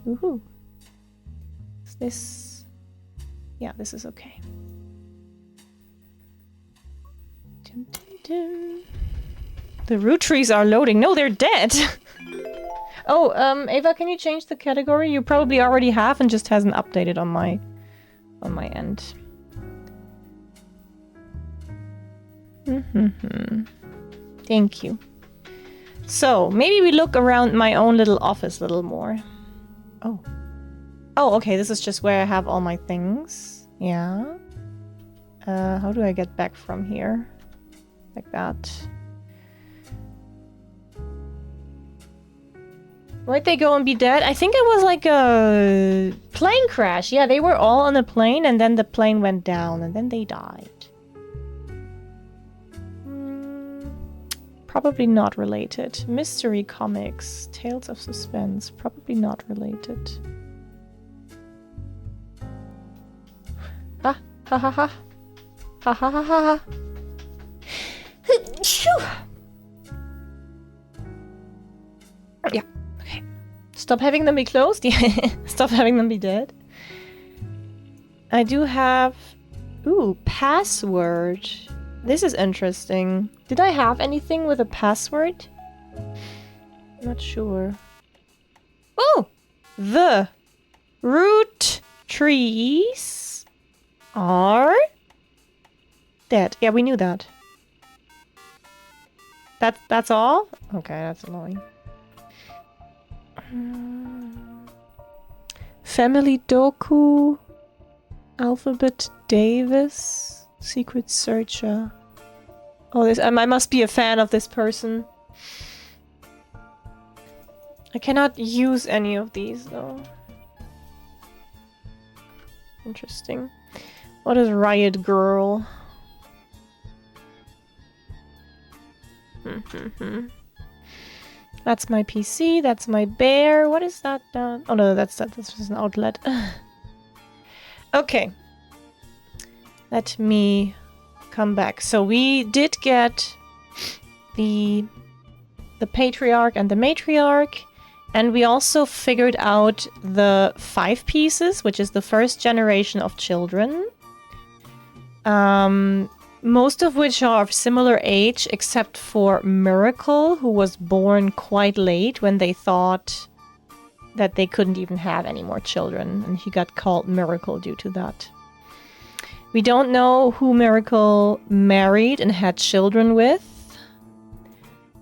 Woohoo. Is this... Yeah, this is okay. Dun, dun, dun. The Roottrees are loading. No, they're dead! Oh, Ava, can you change the category? You probably already have and just hasn't updated on my end. Thank you. So, maybe we look around my own little office a little more. Oh. Oh, okay, this is just where I have all my things. Yeah. How do I get back from here? Like that. Where'd they go and be dead? I think it was like a plane crash. Yeah, they were all on a plane and then the plane went down and then they died. Probably not related. Mystery comics. Tales of suspense. Probably not related. Ha ha ha ha. Ha ha ha ha ha. Yeah. Okay. Stop having them be closed. Yeah. Stop having them be dead. I do have... Ooh, password. This is interesting. Did I have anything with a password? Not sure. Oh! The Roottrees are dead. Yeah, we knew that. That's all? Okay, that's annoying. Family Doku. Alphabet Davis. Secret Searcher. Oh, this I must be a fan of this person. I cannot use any of these though. Interesting. What is Riot Girl? That's my PC. That's my bear. What is that down? Oh no, that's just an outlet. Okay. Let me come back. So we did get the patriarch and the matriarch, and we also figured out the 5 pieces, which is the first generation of children. Most of which are of similar age, except for Miracle, who was born quite late when they thought that they couldn't even have any more children, and he got called Miracle due to that. We don't know who Miracle married and had children with,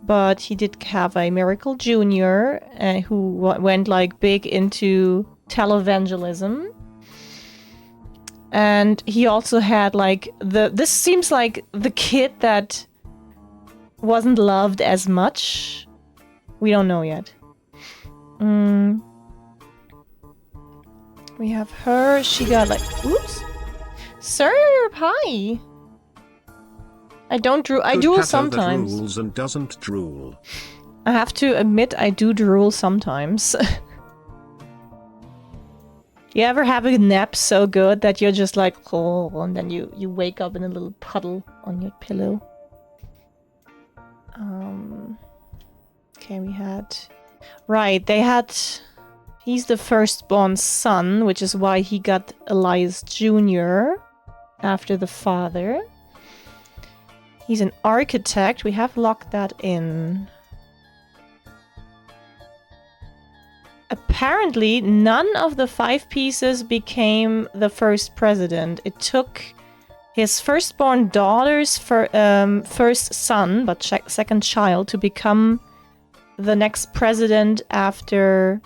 but he did have a Miracle Jr. Who went like big into televangelism. And he also had like this seems like the kid that wasn't loved as much. We don't know yet. We have her. She got like, oops. Serp, hi. I don't drool. I drool sometimes. Drools and doesn't drool. I have to admit, I do drool sometimes. You ever have a nap so good that you're just like, oh, and then you wake up in a little puddle on your pillow? Okay, we had... Right, they had... He's the firstborn son, which is why he got Elias Jr. after the father. He's an architect. We have locked that in. Apparently, none of the 5 pieces became the first president. It took his firstborn daughter's first son, but second child, to become the next president after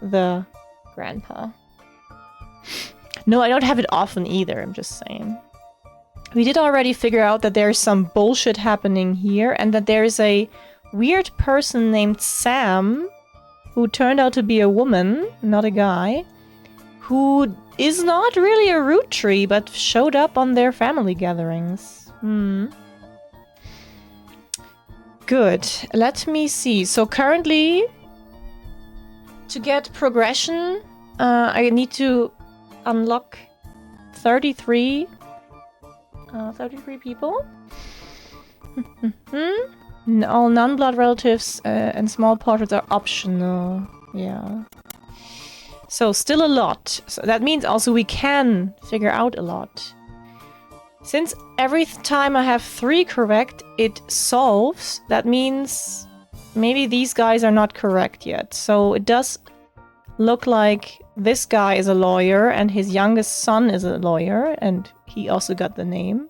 the grandpa. No, I don't have it often either, I'm just saying. We did already figure out that there's some bullshit happening here, and that there's a weird person named Sam, who turned out to be a woman, not a guy, who is not really a Roottree, but showed up on their family gatherings. Good. Let me see. So currently, to get progression, I need to unlock 33 people. All non-blood relatives and small portraits are optional. Yeah. So still a lot. So that means also we can figure out a lot. Since every time I have 3 correct, it solves. That means maybe these guys are not correct yet. So it does look like this guy is a lawyer and his youngest son is a lawyer, and he also got the name.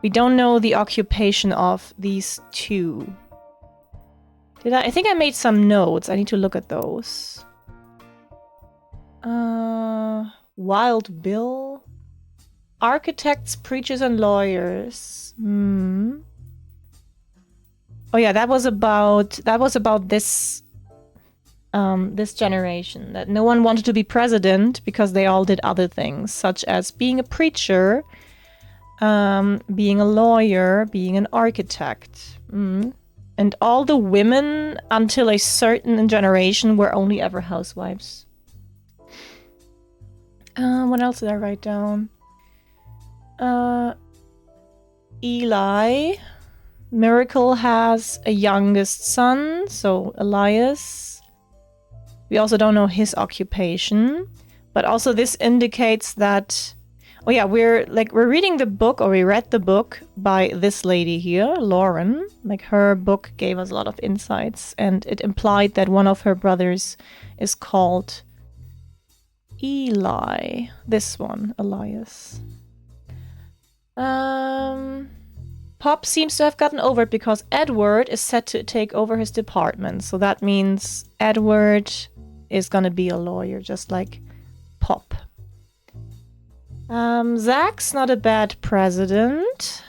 We don't know the occupation of these 2. I think I made some notes. I need to look at those. Wild Bill. Architects, preachers, and lawyers. Oh yeah, that was about this this generation, that no one wanted to be president because they all did other things, such as being a preacher, being a lawyer, being an architect. And all the women until a certain generation were only ever housewives. What else did I write down? Eli. Miracle has a youngest son, so Elias. We also don't know his occupation. But also this indicates that... Oh yeah, we're reading the book, or we read the book by this lady here, Lauren. Like, her book gave us a lot of insights, and it implied that one of her brothers is called Eli. This one, Elias. Pop seems to have gotten over it because Edward is set to take over his department. So that means Edward is gonna be a lawyer, just like Pop. Zach's not a bad president.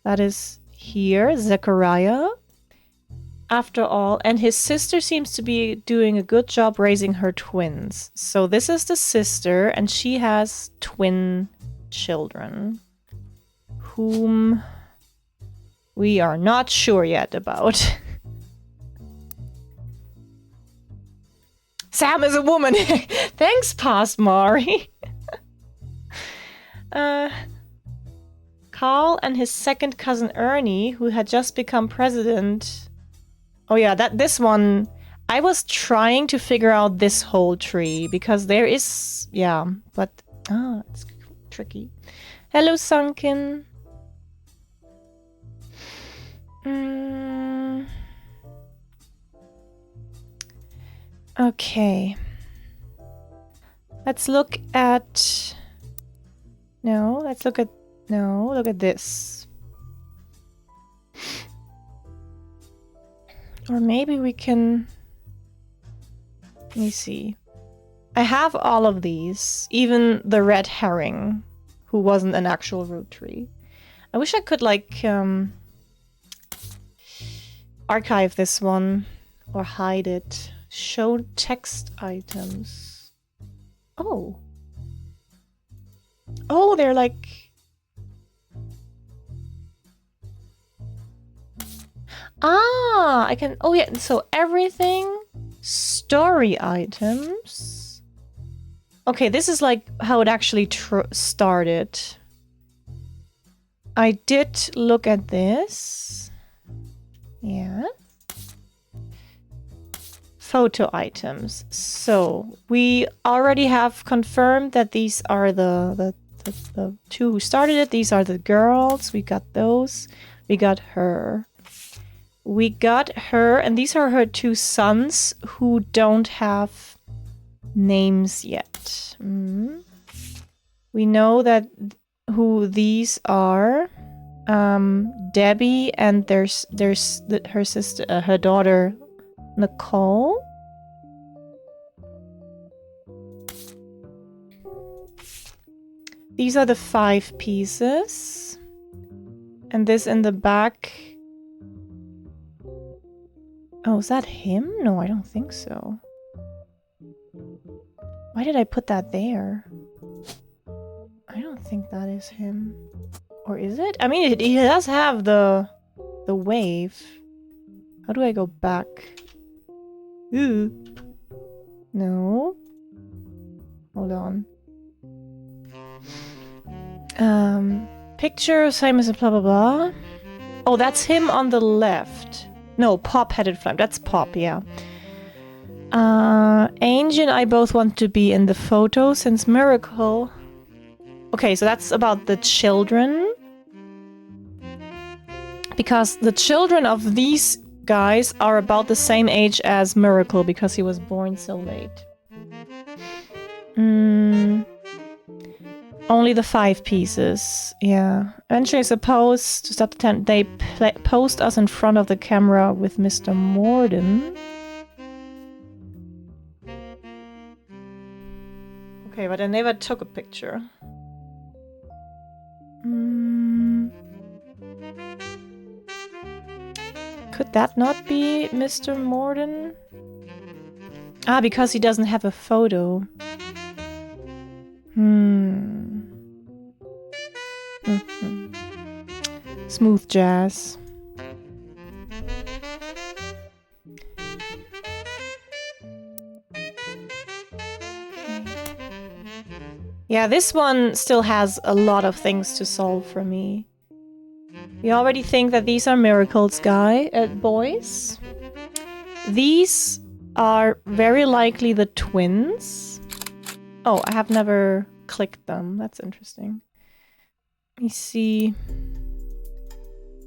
That is here, Zechariah. After all, and his sister seems to be doing a good job raising her twins. So this is the sister, and she has twin children, whom we are not sure yet about. Sam is a woman. Thanks, Past Mari. Carl and his second cousin Ernie, who had just become president. Oh yeah, this one, I was trying to figure out this whole tree because there is, yeah, but it's tricky. Hello, Sunken. Okay. Let's look at... look at this. Or maybe we can... Let me see. I have all of these. Even the red herring, who wasn't an actual root tree. I wish I could, like, archive this one. Or hide it. Show text items. Oh. Oh, they're like... Ah, I can... Oh yeah, so everything... Story items... Okay, this is like how it actually started. I did look at this. Yeah. Photo items. So, we already have confirmed that these are the 2 who started it. These are the girls. We got those. We got her. We got her, and these are her 2 sons who don't have names yet. We know that who these are. Debbie, and there's her sister, her daughter, Nicole. These are the 5 pieces. And this in the back. Oh, is that him? No, I don't think so. Why did I put that there? I don't think that is him. Or is it? I mean, he does have the wave. How do I go back? Ooh. No. Hold on. Picture, same as a blah blah blah. Oh, that's him on the left. No, Pop headed flame. That's Pop, yeah. Angie and I both want to be in the photo since Miracle. Okay, so that's about the children. Because the children of these guys are about the same age as Miracle because he was born so late. Only the 5 pieces. Yeah. Eventually, I suppose, to stop the tent, they post us in front of the camera with Mr. Morden. Okay, but I never took a picture. Could that not be Mr. Morden? Ah, because he doesn't have a photo. Smooth jazz. Yeah, this one still has a lot of things to solve for me. We already think that these are Miracle's boys. These are very likely the twins. Oh, I have never clicked them. That's interesting. Let me see.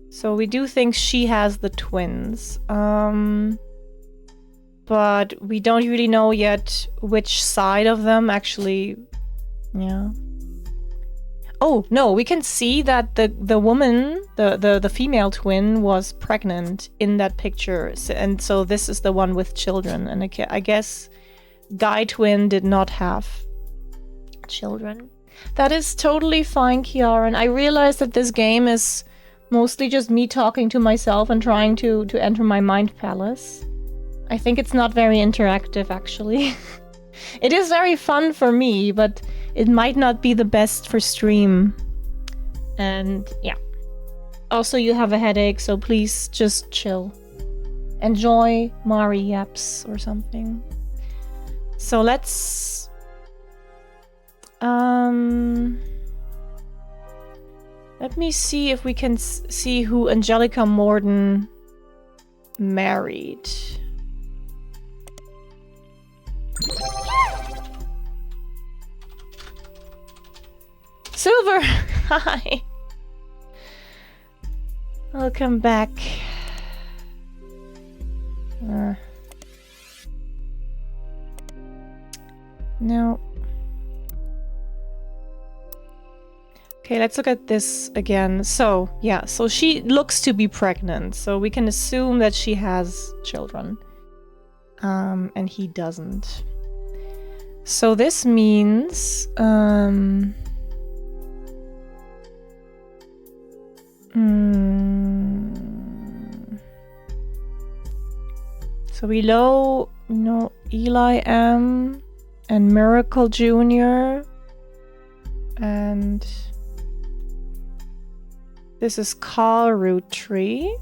So we do think she has the twins. But we don't really know yet which side of them actually... Yeah. Oh, no, we can see that the woman, the female twin, was pregnant in that picture. And so this is the one with children. And I guess guy twin did not have children. That is totally fine, Kiara. I realize that this game is mostly just me talking to myself and trying to enter my mind palace. I think it's not very interactive, actually. It is very fun for me, but it might not be the best for stream. And yeah. Also, you have a headache, so please just chill. Enjoy Mari Yaps or something. So let's... Let me see if we can see who Angelica Morden married. Silver! Hi! Welcome back. No. Okay, let's look at this again. So, yeah, so she looks to be pregnant, so we can assume that she has children. And he doesn't. So this means... So we know Eli M. and Miracle Jr. And this is Carl Roottrees.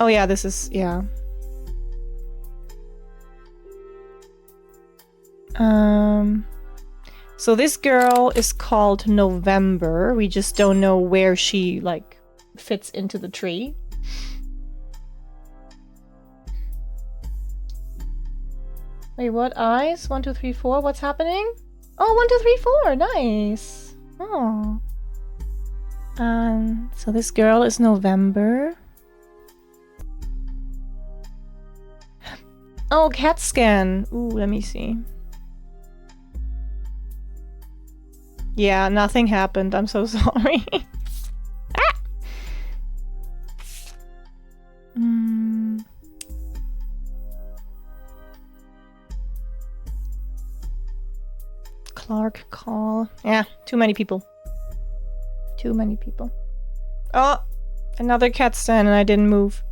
Oh yeah, this is, yeah. So this girl is called November. We just don't know where she, like, fits into the tree. Wait, what eyes? 1, 2, 3, 4. What's happening? Oh, 1, 2, 3, 4. Nice. Oh. So this girl is November. Oh, CAT scan. Ooh, let me see. Yeah, nothing happened. I'm so sorry. Ah! Clark call. Yeah, too many people. Too many people. Oh, another cat stand and I didn't move.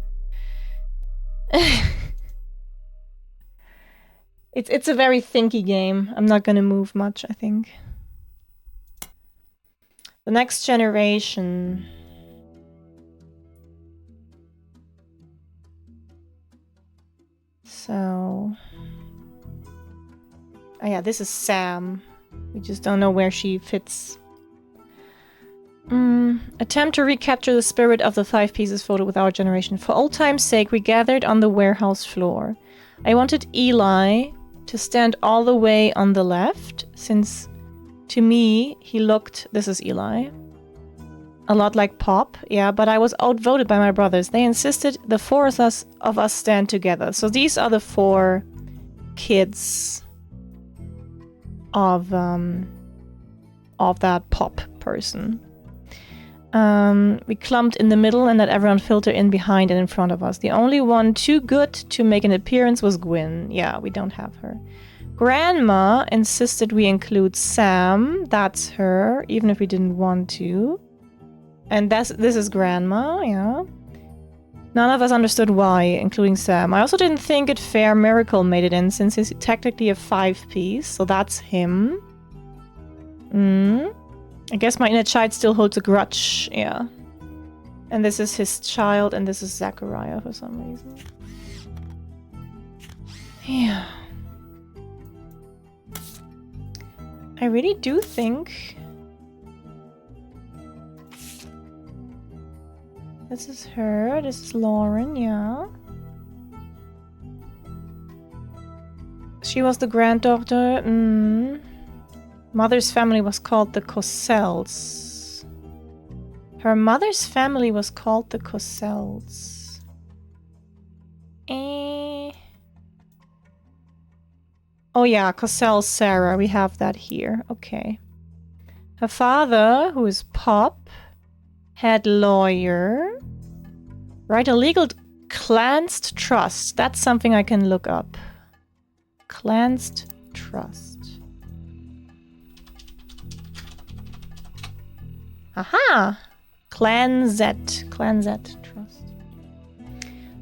It's a very thinky game. I'm not gonna move much, I think. The next generation. So... Oh yeah, this is Sam. We just don't know where she fits. Attempt to recapture the spirit of the 5 pieces photo with our generation. For old time's sake, we gathered on the warehouse floor. I wanted Eli to stand all the way on the left, since to me, he looked... This is Eli. A lot like Pop, yeah, but I was outvoted by my brothers. They insisted the 4 of us stand together. So these are the 4 kids of that Pop person. We clumped in the middle and let everyone filter in behind and in front of us. The only one too good to make an appearance was Gwyn. Yeah, we don't have her. Grandma insisted we include Sam. That's her, even if we didn't want to. And this is Grandma, yeah. None of us understood why, including Sam. I also didn't think it fair Miracle made it in, since he's technically a 5-piece, so that's him. I guess my inner child still holds a grudge, yeah. And this is his child, and this is Zachariah for some reason. Yeah. I really do think... This is her, this is Lauren, yeah. She was the granddaughter. Mother's family was called the Cossells. Her mother's family was called the Cossells. Oh yeah, Cosell Sarah, we have that here. Okay. Her father, who is Pop, head lawyer. Right, a legal clansed trust. That's something I can look up. Clansed trust. Aha! Clanzet trust.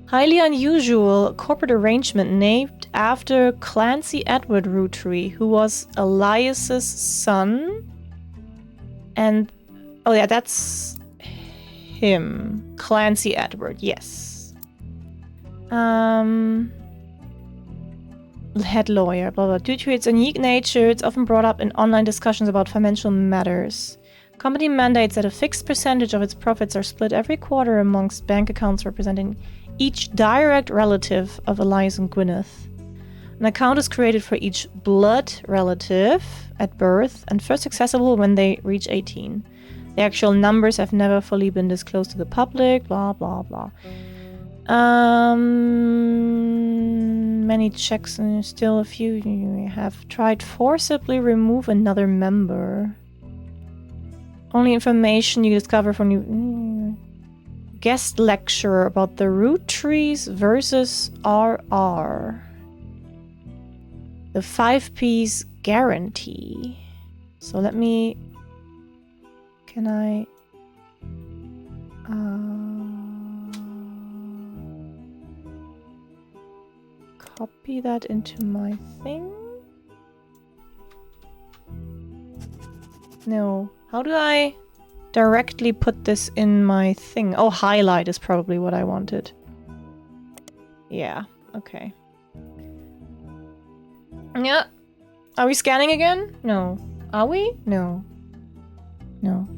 Highly unusual corporate arrangement named after Clancy Edward Roottrees, who was Elias's son. And oh yeah, that's him. Clancy Edward, yes. Head lawyer, blah blah. Due to its unique nature, it's often brought up in online discussions about financial matters. Company mandates that a fixed percentage of its profits are split every quarter amongst bank accounts representing each direct relative of Elias and Gwyneth. An account is created for each blood relative at birth and first accessible when they reach 18. The actual numbers have never fully been disclosed to the public, blah blah blah. Many checks and still a few have tried forcibly remove another member. Only information you discover from you. Guest lecture about the Roottrees versus RR. The 5-piece guarantee. So let me... Can I... copy that into my thing? No. How do I directly put this in my thing? Oh, highlight is probably what I wanted. Yeah, okay. Yeah. Are we scanning again? No. Are we? No. No.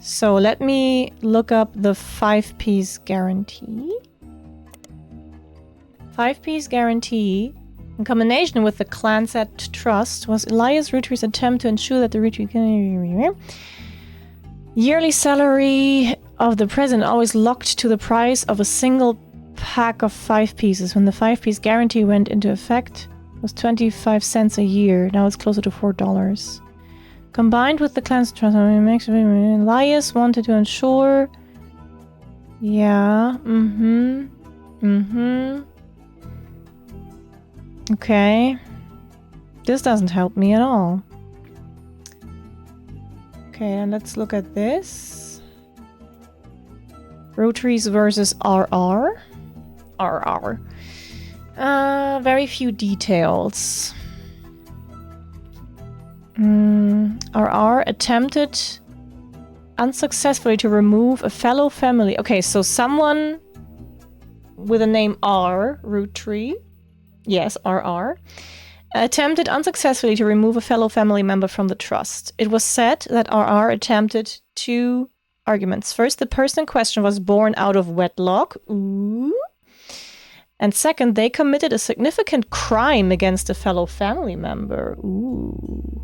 So let me look up the 5-piece guarantee. 5-piece guarantee, in combination with the Clanset Trust, was Elias Roottrees' attempt to ensure that the Roottrees yearly salary of the president always locked to the price of a single pack of 5 pieces. When the 5-piece guarantee went into effect, it was 25 cents a year. Now it's closer to $4. Combined with the Clanset Trust, Elias wanted to ensure... Yeah, Okay. This doesn't help me at all. Okay, and let's look at this. Roottrees versus RR. RR. Very few details. RR attempted unsuccessfully to remove a fellow family. Okay, so someone with a name R, Roottree. Yes, RR. attempted unsuccessfully to remove a fellow family member from the trust. It was said that RR attempted 2 arguments. First, the person in question was born out of wedlock. Ooh. And second, they committed a significant crime against a fellow family member. Ooh.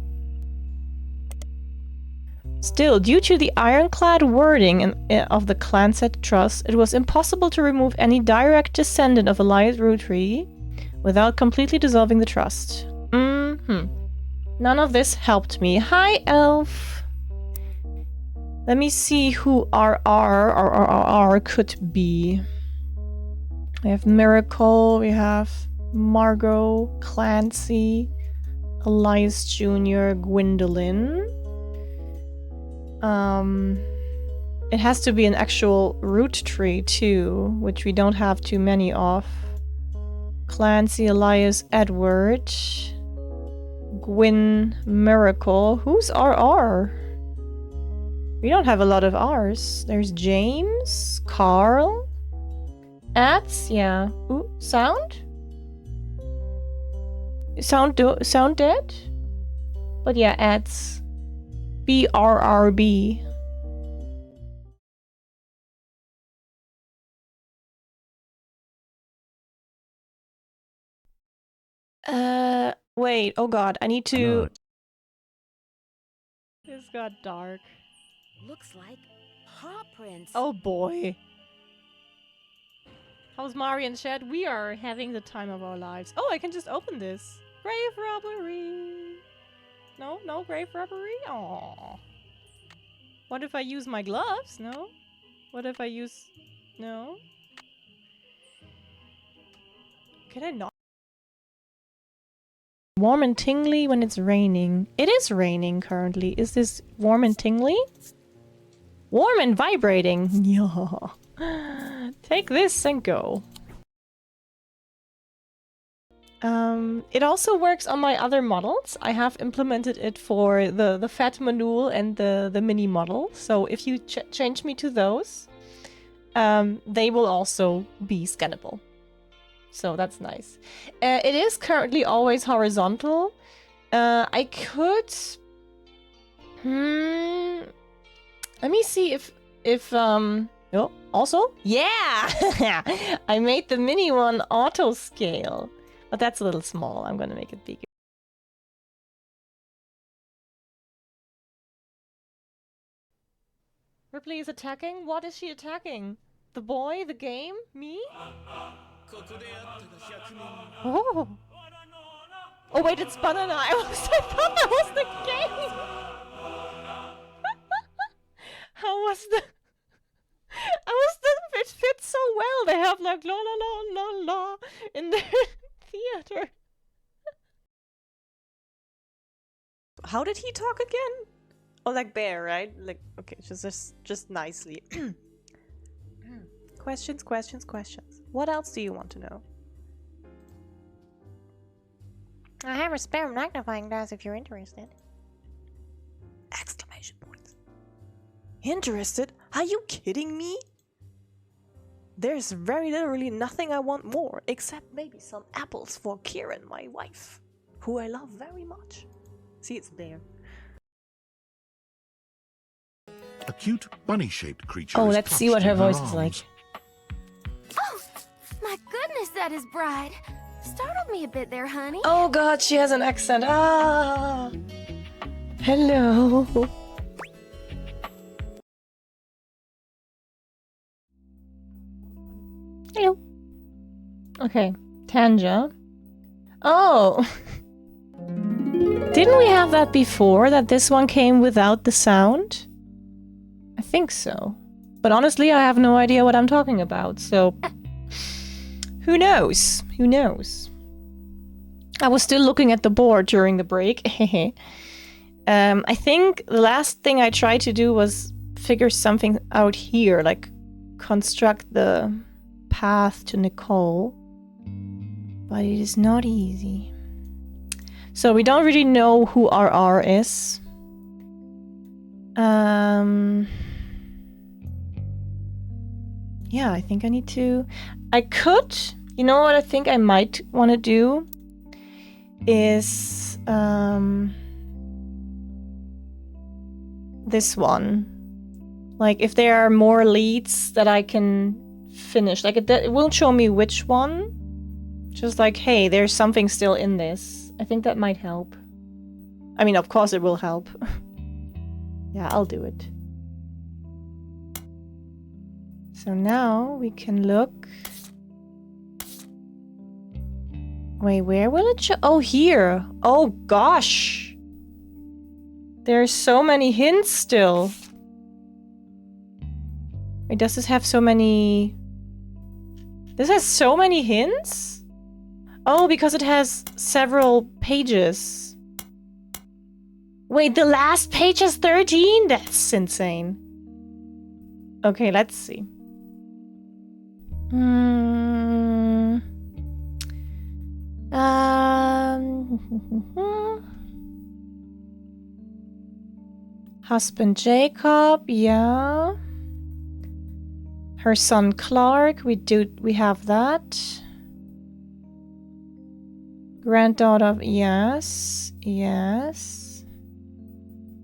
Still, due to the ironclad wording of the Clanset Trust, it was impossible to remove any direct descendant of Elias Roottrees without completely dissolving the trust. None of this helped me. Hi, Elf! Let me see who RR could be. We have Miracle, we have Margot, Clancy, Elias Jr., Gwendolyn. It has to be an actual root tree too, which we don't have too many of. Clancy, Elias, Edward, Gwyn, Miracle. Who's RR? We don't have a lot of R's. There's James, Carl, Ads, yeah. Ooh, sound? Sound dead? But yeah, Ads. BRRB. Wait, oh god, I need to... This got dark. Looks like paw prints. Oh boy. How's Mari and Chad? We are having the time of our lives. Oh, I can just open this. Grave robbery. No grave robbery? Aww. What if I use my gloves? No? What if I use... No? Can I not? Warm and tingly when it's raining. It is raining currently. Is this warm and tingly? Warm and vibrating. Yeah. Take this and go. It also works on my other models. I have implemented it for the Fat Manul and the mini model. So if you change me to those, they will also be scannable. So that's nice. It is currently always horizontal. I could... Let me see if oh, also? Yeah! I made the mini one auto scale. But that's a little small. I'm gonna make it bigger. Ripley is attacking? What is she attacking? The boy? The game? Me? Oh! Oh wait, it's Banana! I thought that was the game! How was the... It fits so well! They have like la la la la la in their theater. How did he talk again? Oh, like bear, right? Like, okay, just nicely. Questions. What else do you want to know? I have a spare magnifying glass if you're interested. Exclamation points. Interested? Are you kidding me? There's very literally nothing I want more, except maybe some apples for Kieran, my wife, who I love very much. See, it's there. A cute bunny-shaped creature. Oh, let's see what her voice is like. Oh, my goodness, that is bright. Startled me a bit there, honey. Oh god, she has an accent. Ah! Hello. Hello. Okay, Tanja. Oh! Didn't we have that before, that this one came without the sound? I think so. But honestly, I have no idea what I'm talking about, so... Who knows? Who knows? I was still looking at the board during the break. I think the last thing I tried to do was figure something out here, like construct the path to Nicole. But it is not easy. So we don't really know who RR is. Yeah, I think I need to... I could... You know what I think I might want to do? is this one. Like, if there are more leads that I can finish. Like, it won't show me which one. Just like, hey, there's something still in this. I think that might help. I mean, of course it will help. Yeah, I'll do it. So now we can look. Wait, where will it show? Oh, here. Oh, gosh. There's so many hints still. Wait, does this have so many... This has so many hints? Oh, because it has several pages. Wait, the last page is 13? That's insane. Okay, let's see. Husband Jacob, yeah. Her son Clark, we have that. Granddaughter, yes, yes.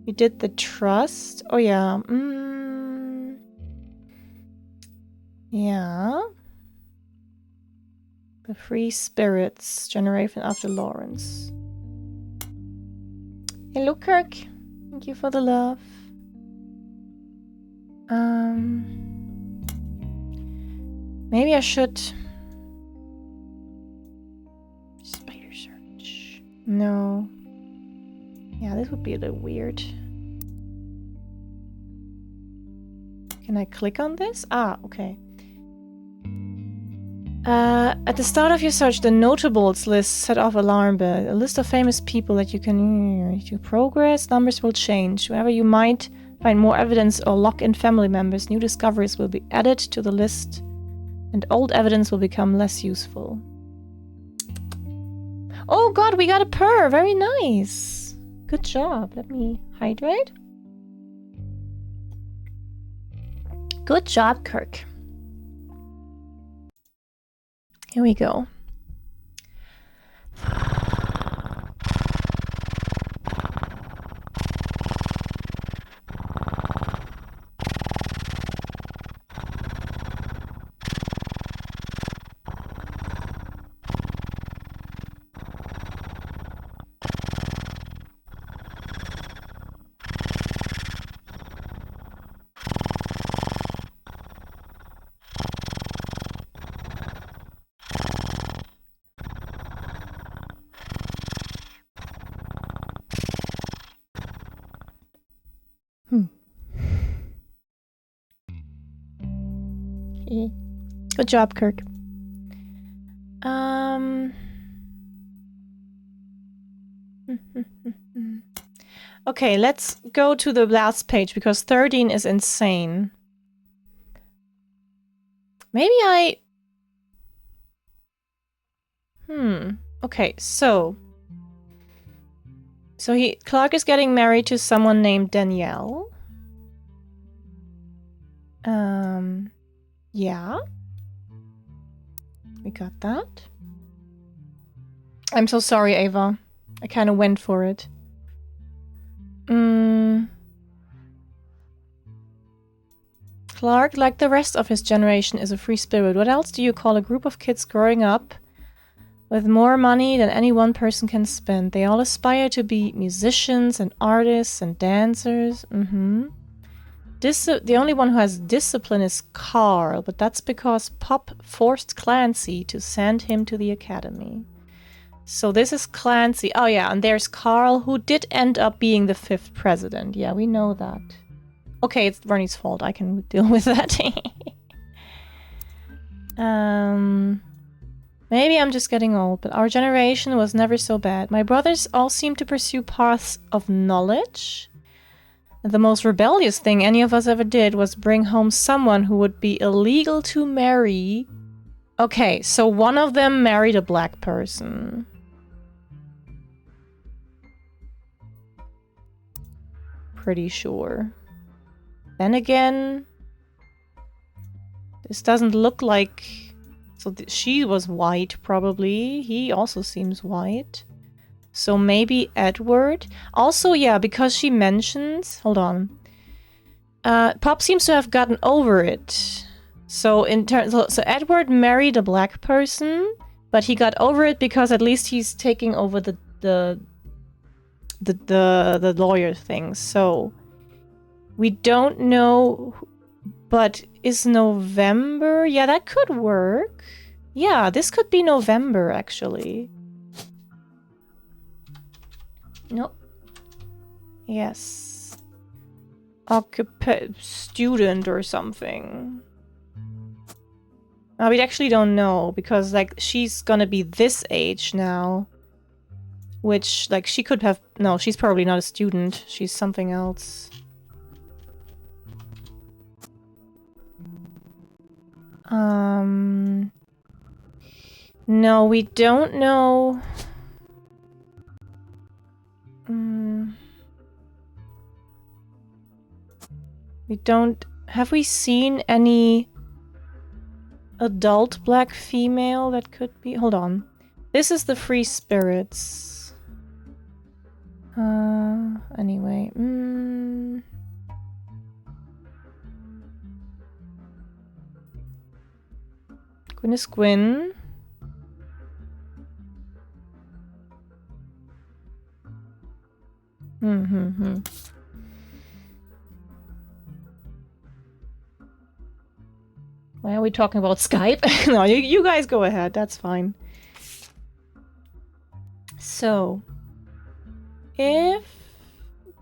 We did the trust. Oh yeah. Yeah. The free spirits generation after Lawrence. Hello, Kirk. Thank you for the love. Maybe I should... Spider search. No. Yeah, this would be a little weird. Can I click on this? Ah, okay. At the start of your search, the notables list set off alarm bell. A list of famous people that you can to progress. Numbers will change. Whenever you might find more evidence or lock in family members, new discoveries will be added to the list, and old evidence will become less useful. Oh god, we got a purr! Very nice! Good job. Let me hydrate. Good job, Kirk. Here we go. Good job, Kirk. Okay, let's go to the last page because 13 is insane. Maybe I... Okay, so Clark is getting married to someone named Danielle. Yeah. We got that. I'm so sorry, Ava. I kind of went for it. Clark, like the rest of his generation, is a free spirit. What else do you call a group of kids growing up with more money than any one person can spend? They all aspire to be musicians and artists and dancers. The only one who has discipline is Carl, but that's because Pop forced Clancy to send him to the academy. So this is Clancy. Oh yeah, and there's Carl, who did end up being the 5th president. Yeah, we know that. Okay, it's Ronnie's fault. I can deal with that. Maybe I'm just getting old, but our generation was never so bad. My brothers all seem to pursue paths of knowledge. The most rebellious thing any of us ever did was bring home someone who would be illegal to marry. Okay, so one of them married a black person. Pretty sure. Then again, this doesn't look like... So she was white, probably. He also seems white. So maybe Edward. Also, yeah, because she mentions... Hold on. Pop seems to have gotten over it. So so Edward married a black person, but he got over it because at least he's taking over the lawyer thing. So we don't know, but is November? Yeah, that could work. Yeah, this could be November actually. Nope. Yes. Student or something. We actually don't know because like she's gonna be this age now. Which like she could have... No, she's probably not a student. She's something else. No, we don't know. We don't... Have we seen any adult black female that could be... Hold on. This is the Free Spirits. Anyway. Gwyn is Gwyn. Why are we talking about Skype? No, you guys go ahead. That's fine. So, if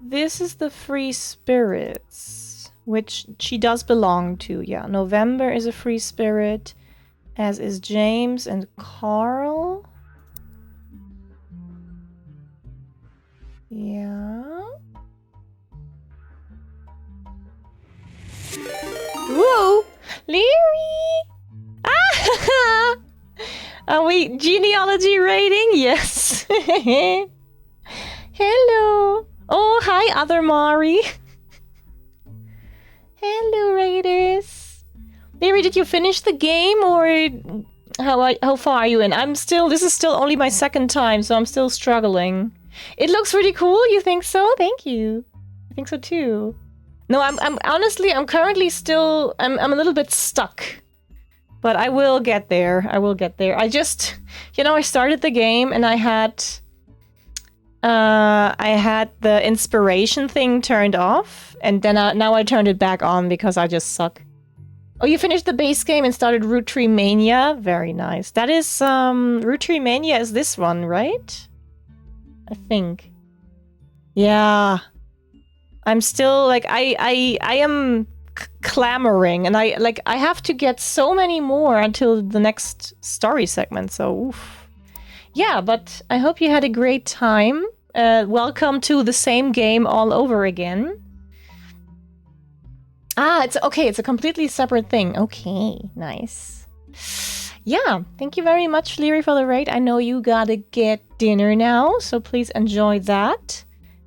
this is the Free Spirits, which she does belong to, yeah. November is a Free Spirit, as is James and Carl. Yeah. Whoa! Leary! Ah! Are we genealogy rating? Yes. Hello. Oh, hi, other Mari. Hello, Raiders. Leary, did you finish the game or how far are you in? This is still only my second time, so I'm still struggling. It looks really cool. You think so? Thank you. I think so too. No, I'm honestly, I'm currently still, I'm a little bit stuck. But I will get there. I will get there. I just, I started the game and I had the inspiration thing turned off, and then now I turned it back on because I just suck. Oh, you finished the base game and started Roottrees Mania? Very nice. That is, Roottrees Mania is this one, right? I think. Yeah. I'm still, like, I am clamoring, and I have to get so many more until the next story segment, so oof. Yeah, but I hope you had a great time. Welcome to the same game all over again. Ah, it's okay, it's a completely separate thing. Okay, nice. Yeah, thank you very much, Leary, for the raid. I know you gotta get dinner now, so please enjoy that.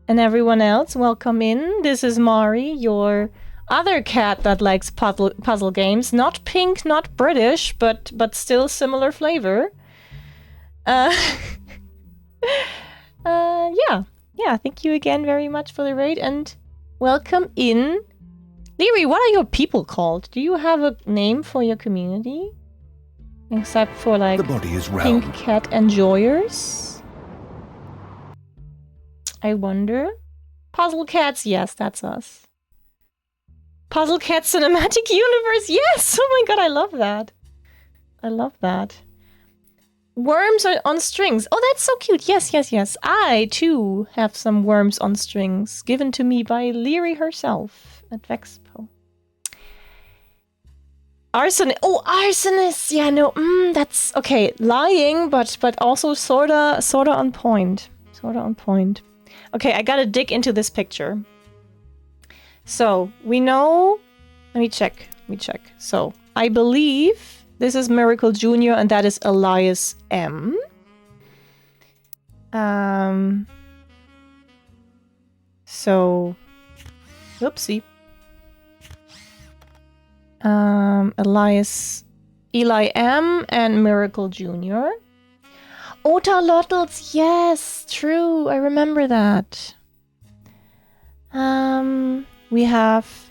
And everyone else, welcome in. This is Mari, your other cat that likes puzzle games. Not pink, not British, but still similar flavor. Yeah, thank you again very much for the raid, and welcome in. Leary, what are your people called? Do you have a name for your community? Except for, like, The body is round. Pink Cat Enjoyers? I wonder. Puzzle Cats, yes, that's us. Puzzle Cat Cinematic Universe, yes! Oh my god, I love that. I love that. Worms are on strings. Oh, that's so cute. Yes, yes, yes. I, too, have some worms on strings given to me by Leary herself at Vexpo. Arson. Oh, arsonist. Yeah, no. That's okay. Lying, but also sorta on point. Sorta on point. Okay, I gotta dig into this picture. So we know. Let me check. So I believe this is Miracle Jr. and that is Elias M. So, whoopsie. Eli M and Miracle Jr. Oterlottels, yes, true. I remember that. We have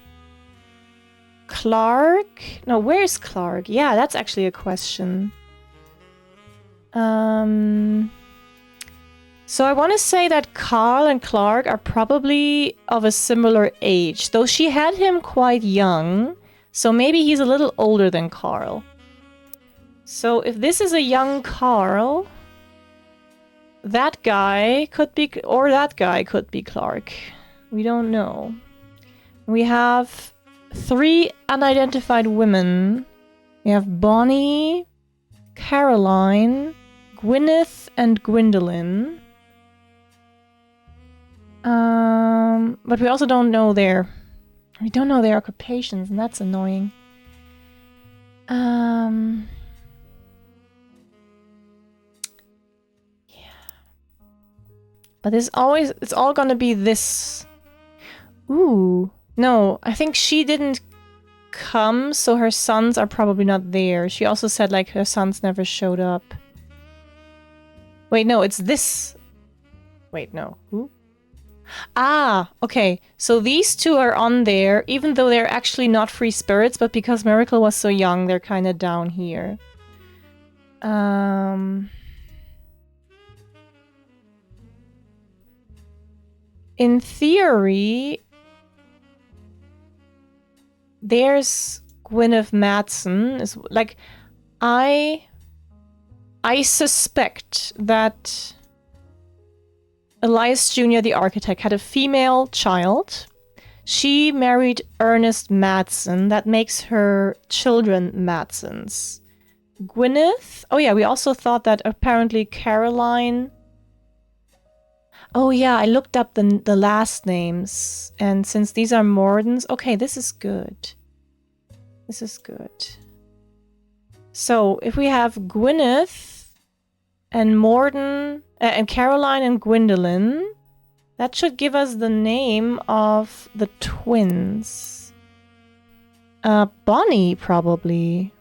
Clark. No, where's Clark? Yeah, that's actually a question. So I want to say that Carl and Clark are probably of a similar age, though she had him quite young, so maybe he's a little older than Carl. So if this is a young Carl, that guy could be, or that guy could be Clark. We don't know. We have 3 unidentified women. We have Bonnie, Caroline, Gwyneth, and Gwendolyn. But we also don't know we don't know their occupations, and that's annoying. Yeah. But it's all gonna be this. Ooh. No, I think she didn't come, so her sons are probably not there. She also said, like, her sons never showed up. Wait, no, it's this. Wait, no. Who? Ah, okay. So these 2 are on there, even though they're actually not free spirits, but because Miracle was so young, they're kind of down here. In theory, there's Gwyneth Madsen. Is like, I suspect that Elias Jr., the architect, had a female child. She married Ernest Madsen. That makes her children Madsens. Gwyneth? Oh yeah, we also thought that apparently Caroline... Oh yeah, I looked up the last names. And since these are Mordens... Okay, this is good. This is good. So, if we have Gwyneth and Morden... and Caroline and Gwendolyn, that should give us the name of the twins. Bonnie, probably.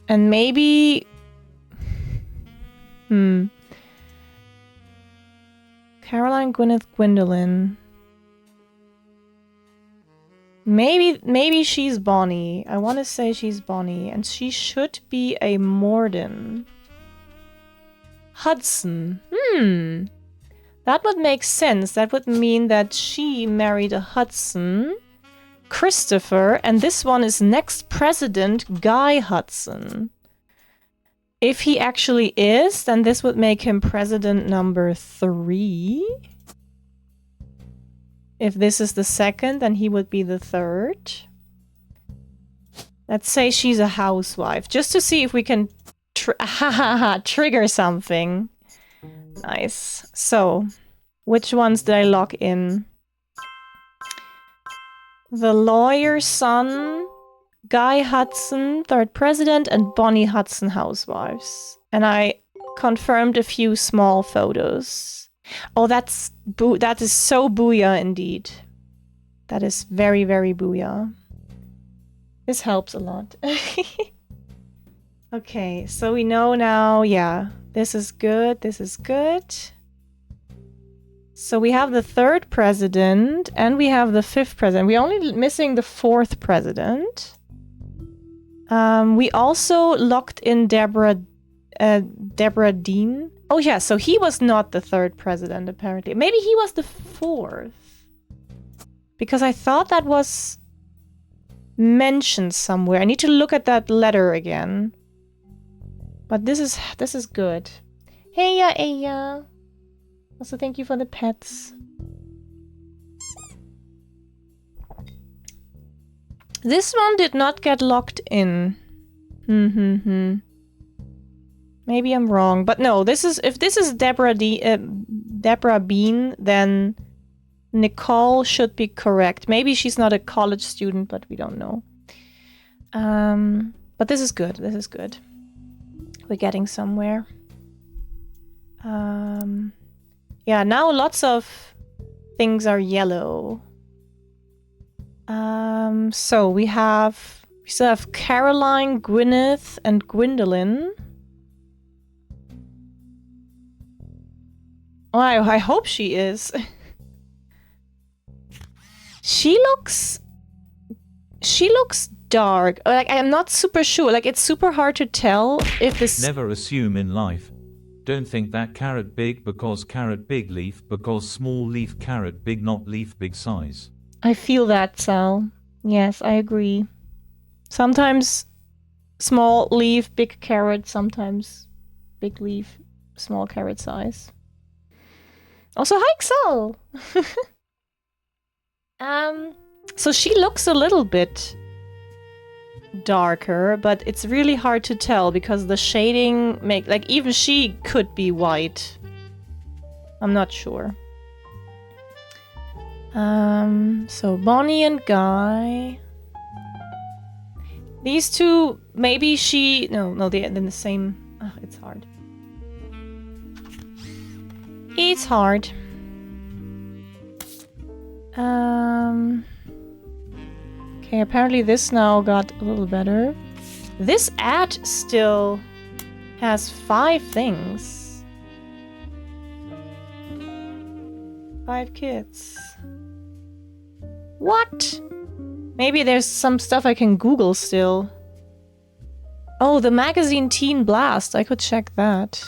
And maybe... Caroline, Gwyneth, Gwendolyn. Maybe she's Bonnie. I want to say she's Bonnie. And she should be a Morden. Hudson. That would make sense. That would mean that she married a Hudson. Christopher. And this one is next president, Guy Hudson. If he actually is, then this would make him president number 3. If this is the second, then he would be the 3rd. Let's say she's a housewife, just to see if we can trigger something. Nice. So, which ones did I lock in? The lawyer's son, Guy Hudson, 3rd president, and Bonnie Hudson, housewives. And I confirmed a few small photos. Oh, that is so booyah indeed. That is very, very booyah. This helps a lot. Okay, so we know now, yeah, this is good, this is good. So we have the 3rd president, and we have the 5th president. We're only missing the 4th president. We also locked in Deborah Dean. Oh yeah, so he was not the 3rd president, apparently. Maybe he was the 4th. Because I thought that was mentioned somewhere. I need to look at that letter again. But this is good. Hey ya. Also, thank you for the pets. This one did not get locked in. Maybe I'm wrong, but no. If this is Deborah Bean, then Nicole should be correct. Maybe she's not a college student, but we don't know. But this is good. This is good. We're getting somewhere. Yeah, now lots of things are yellow. So we still have Caroline, Gwyneth, and Gwendolyn. Oh, I hope she is. She looks dark. Like, I'm not super sure. Like, it's super hard to tell if this... Never assume in life. Don't think that carrot big because carrot big leaf because small leaf carrot big not leaf big size. I feel that, Sal. Yes, I agree. Sometimes small leaf, big carrot. Sometimes big leaf, small carrot size. Also, hi, Sal! So she looks a little bit darker, but it's really hard to tell because the shading like even she could be white. I'm not sure. So Bonnie and Guy. These two, maybe she... No, they're in the same... Oh, it's hard. It's hard. Okay, apparently this now got a little better. This ad still has 5 things. 5 kids. What? Maybe there's some stuff I can Google still. Oh, the magazine Teen Blast. I could check that.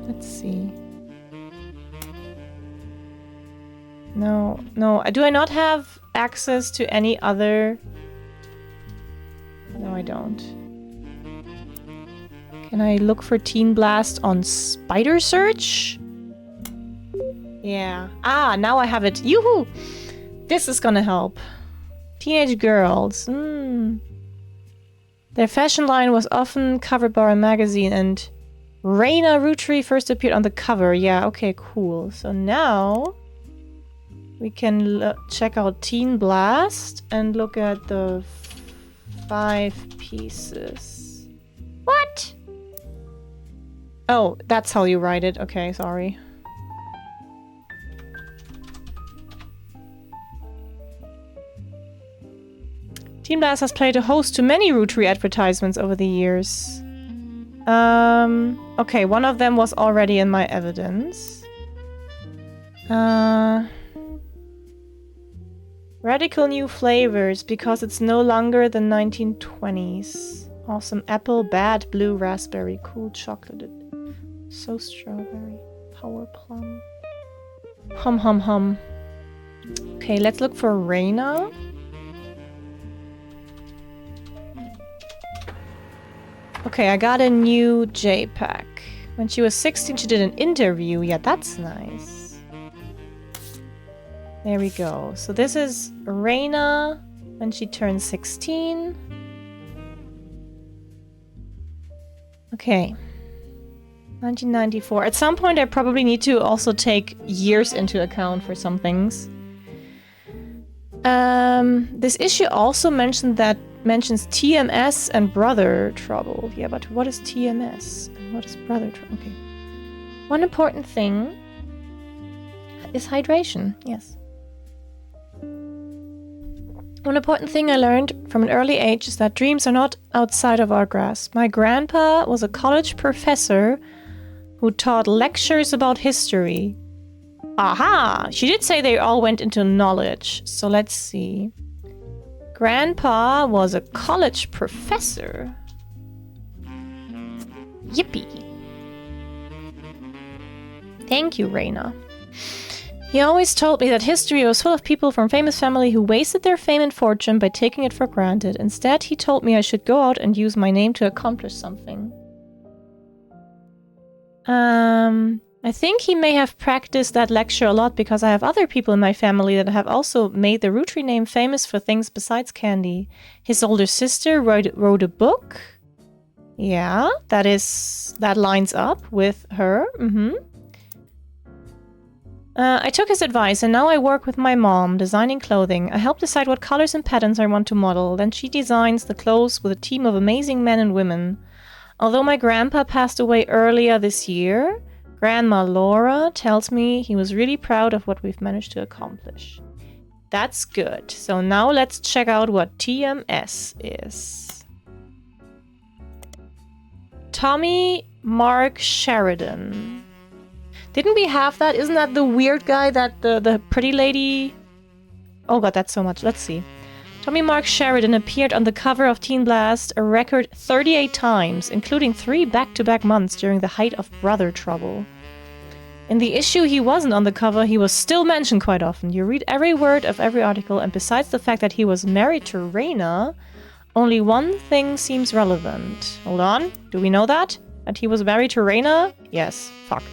Let's see. No. Do I not have access to any other? No, I don't. Can I look for Teen Blast on Spider Search? Yeah. Ah, now I have it. Yoo-hoo! This is gonna help. Teenage girls. Their fashion line was often covered by a magazine, and Raina Roottrees first appeared on the cover. Yeah, okay, cool. So now we can check out Teen Blast and look at the 5 pieces. What? Oh, that's how you write it. Okay, sorry. Teen Blast has played a host to many Roottrees advertisements over the years. Okay, one of them was already in my evidence. Radical new flavors because it's no longer the 1920s. Awesome apple, bad blue raspberry, cool chocolate. So strawberry, power plum. Hum hum hum. Okay, let's look for Raina. Okay, I got a new JPEG. When she was 16, she did an interview. Yeah, that's nice. There we go. So this is Raina when she turned 16. Okay. 1994. At some point, I probably need to also take years into account for some things. This issue also mentions TMS and brother trouble. Yeah, but what is TMS and what is brother trouble? Okay. One important thing is hydration. Yes. One important thing I learned from an early age is that dreams are not outside of our grasp. My grandpa was a college professor who taught lectures about history. Aha! She did say they all went into knowledge. So let's see. Grandpa was a college professor. Yippee. Thank you, Raina. He always told me that history was full of people from famous family who wasted their fame and fortune by taking it for granted. Instead, he told me I should go out and use my name to accomplish something. I think he may have practiced that lecture a lot because I have other people in my family that have also made the Roottrees name famous for things besides candy. His older sister wrote a book. Yeah, that lines up with her. I took his advice and now I work with my mom, designing clothing. I help decide what colors and patterns I want to model. Then she designs the clothes with a team of amazing men and women. Although my grandpa passed away earlier this year, Grandma Laura tells me he was really proud of what we've managed to accomplish. That's good. So now let's check out what TMS is. Tommy Mark Sheridan. Didn't we have that? Isn't that the weird guy that the pretty lady... Oh god, that's so much. Let's see. Tommy Mark Sheridan appeared on the cover of Teen Blast a record 38 times, including 3 back-to-back months during the height of Brother Trouble. In the issue he wasn't on the cover, he was still mentioned quite often. You read every word of every article, and besides the fact that he was married to Raina, only one thing seems relevant. Hold on. Do we know that? That he was married to Raina? Yes. Fuck.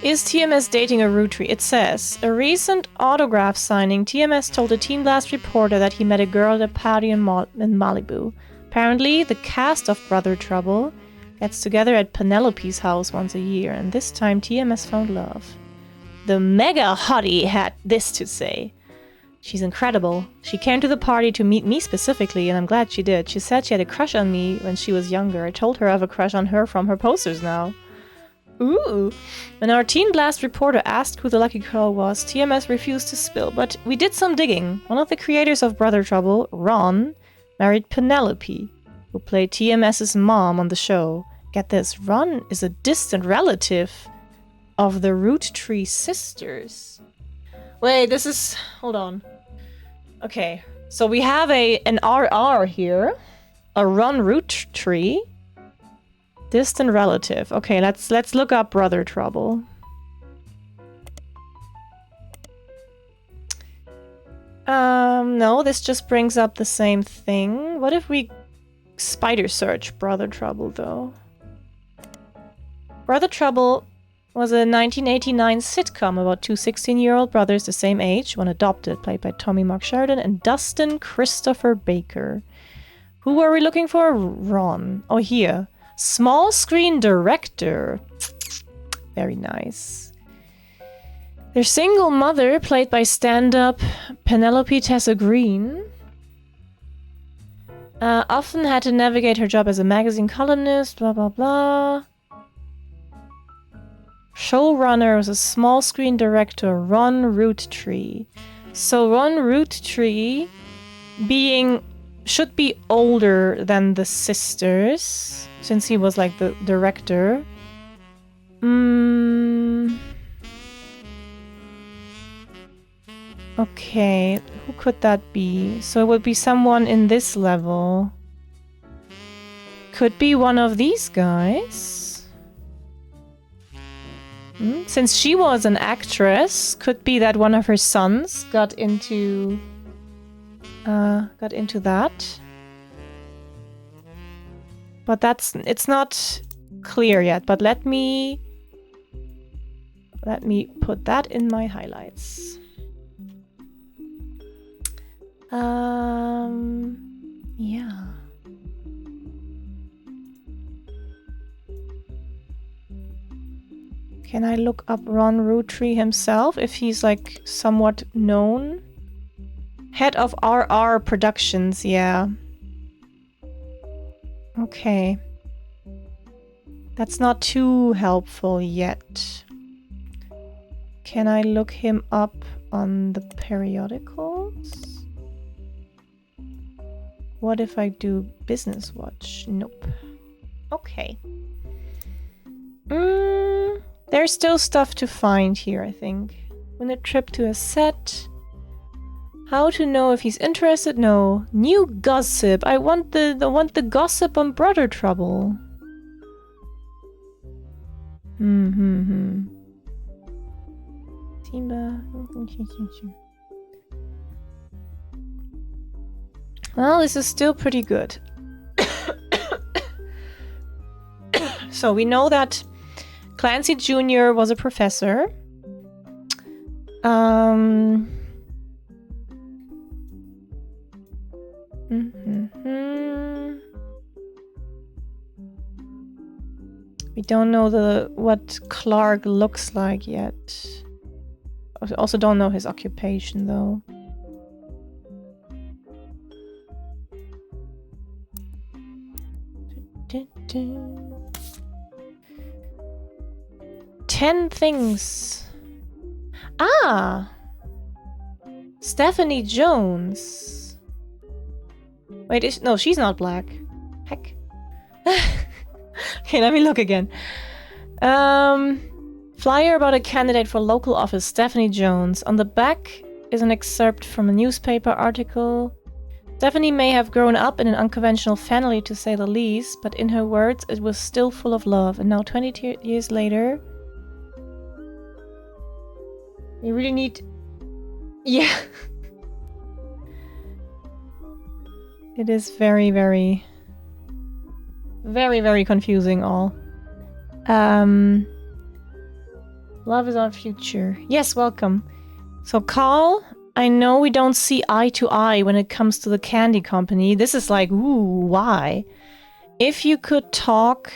Is TMS dating a Rootree? It says, a recent autograph signing, TMS told a Teen Blast reporter that he met a girl at a party in Malibu. Apparently, the cast of Brother Trouble gets together at Penelope's house once a year, and this time TMS found love. The mega hottie had this to say. She's incredible. She came to the party to meet me specifically, and I'm glad she did. She said she had a crush on me when she was younger. I told her I have a crush on her from her posters now. Ooh. When our Teen Blast reporter asked who the lucky girl was, TMS refused to spill, but we did some digging. One of the creators of Brother Trouble, Ron, married Penelope, who played TMS's mom on the show. Get this, Ron is a distant relative of the Roottrees sisters. Wait, this is... Hold on. Okay, so we have an RR here. A Ron Roottrie. Distant relative. Okay, let's look up Brother Trouble. No, this just brings up the same thing. What if we spider search Brother Trouble, though? Brother Trouble was a 1989 sitcom about two 16-year-old brothers the same age, one adopted, played by Tommy Mark Sheridan and Dustin Christopher Baker. Who were we looking for? Ron. Oh, here. Small screen director. Very nice. Their single mother, played by stand-up Penelope Tessa Green, often had to navigate her job as a magazine columnist, blah blah blah. Showrunner was a small screen director, Ron Roottrie. So Ron Roottrie should be older than the sisters, since he was like the director. Okay, who could that be? So it would be someone in this level. Could be one of these guys. Since she was an actress, could be that one of her sons got into that. But it's not clear yet, but let me put that in my highlights. Yeah. Can I look up Ron Roottrie himself, if he's like somewhat known? Head of RR Productions, yeah. Okay. That's not too helpful yet. Can I look him up on the periodicals? What if I do Business Watch? Nope. Okay. There's still stuff to find here, I think. Win a trip to a set. How to know if he's interested? No. New gossip. I want the gossip on Brother Trouble. Simba. Well, this is still pretty good. So we know that Clancy Jr. was a professor. We don't know what Clark looks like yet. We also don't know his occupation, though. Dun. 10 things. Ah! Stephanie Jones. Wait, no, she's not black. Heck. Okay, let me look again. Flyer about a candidate for local office, Stephanie Jones. On the back is an excerpt from a newspaper article. Stephanie may have grown up in an unconventional family, to say the least, but in her words, it was still full of love. And now, 22 years later, we really need... Yeah. It is very, very, very, very confusing all. Love is our future. Yes, welcome. So, Carl... I know we don't see eye to eye when it comes to the candy company. This is like, ooh, why? If you could talk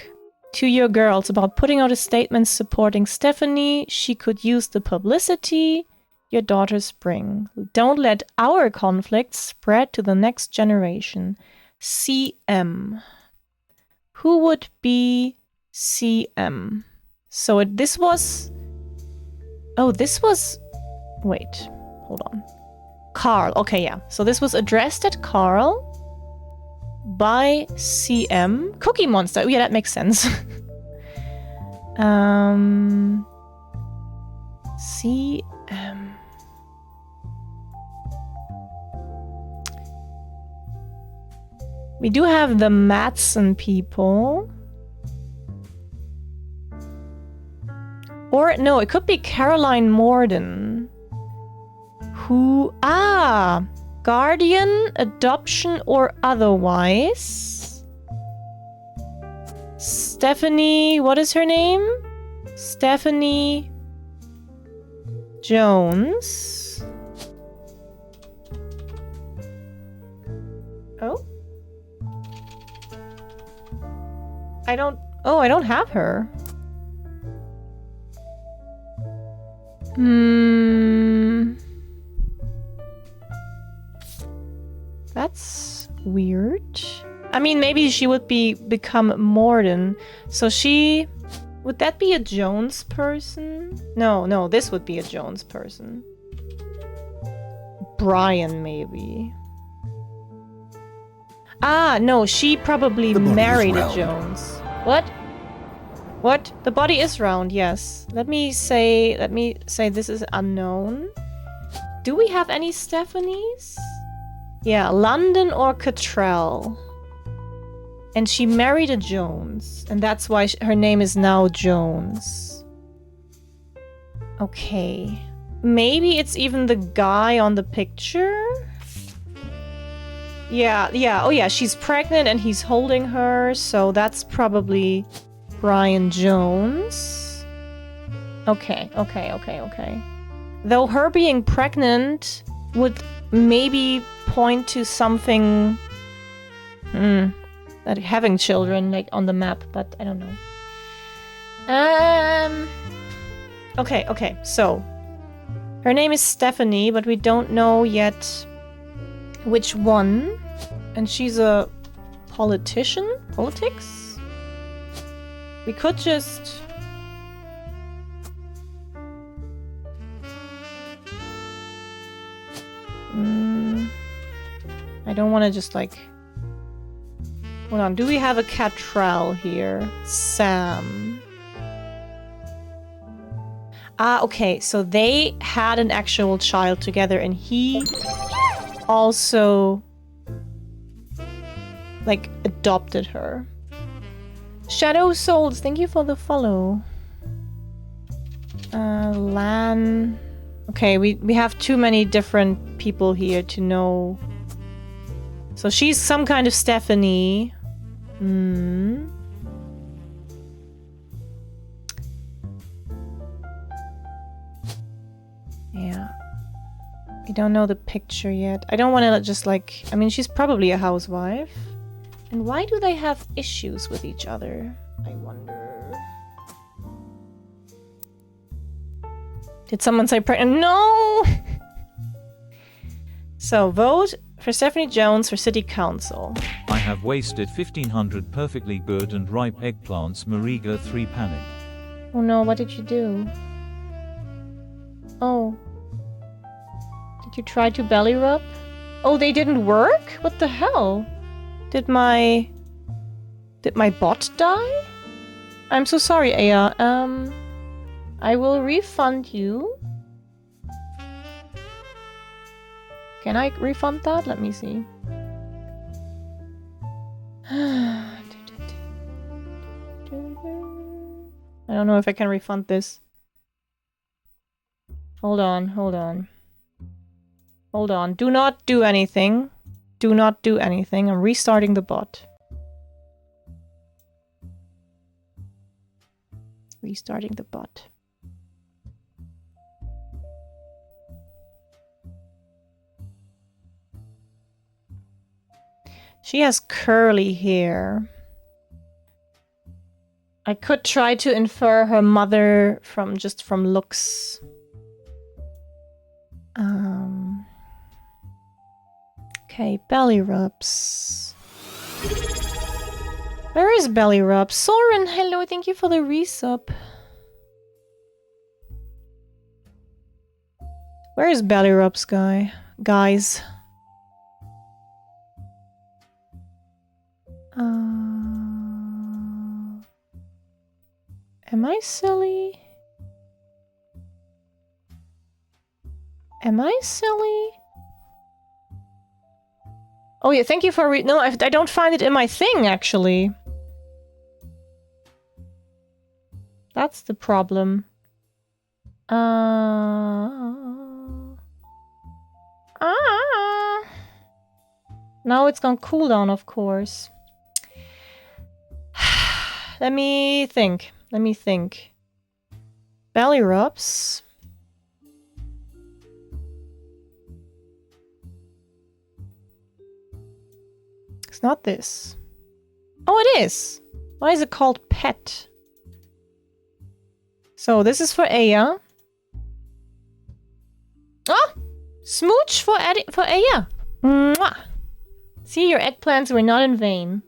to your girls about putting out a statement supporting Stephanie, she could use the publicity your daughters bring. Don't let our conflicts spread to the next generation. CM. Who would be CM? So this was... Oh, this was... Wait. Hold on. Carl. Okay, yeah. So this was addressed at Carl by CM. Cookie Monster. Oh, yeah, that makes sense. CM. We do have the Matson people. Or, no, it could be Caroline Morden. Who? Ah! Guardian, adoption, or otherwise. Stephanie... What is her name? Stephanie... Jones. Oh? I don't... Oh, I don't have her. That's weird. I mean, maybe she would become Morden. So she... Would that be a Jones person? No, this would be a Jones person. Brian, maybe. Ah, no, she probably married a Jones. What? What? The body is round, yes. Let me say this is unknown. Do we have any Stephanies? Yeah, London or Cottrell. And she married a Jones. And that's why her name is now Jones. Okay. Maybe it's even the guy on the picture? Yeah. Oh yeah, she's pregnant and he's holding her. So that's probably Brian Jones. Okay. Though her being pregnant would maybe point to something that having children like on the map, but I don't know. Okay, so her name is Stephanie, but we don't know yet which one. And she's a politician? Politics? We could just... I don't want to just like... Hold on, do we have a Cottrell here? Sam. Ah, okay, so they had an actual child together and he also like adopted her. Shadow Souls, thank you for the follow. Lan... Okay, we have too many different people here to know. So she's some kind of Stephanie. Yeah. We don't know the picture yet. I don't want to just like... I mean, she's probably a housewife. And why do they have issues with each other? I wonder... Did someone say pregnant? No! So, vote for Stephanie Jones for City Council. I have wasted 1,500 perfectly good and ripe eggplants. Mariga 3 panic. Oh no, what did you do? Oh. Did you try to belly rub? Oh, they didn't work? What the hell? Did my bot die? I'm so sorry, Aya. I will refund you. Can I refund that? Let me see. I don't know if I can refund this. Hold on, hold on. Hold on. Do not do anything. Do not do anything. I'm restarting the bot. Restarting the bot. She has curly hair. I could try to infer her mother from looks. Okay, belly rubs. Where is belly rubs? Soren, hello, thank you for the resub. Where is belly rubs, guys? Am I silly? Am I silly? Oh yeah, thank you for no, I don't find it in my thing, actually. That's the problem. Now it's gone cooldown, of course. Let me think. Let me think. Belly rubs. It's not this. Oh, it is. Why is it called pet? So this is for Aya. Oh! Smooch for Aya. Mwah! See, your eggplants were not in vain.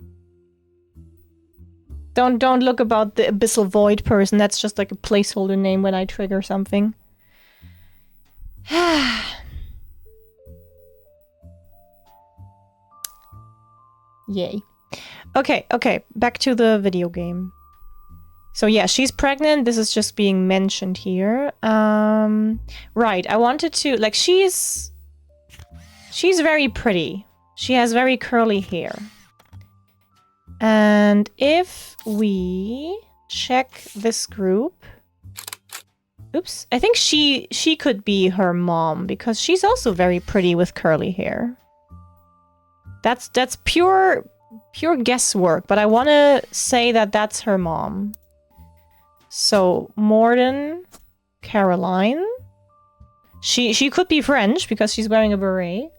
Don't look about the Abyssal Void person. That's just like a placeholder name when I trigger something. Yay. Okay, back to the video game. So yeah, she's pregnant. This is just being mentioned here. Right, I wanted to, like, she's very pretty. She has very curly hair. And if we check this group... Oops, I think she could be her mom, because she's also very pretty with curly hair. That's pure guesswork, but I want to say that that's her mom. So, Morden, Caroline. She could be French, because she's wearing a beret.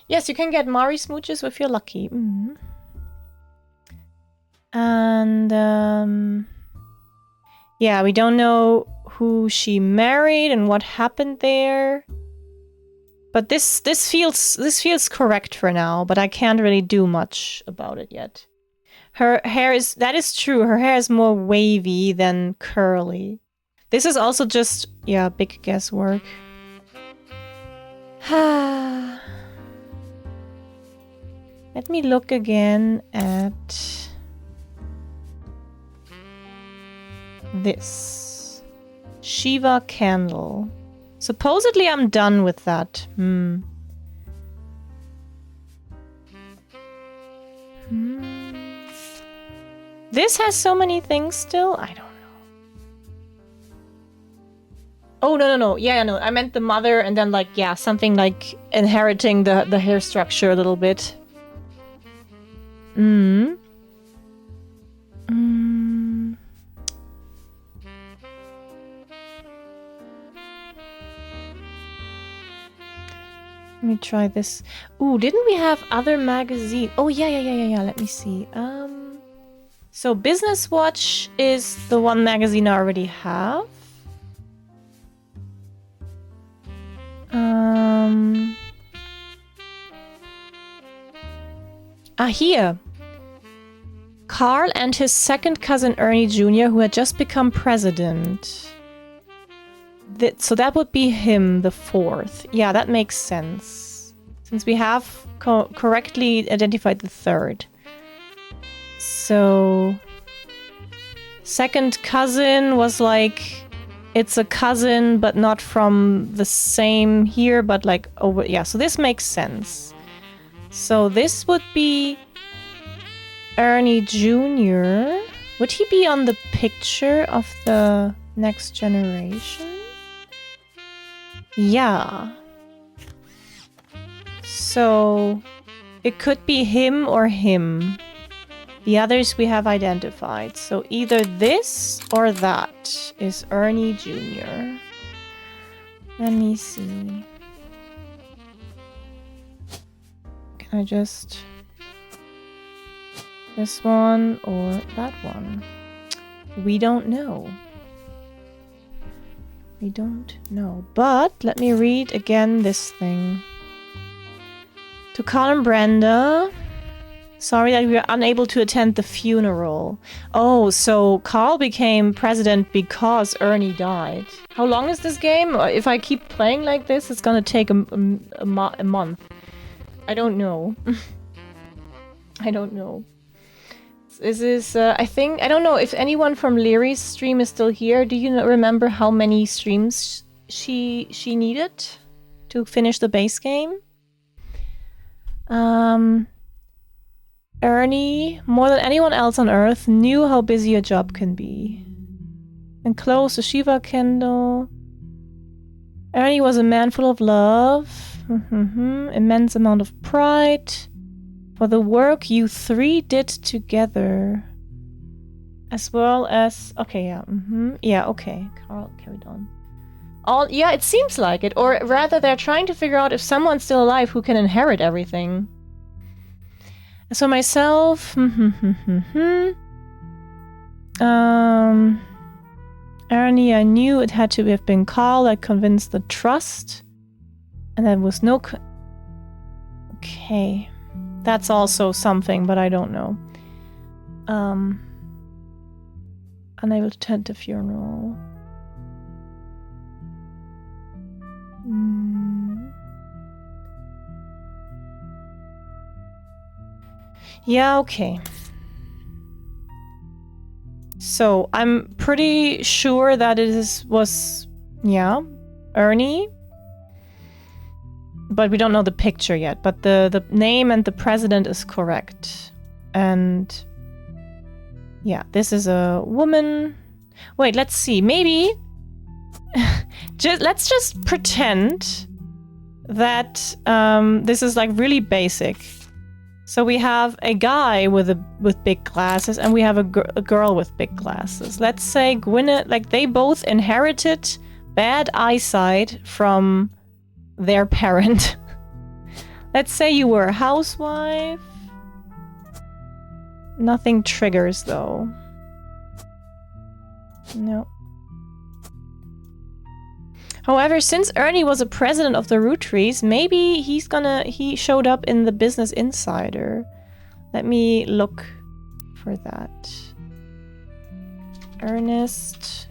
Yes, you can get Mari smooches if you're lucky. And, yeah, we don't know who she married and what happened there. But this feels correct for now, but I can't really do much about it yet. Her hair is... That is true. Her hair is more wavy than curly. This is also just... Yeah, big guesswork. Let me look again at... this. Shiva candle. Supposedly I'm done with that. This has so many things still? I don't know. Oh, no. Yeah, no. I meant the mother and then, like, yeah, something like inheriting the hair structure a little bit. Let me try this. Ooh, didn't we have other magazines? Oh, yeah. Let me see. So Business Watch is the one magazine I already have. Here. Carl and his second cousin Ernie Jr., who had just become president. So that would be him, the fourth. Yeah, that makes sense. Since we have correctly identified the third. So... second cousin was like... it's a cousin, but not from the same here, but like over... yeah, so this makes sense. So this would be... Ernie Jr. Would he be on the picture of the next generation? Yeah. So it could be him or him. The others we have identified. So either this or that is Ernie Jr. Let me see. Can I just... this one or that one? We don't know. We don't know. But let me read again this thing. To Carl and Brenda, sorry that we were unable to attend the funeral. Oh, so Carl became president because Ernie died. How long is this game? If I keep playing like this, it's gonna take a month. I don't know. I don't know. This is, I think, I don't know if anyone from Leary's stream is still here. Do you remember how many streams she needed to finish the base game? Ernie, more than anyone else on Earth, knew how busy a job can be. And close to Shiva Kendall. Ernie was a man full of love. Immense amount of pride. For the work you three did together. As well as... okay, yeah. Yeah, okay. Carl carried on. Yeah, it seems like it. Or rather, they're trying to figure out if someone's still alive who can inherit everything. So myself... Ernie, I knew it had to have been Carl that convinced the trust. And there was no... okay... that's also something, but I don't know. Unable to attend the funeral. Yeah, okay. So, I'm pretty sure that it was, yeah, Ernie. But we don't know the picture yet. But the name and the president is correct. And yeah, this is a woman. Wait, let's see. Maybe let's just pretend that this is like really basic. So we have a guy with big glasses, and we have a girl with big glasses. Let's say Gwyneth, like they both inherited bad eyesight from their parent. Let's say you were a housewife. Nothing triggers though. No. However, since Ernie was a president of the Roottrees, maybe he showed up in the Business Insider. Let me look for that. Ernest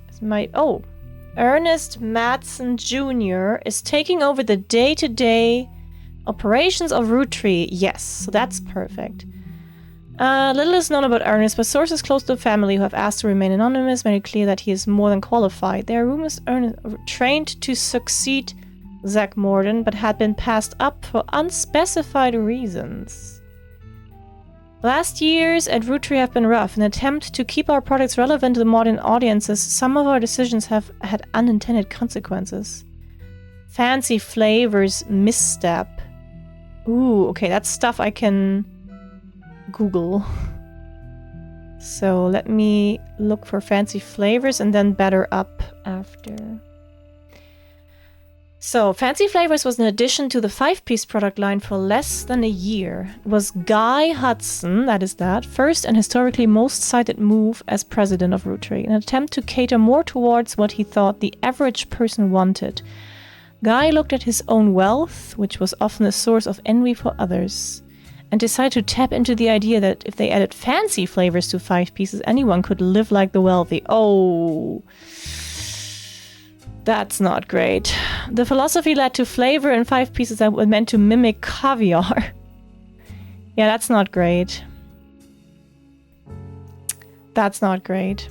Madsen Jr. is taking over the day-to-day operations of Roottrees. Yes, so that's perfect. Little is known about Ernest, but sources close to the family who have asked to remain anonymous made it clear that he is more than qualified. There are rumors Ernest trained to succeed Zach Morden, but had been passed up for unspecified reasons. Last years at Roottrees have been rough. In an attempt to keep our products relevant to the modern audiences, some of our decisions have had unintended consequences. Fancy Flavors misstep. Ooh, okay, that's stuff I can Google. So let me look for Fancy Flavors and then Better Up after. So, Fancy Flavors was an addition to the 5-piece product line for less than a year. It was Guy Hudson, first and historically most cited move as president of Roottrees, an attempt to cater more towards what he thought the average person wanted. Guy looked at his own wealth, which was often a source of envy for others, and decided to tap into the idea that if they added fancy flavors to 5 pieces, anyone could live like the wealthy. Oh... That's not great. The philosophy led to flavor in 5 pieces that were meant to mimic caviar. Yeah, that's not great. That's not great.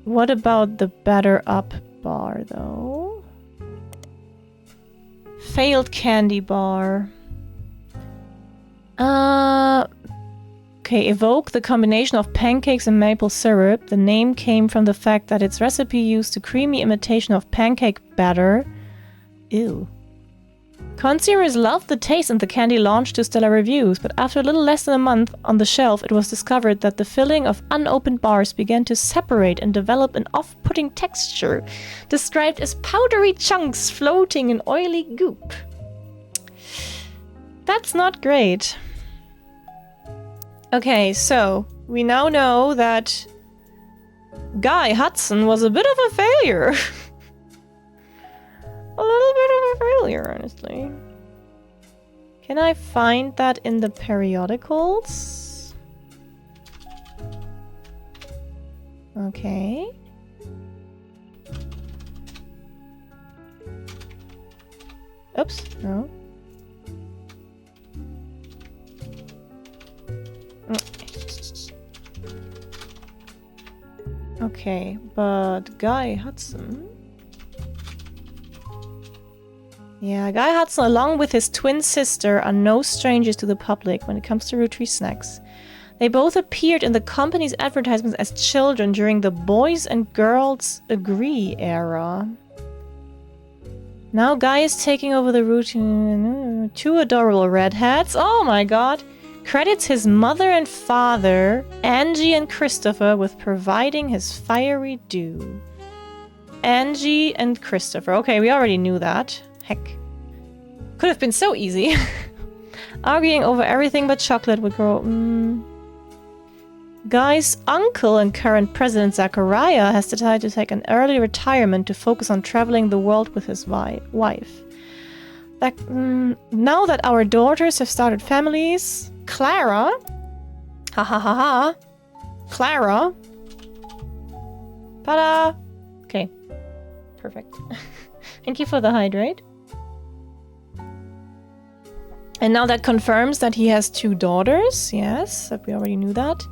What about the batter up bar, though? Failed candy bar. Okay, evoke the combination of pancakes and maple syrup. The name came from the fact that its recipe used a creamy imitation of pancake batter. Ew. Consumers loved the taste and the candy launched to stellar reviews, but after a little less than a month on the shelf, it was discovered that the filling of unopened bars began to separate and develop an off-putting texture, described as powdery chunks floating in oily goop. That's not great. Okay, so we now know that Guy Hudson was a bit of a failure. A little bit of a failure, honestly. Can I find that in the periodicals? Okay. Oops, no. Okay, but Guy Hudson... Yeah, Guy Hudson, along with his twin sister, are no strangers to the public when it comes to Roottrees snacks. They both appeared in the company's advertisements as children during the Boys and Girls Agree era. Now Guy is taking over the routine. 2 adorable redheads. Oh my god. Credits his mother and father, Angie and Christopher, with providing his fiery due. Angie and Christopher. Okay, we already knew that. Heck. Could have been so easy. Arguing over everything but chocolate would grow... Guy's uncle and current president Zachariah has decided to take an early retirement to focus on traveling the world with his wife. Now that our daughters have started families, Clara... Ha ha ha ha. Clara... Ta-da! Okay. Perfect. Thank you for the hydrate. And now that confirms that he has 2 daughters. Yes, we already knew that.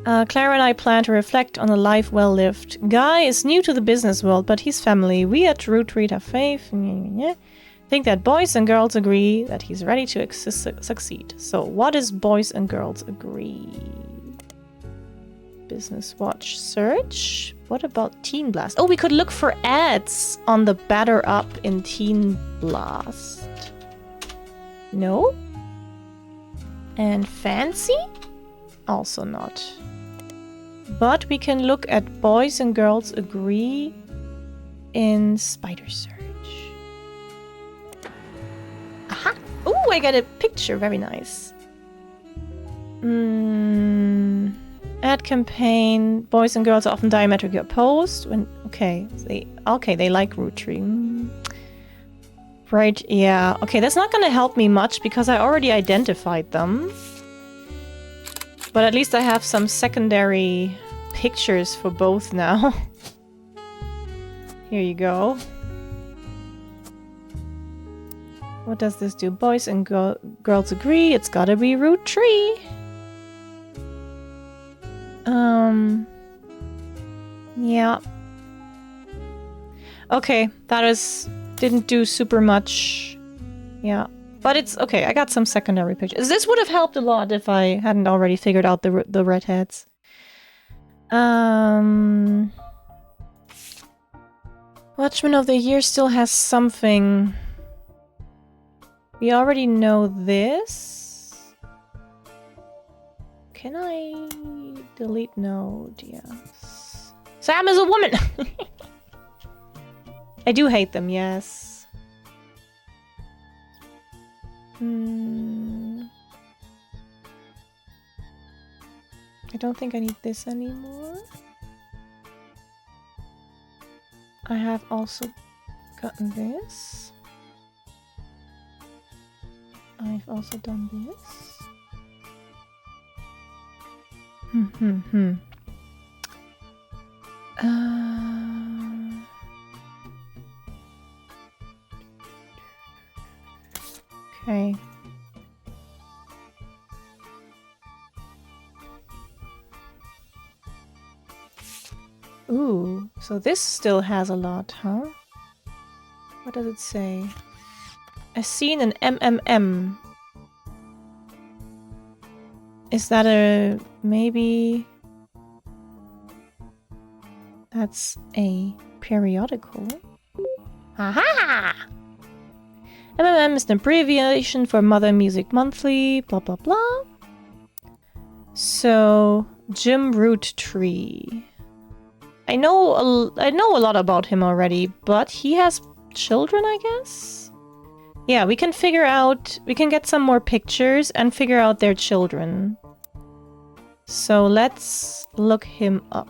Clara and I plan to reflect on a life well lived. Guy is new to the business world, but he's family. We at Roottrees have faith. Think that boys and girls agree that he's ready to succeed. So what is boys and girls agree? Business watch search. What about Teen Blast? Oh, we could look for ads on the batter up in Teen Blast. No. And fancy? Also not. But we can look at boys and girls agree in spider search. Aha! Oh, I got a picture. Very nice. Ad campaign. Boys and girls are often diametrically opposed. They like Roottrees. Right, yeah. Okay, that's not gonna help me much because I already identified them. But at least I have some secondary pictures for both now. Here you go. What does this do? Boys and girls agree. It's gotta be Roottrees. Yeah. Okay, didn't do super much. Yeah. But it's okay, I got some secondary pictures. This would have helped a lot if I hadn't already figured out the redheads. Watchman of the Year still has something. We already know this. Can I delete node? Yes. Sam is a woman! I do hate them, yes. I don't think I need this anymore. I have also gotten this. I've also done this. Okay. Ooh, so this still has a lot, huh? What does it say? A scene in MMM. Is that a... maybe... That's a periodical? Aha! MMM is an abbreviation for Mother Music Monthly, blah blah blah. So, Jim Roottrees. I know a lot about him already, but he has children, I guess? Yeah, we can get some more pictures and figure out their children. So let's look him up.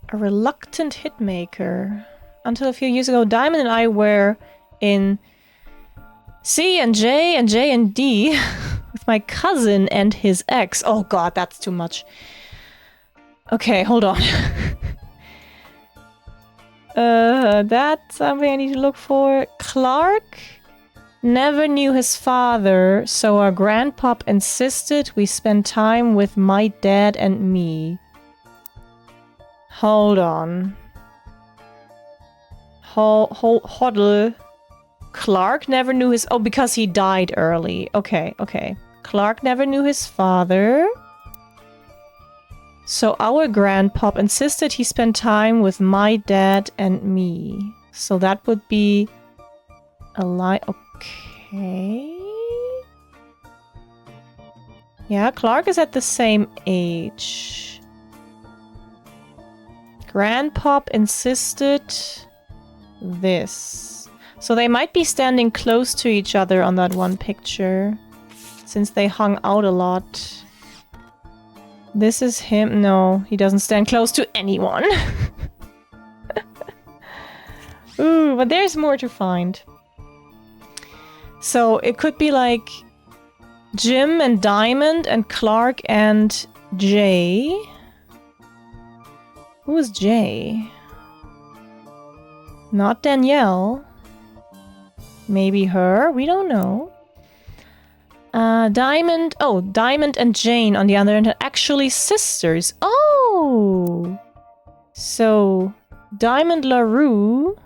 A reluctant hitmaker. Until a few years ago, Diamond and I were in C and J and D with my cousin and his ex. Oh god, that's too much. Okay, hold on. That's something I need to look for. Clark never knew his father, so our grandpop insisted we spend time with my dad and me. Hold on. Hoddle. Clark never knew his... Oh, because he died early. Okay, okay. Clark never knew his father. So our grandpop insisted he spend time with my dad and me. So that would be a lie. Okay. Yeah, Clark is at the same age. Grandpop insisted this. So they might be standing close to each other on that one picture, since they hung out a lot. This is him. No, he doesn't stand close to anyone. Ooh, but there's more to find. So it could be like Jim and Diamond and Clark and Jay. Who is Jay? Not Danielle. Maybe her? We don't know. Diamond... Oh, Diamond and Jane, on the other hand, are actually sisters. Oh! So, Diamond LaRue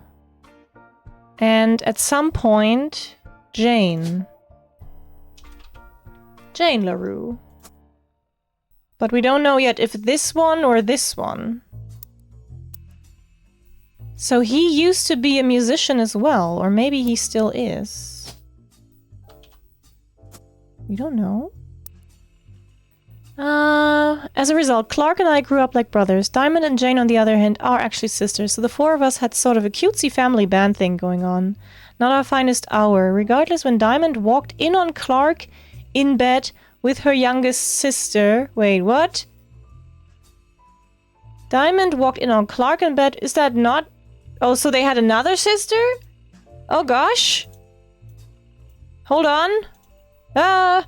and at some point, Jane. Jane LaRue. But we don't know yet if this one or this one. So he used to be a musician as well, or maybe he still is. We don't know. As a result, Clark and I grew up like brothers. Diamond and Jane, on the other hand, are actually sisters, so the four of us had sort of a cutesy family band thing going on. Not our finest hour. Regardless, when Diamond walked in on Clark in bed with her youngest sister... Wait, what? Diamond walked in on Clark in bed? Is that not... Oh, so they had another sister? Oh gosh. Hold on. Ah.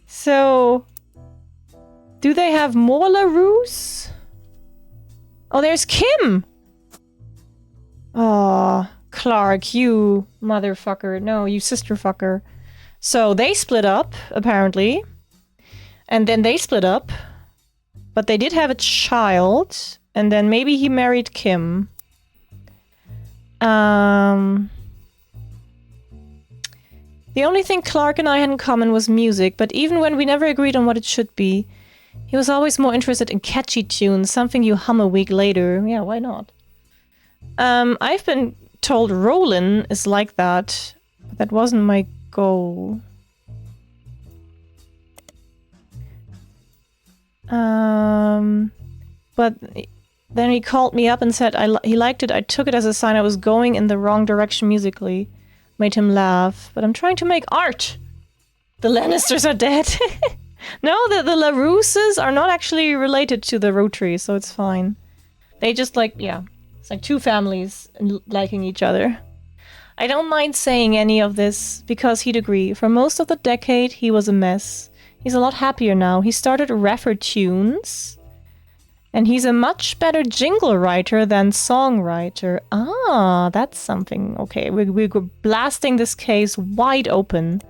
So, do they have more LaRues? Oh, there's Kim. Oh, Clark, you motherfucker. No, you sister fucker. So they split up, apparently. And then they split up. But they did have a child, and then maybe he married Kim. The only thing Clark and I had in common was music, but even when we never agreed on what it should be, he was always more interested in catchy tunes, something you hum a week later. Yeah, why not? I've been told Rollin is like that, but that wasn't my goal. But then he called me up and said he liked it. I took it as a sign I was going in the wrong direction musically. Made him laugh. But I'm trying to make art. The Lannisters are dead. No, the LaRuses are not actually related to the Roottrees, so it's fine. They just like, yeah. It's like two families liking each other. I don't mind saying any of this because he'd agree. For most of the decade, he was a mess. He's a lot happier now. He started Raffertunes, and he's a much better jingle writer than songwriter. Ah, that's something. Okay, we're blasting this case wide open.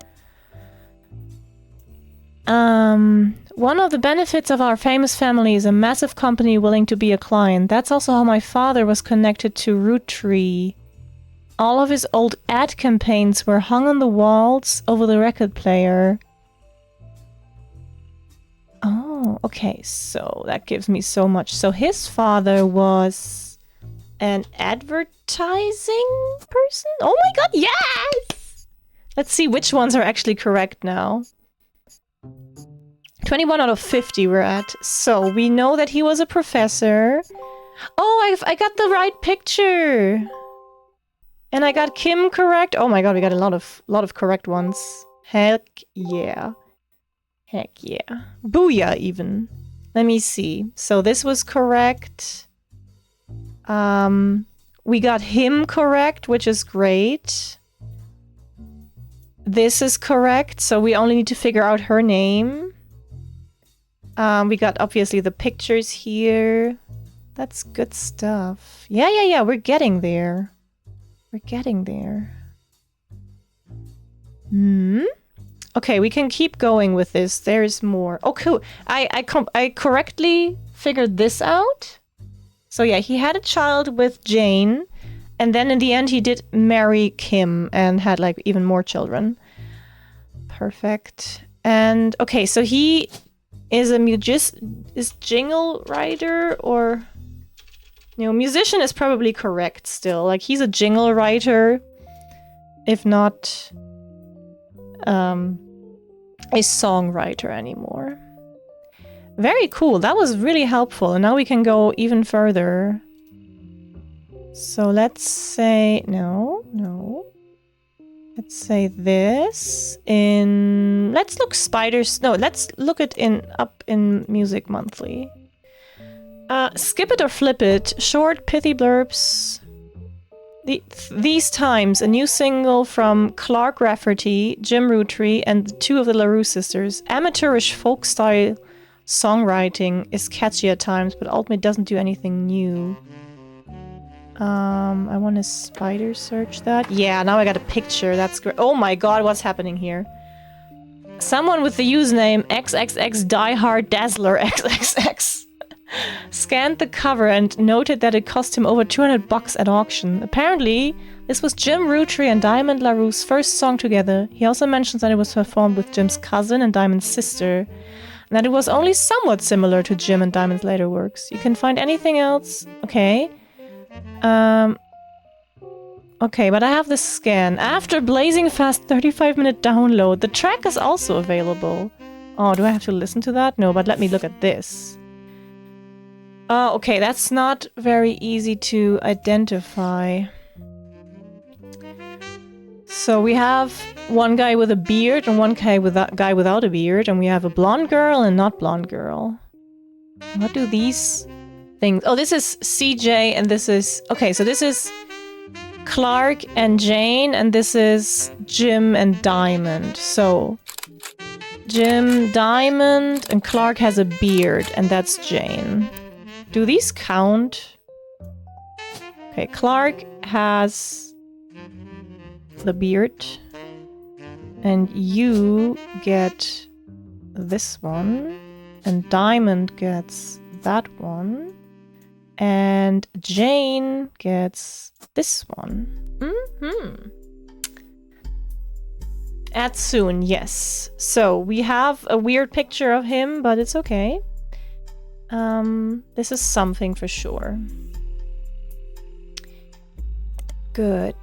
One of the benefits of our famous family is a massive company willing to be a client. That's also how my father was connected to Roottrees. All of his old ad campaigns were hung on the walls over the record player. Oh, okay, so that gives me so much. So his father was an advertising person? Oh my god, yes! Let's see which ones are actually correct now. 21 out of 50 we're at. So we know that he was a professor. Oh, I got the right picture! And I got Kim correct. Oh my god, we got a lot of correct ones. Heck yeah. Heck yeah. Booyah, even. Let me see. So this was correct. We got him correct, which is great. This is correct, so we only need to figure out her name. We got, obviously, the pictures here. That's good stuff. Yeah, we're getting there. We're getting there. Okay, we can keep going with this. There's more. Oh, cool. I correctly figured this out. So yeah, he had a child with Jane, and then in the end he did marry Kim and had like even more children. Perfect. And okay, so he is a jingle writer, or musician is probably correct still. Like, he's a jingle writer, if not a songwriter anymore. Very cool. That was really helpful. And now we can go even further. So let's say no. Let's say this in. Let's look spiders. No, let's look it up in Music Monthly. Skip it or flip it. Short, pithy blurbs. These times, a new single from Clark Rafferty, Jim Roottrees, and two of the LaRue sisters. Amateurish folk-style songwriting is catchy at times, but ultimately doesn't do anything new. I want to spider search that. Yeah, now I got a picture. That's great. Oh my god, what's happening here? Someone with the username XXX Diehard Dazzler XXX scanned the cover and noted that it cost him over $200 at auction. Apparently, this was Jim Roottrees and Diamond LaRue's first song together. He also mentions that it was performed with Jim's cousin and Diamond's sister, and that it was only somewhat similar to Jim and Diamond's later works. You can find anything else? Okay. Okay, but I have this scan. After blazing fast 35-minute download, the track is also available. Oh, do I have to listen to that? No, but let me look at this. Oh, okay, that's not very easy to identify. So we have one guy with a beard and one guy without a beard, and we have a blonde girl and not blonde girl. What do these things... Oh, this is CJ and this is... Okay, so this is Clark and Jane, and this is Jim and Diamond. So Jim, Diamond, and Clark has a beard, and that's Jane. Do these count? Okay, Clark has the beard. And you get this one. And Diamond gets that one. And Jane gets this one. Add soon, yes. So we have a weird picture of him, but it's okay. This is something for sure. Good.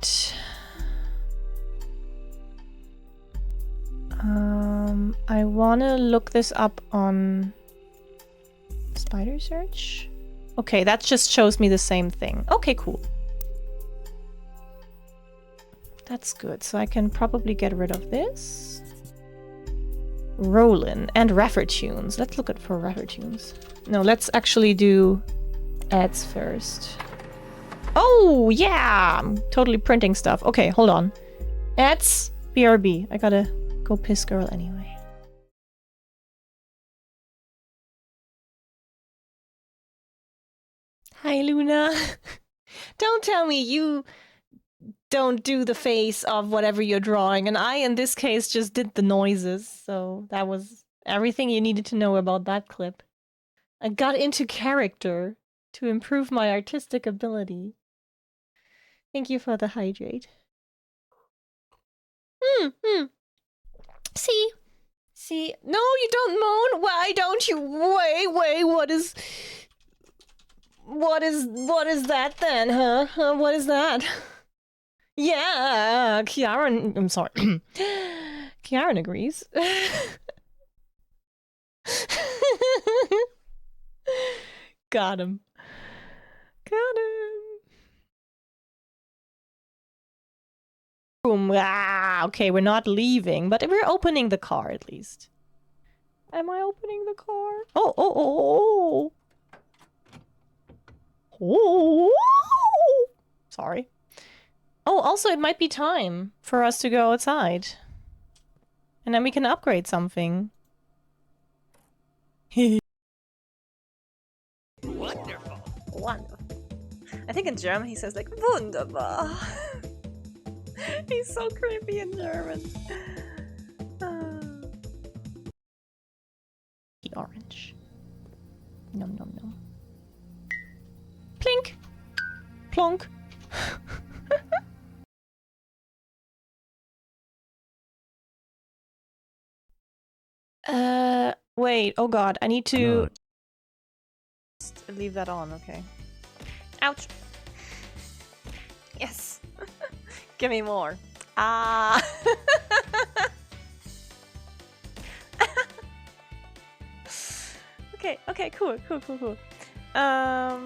I wanna look this up on Spider Search. Okay, that just shows me the same thing. Okay, cool. That's good. So I can probably get rid of this. Rollin' and Raffertunes. Let's look at for Raffertunes. No, let's actually do ads first. Oh, yeah! I'm totally printing stuff. Okay, hold on. Ads, BRB. I gotta go piss girl anyway. Hi, Luna. Don't tell me you don't do the face of whatever you're drawing. And I, in this case, just did the noises. So that was everything you needed to know about that clip. I got into character to improve my artistic ability. Thank you for the hydrate. See. No, you don't moan. Why don't you? Wait. What is that then, huh? What is that? Yeah, Kiara. I'm sorry. Kiara agrees. Got him. Boom. Ah, okay, we're not leaving, but we're opening the car at least. Am I opening the car? Oh. Sorry. Oh, also, it might be time for us to go outside. And then we can upgrade something. Wonderful. I think in German he says like, wunderbar. He's so creepy in German. The orange. Nom. Plink! Plonk! Wait, oh god, I need to... leave that on, okay. Ouch! Yes! Give me more. Ah! Okay, cool. Ah!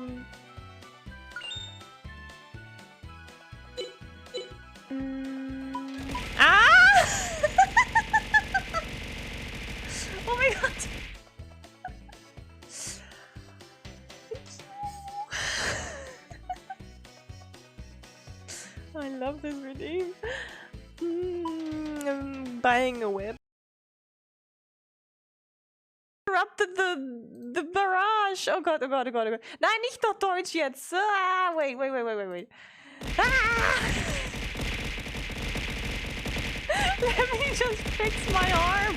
Oh my god! I love this redeem. I'm buying a whip. Interrupted the barrage. Oh god. Nein, nicht noch Deutsch jetzt. Ah, wait. Ah! Let me just fix my arm.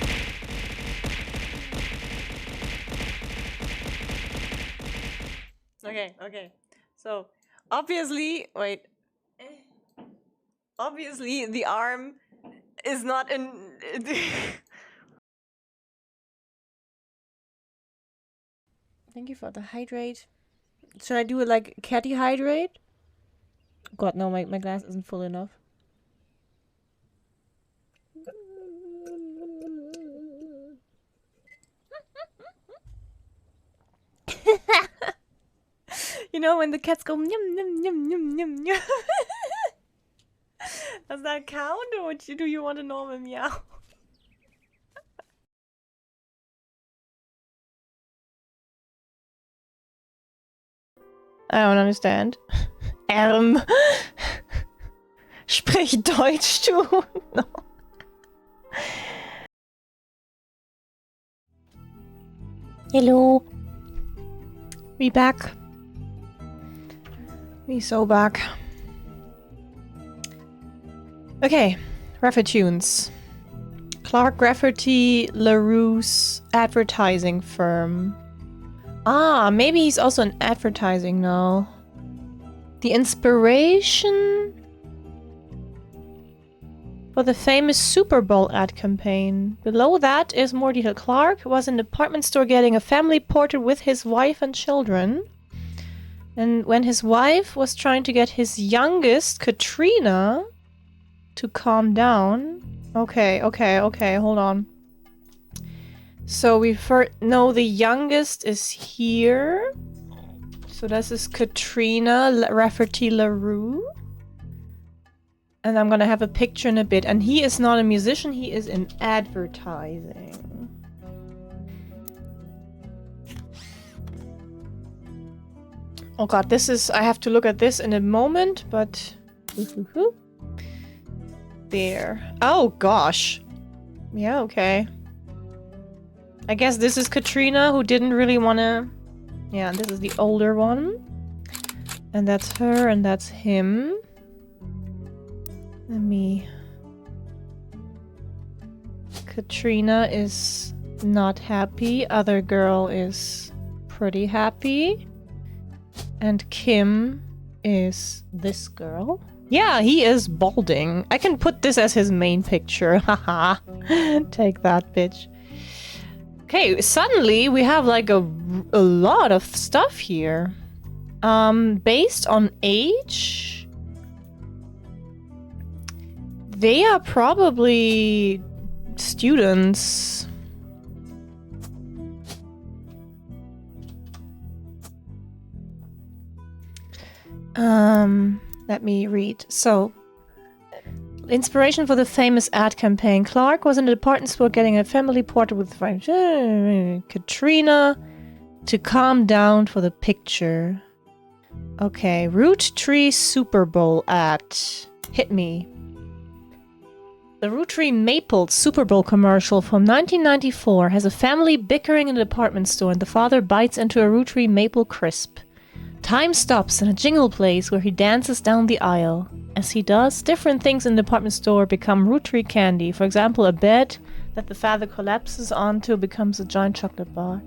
Okay. So, obviously, wait. Obviously, the arm is not in... Thank you for the hydrate. Should I do it like catty hydrate? God, no, my glass isn't full enough. You know when the cats go yum. Does that count, or do you want a normal meow? I don't understand. Sprich Deutsch, du. No. Hello. We back. We so back. Okay, Tunes. Clark Rafferty LaRue's advertising firm. Ah, maybe he's also in advertising now. The inspiration for the famous Super Bowl ad campaign. Below that is more detail. Clark was in a department store getting a family portrait with his wife and children. And when his wife was trying to get his youngest, Katrina, to calm down. Okay, hold on. So we first know the youngest is here. So this is Katrina Rafferty LaRue. And I'm gonna have a picture in a bit. And he is not a musician, he is in advertising. Oh god, this is... I have to look at this in a moment, but... There. Oh gosh. Yeah, okay. I guess this is Katrina, who didn't really want to... Yeah, this is the older one. And that's her, and that's him. Let me... Katrina is not happy. Other girl is pretty happy. And Kim is this girl. Yeah, he is balding. I can put this as his main picture. Haha. Take that, bitch. Okay, suddenly we have like a lot of stuff here. Based on age, they are probably students. Let me read. So, inspiration for the famous ad campaign. Clark was in a department store getting a family portrait with Katrina to calm down for the picture. Okay, Roottrees Super Bowl ad. Hit me. The Roottrees Maple Super Bowl commercial from 1994 has a family bickering in a department store and the father bites into a Roottrees Maple Crisp. Time stops and a jingle plays where he dances down the aisle. As he does, different things in the department store become Roottrees candy. For example, a bed that the father collapses onto becomes a giant chocolate bar.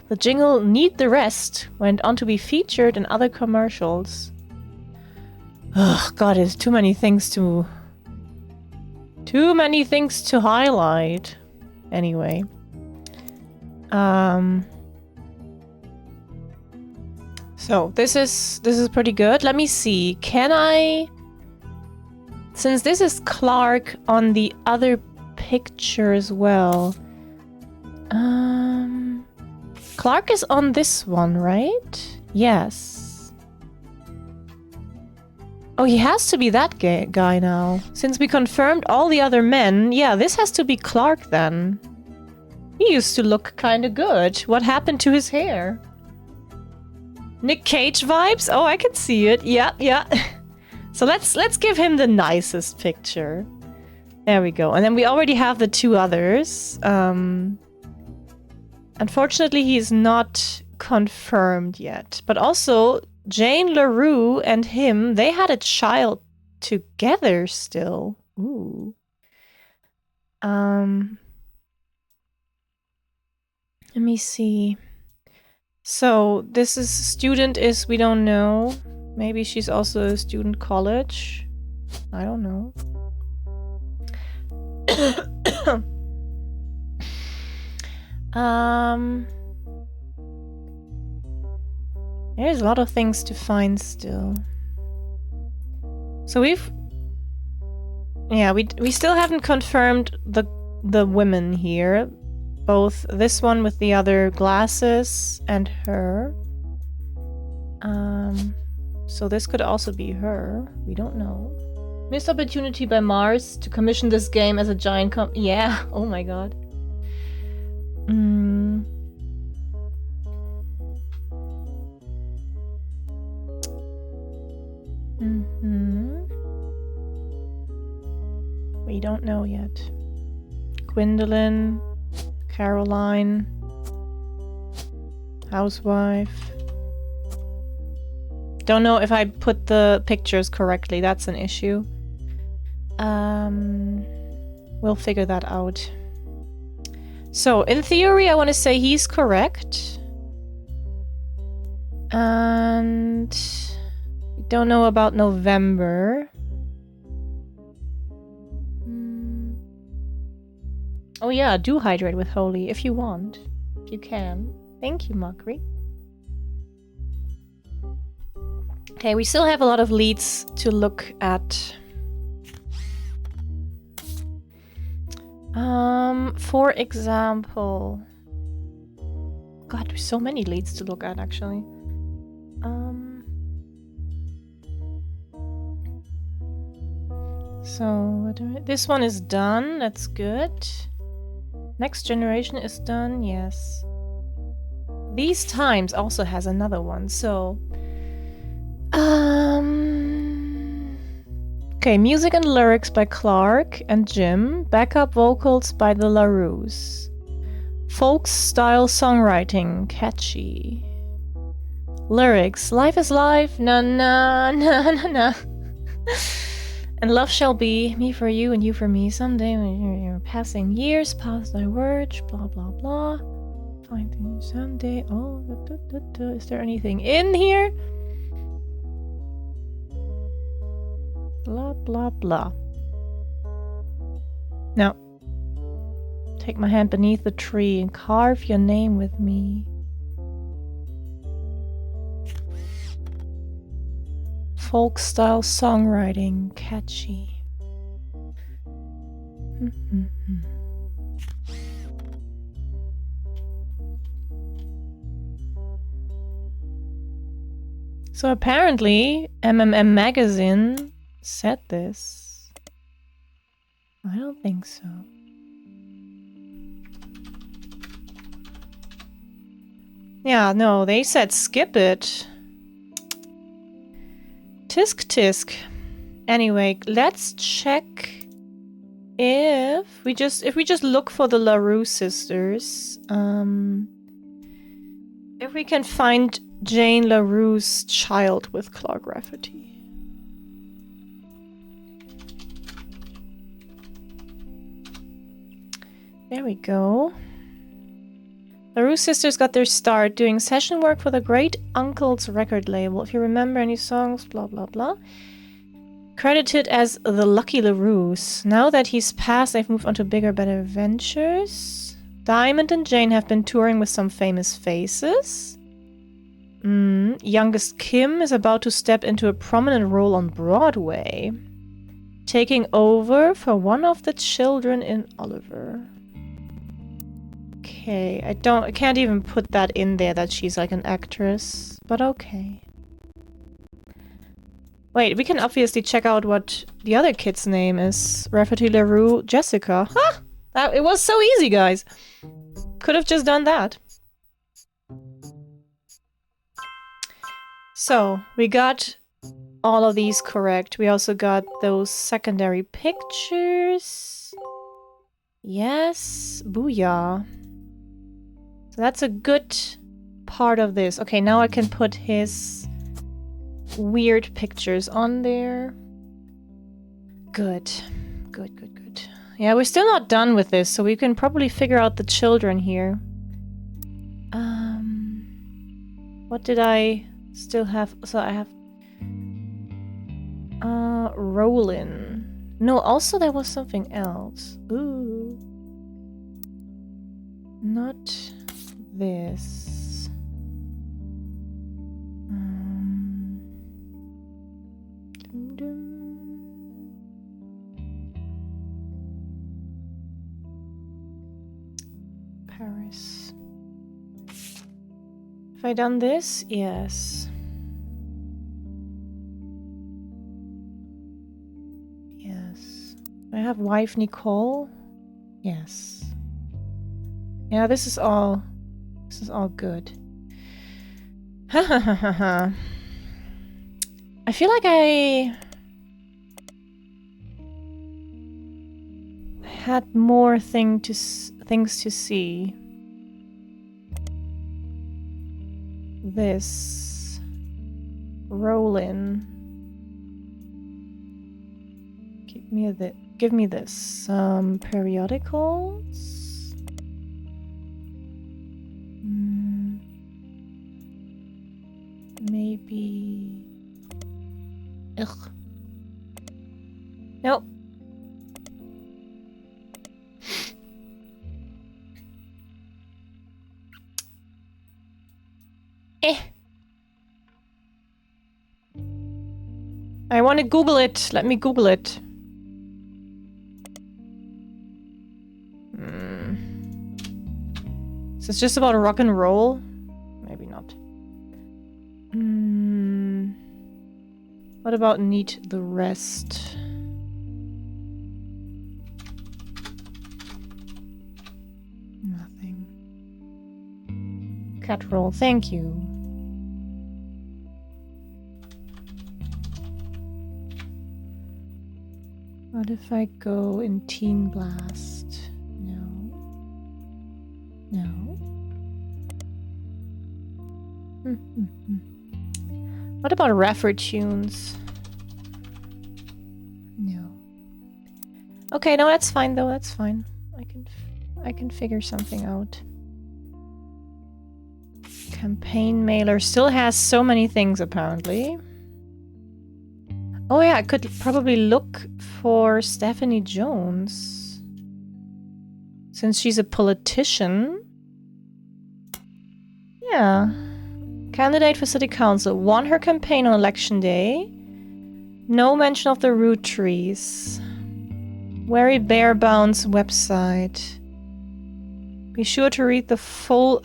The jingle Need the Rest went on to be featured in other commercials. Ugh, God, there's too many things to highlight. Anyway. So, this is pretty good. Let me see. Can I... Since this is Clark on the other picture as well. Clark is on this one, right? Yes. Oh, he has to be that guy now. Since we confirmed all the other men, yeah, this has to be Clark then. He used to look kind of good. What happened to his hair? Nick Cage vibes? Oh, I can see it. Yeah, yeah. So let's give him the nicest picture. There we go. And then we already have the two others. Unfortunately, he's not confirmed yet. But also, Jane LaRue and him, they had a child together still. Ooh. Let me see. So, this is student is, we don't know. Maybe she's also a student college. I don't know. There's a lot of things to find still. So we still haven't confirmed the women here. Both this one with the other glasses and her. So this could also be her. We don't know. Missed opportunity by Mars to commission this game as a giant yeah, oh my god. We don't know yet. Gwendolyn, Caroline, housewife. Don't know if I put the pictures correctly. That's an issue. We'll figure that out. So, in theory, I want to say he's correct. And we don't know about November. Oh yeah, do hydrate with Holy if you want. If you can. Thank you, Makri. Okay, we still have a lot of leads to look at. For example... God, there's so many leads to look at, actually. So, this one is done. That's good. Next generation is done. Yes. These times also has another one. So, Okay, music and lyrics by Clark and Jim. Backup vocals by the LaRues. Folk style songwriting, catchy. Lyrics, life is life, na na na na na. And love shall be, me for you and you for me, someday when you're passing years, past thy words, blah blah blah. Finding someday, oh, is there anything in here? Blah blah blah. No. Take my hand beneath the tree and carve your name with me. Folk style songwriting, catchy. So apparently, Magazine said this. I don't think so. Yeah, no, they said skip it. Tisk tisk. Anyway, let's check if we just look for the LaRue sisters. If we can find Jane LaRue's child with claw graffiti. There we go. LaRue sisters got their start doing session work for the Great Uncle's record label. If you remember any songs, blah blah blah. Credited as the Lucky LaRues. Now that he's passed, they've moved on to bigger, better ventures. Diamond and Jane have been touring with some famous faces. Youngest Kim is about to step into a prominent role on Broadway, taking over for one of the children in Oliver. Okay, I can't even put that in there that she's like an actress, but okay. Wait, we can obviously check out what the other kid's name is. Rafferty LaRue, Jessica. Ha! It was so easy, guys. Could have just done that. So, we got all of these correct. We also got those secondary pictures. Yes, booyah. So that's a good part of this. Okay, now I can put his weird pictures on there. Good. Good, good, good. Yeah, we're still not done with this, so we can probably figure out the children here. What did I still have? So I have Rollin. No, also there was something else. Ooh. Not this. Paris. Have I done this? Yes. Yes. I have wife Nicole? Yes. Yeah, this is all good. Ha ha ha ha ha. I feel like I had more things to see. This Rollin. Give me this. Some periodicals. Maybe. Ugh. Nope. I want to Google it. Let me Google it. Is this just about rock and roll? Maybe not. What about Need the Rest? Nothing. Cat roll, thank you. What if I go in Teen Blast? No. No. What about Raffer tunes? No. Okay, no, that's fine though. That's fine. I can figure something out. Campaign mailer still has so many things apparently. Oh yeah, I could probably look for Stephanie Jones. Since she's a politician. Yeah. Candidate for city council. Won her campaign on election day. No mention of the Roottrees. Very bare bones website. Be sure to read the full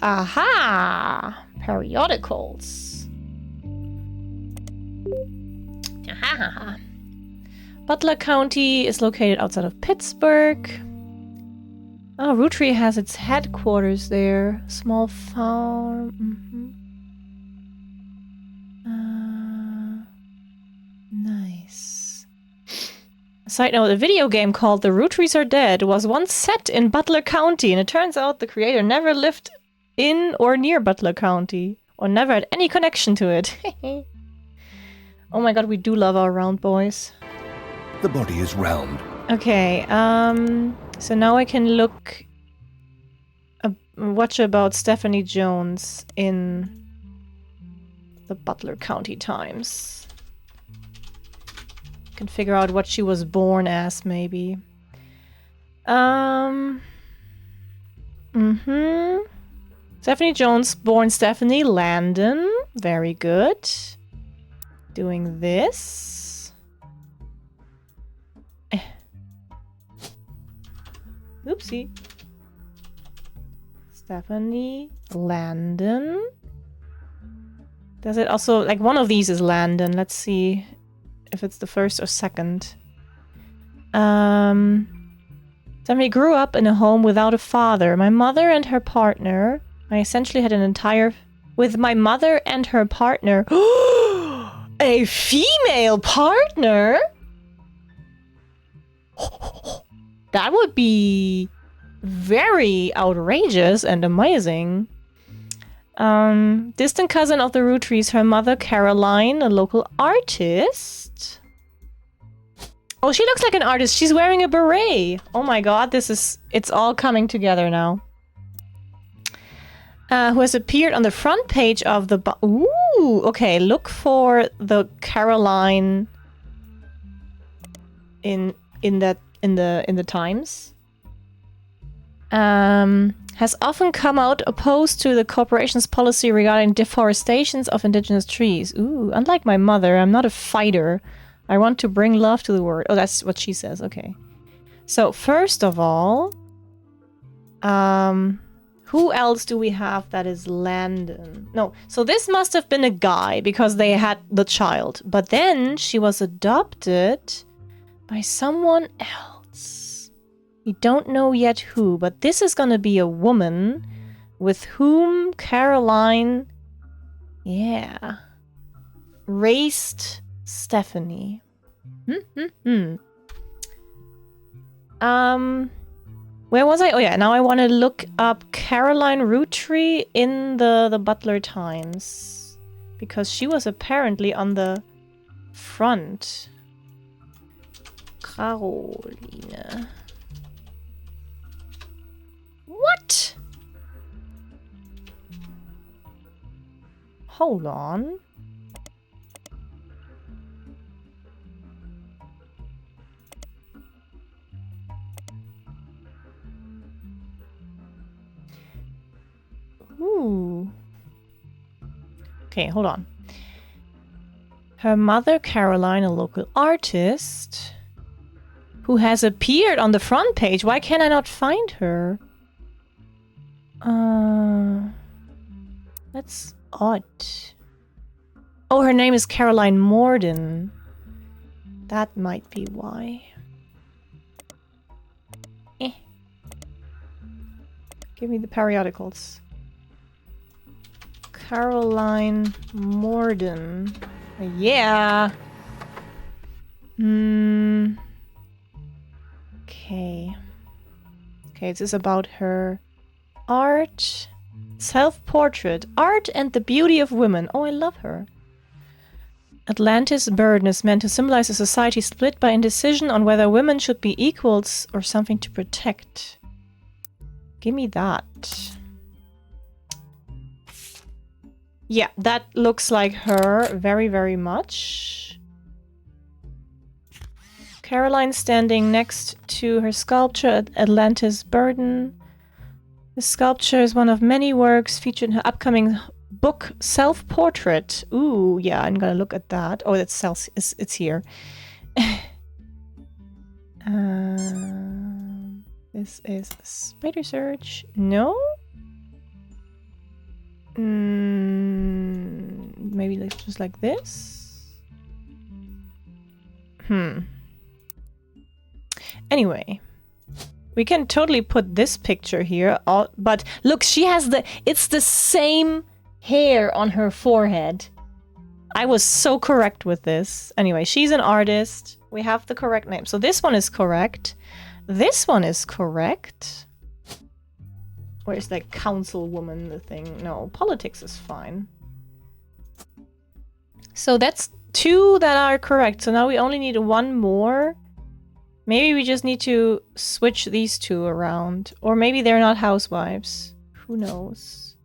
periodicals. Butler County is located outside of Pittsburgh. Oh, Rootree has its headquarters there. Small farm. Nice. Side note, a video game called The Roottrees Are Dead was once set in Butler County, and it turns out the creator never lived in or near Butler County, or never had any connection to it. Oh my god, we do love our round boys. The body is round. Okay, so now I can watch about Stephanie Jones in the Butler County Times. Can figure out what she was born as, maybe. Stephanie Jones, born Stephanie Landon. Very good. Doing this. Oopsie. Stephanie Landon. Does it also, like, one of these is Landon. Let's see if it's the first or second. Stephanie grew up in a home without a father. My mother and her partner. I essentially had an entire... With my mother and her partner. A female partner? That would be very outrageous and amazing. Distant cousin of the Roottrees, her mother Caroline, a local artist. Oh, she looks like an artist. She's wearing a beret. Oh my god, it's all coming together now. Who has appeared on the front page of the... Ooh, okay, look for the Caroline in the Times. Has often come out opposed to the corporation's policy regarding deforestation of indigenous trees. Ooh, unlike my mother, I'm not a fighter. I want to bring love to the world. Oh, that's what she says. Okay. So, first of all, who else do we have that is Landon? No, so this must have been a guy because they had the child. But then she was adopted by someone else. We don't know yet who, but this is gonna be a woman with whom Caroline, raised Stephanie. Where was I? Oh yeah, now I want to look up Caroline Roottree in the Butler Times. Because she was apparently on the front. Caroline. What? Hold on. Ooh. Okay, hold on. Her mother, Caroline, a local artist who has appeared on the front page. Why can I not find her? That's odd. Oh, her name is Caroline Morden. That might be why. Give me the periodicals. Caroline Morden. Yeah. Okay, this is about her art. Self-portrait. Art and the beauty of women. Oh, I love her. Atlantis' burden is meant to symbolize a society split by indecision on whether women should be equals or something to protect. Give me that. Yeah, that looks like her very, very much. Caroline standing next to her sculpture at Atlantis' burden. The sculpture is one of many works featured in her upcoming book, Self-Portrait. Ooh, yeah, I'm gonna look at that. Oh, it's here. This is Spider Search. No? Maybe like just like this? Anyway. We can totally put this picture here, but look, she has it's the same hair on her forehead. I was so correct with this. Anyway, she's an artist. We have the correct name. So this one is correct. This one is correct. Where's that councilwoman, the thing? No, politics is fine. So that's 2 that are correct. So now we only need 1 more. Maybe we just need to switch these 2 around. Or maybe they're not housewives. Who knows?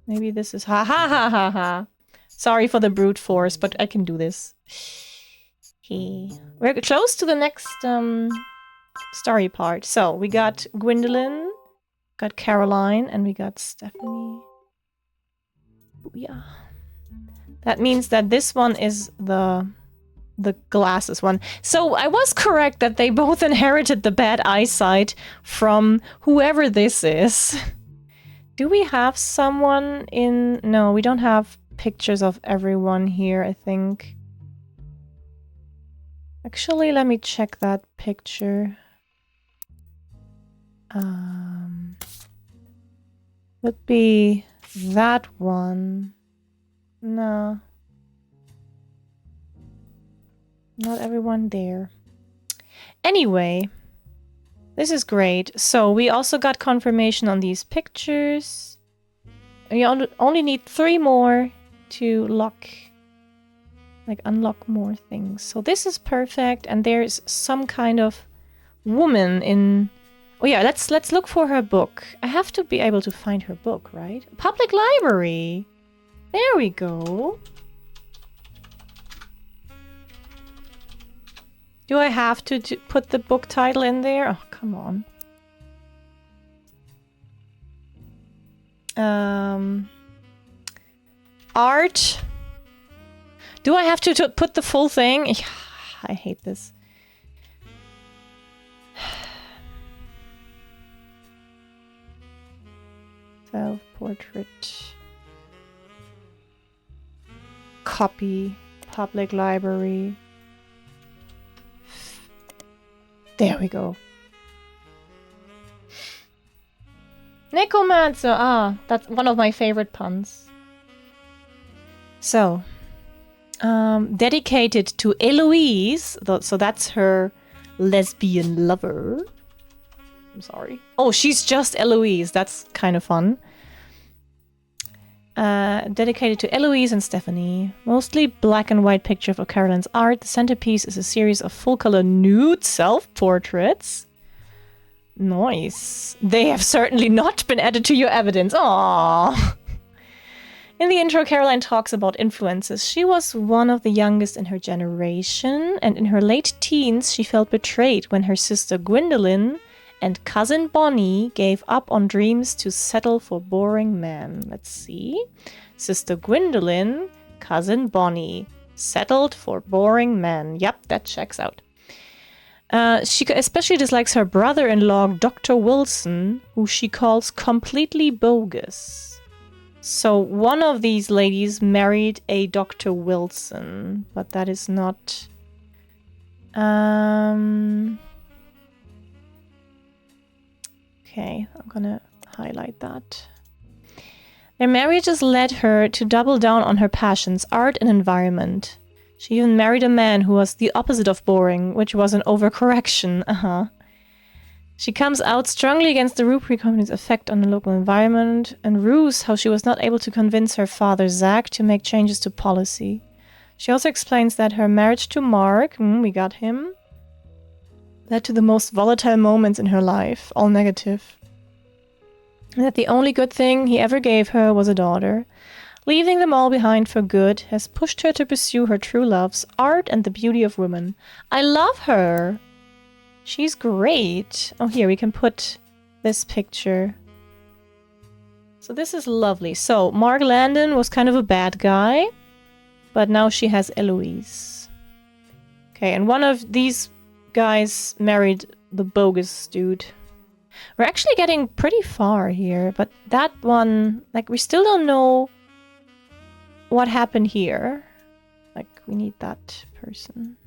Maybe this is ha ha ha ha ha. Sorry for the brute force, but I can do this. We're close to the next story part. So we got Gwendolyn, got Caroline, and we got Stephanie. Booyah. That means that this one is the glasses one. So I was correct that they both inherited the bad eyesight from whoever this is. Do we have someone in... No, we don't have pictures of everyone here, I think. Actually, let me check that picture. Would be that one. No. Not everyone there. Anyway, this is great. So we also got confirmation on these pictures. We only need 3 more to unlock more things. So this is perfect, and there's some kind of woman in... Oh yeah, let's look for her book. I have to be able to find her book, right? Public library. There we go. Do I have to put the book title in there? Oh, come on. Art. Do I have to put the full thing? I hate this. Self-portrait. Copy. Public library. There we go. Necromancer. Ah, that's one of my favorite puns. So, dedicated to Eloise. So that's her lesbian lover. I'm sorry. Oh, she's just Eloise. That's kind of fun. Dedicated to Eloise and Stephanie. Mostly black and white picture of Caroline's art. The centerpiece is a series of full-color nude self-portraits. Nice. They have certainly not been added to your evidence. Aww. In the intro, Caroline talks about influences. She was one of the youngest in her generation, and in her late teens, she felt betrayed when her sister Gwendolyn and cousin Bonnie gave up on dreams to settle for boring men. Let's see. Sister Gwendolyn, cousin Bonnie, settled for boring men. Yep, that checks out. She especially dislikes her brother-in-law, Dr. Wilson, who she calls completely bogus. So one of these ladies married a Dr. Wilson, but that is not... Okay, I'm gonna highlight that. Their marriages led her to double down on her passions, art and environment. She even married a man who was the opposite of boring, which was an overcorrection. She comes out strongly against the Roottrees company's effect on the local environment and rues how she was not able to convince her father, Zach, to make changes to policy. She also explains that her marriage to Mark, we got him, led to the most volatile moments in her life, all negative. And that the only good thing he ever gave her was a daughter. Leaving them all behind for good has pushed her to pursue her true loves, art and the beauty of women. I love her! She's great. Oh, here, we can put this picture. So this is lovely. So, Mark Landon was kind of a bad guy, but now she has Eloise. Okay, and one of these guys married the bogus dude. We're actually getting pretty far here, but that one, like, we still don't know what happened here. Like, we need that person.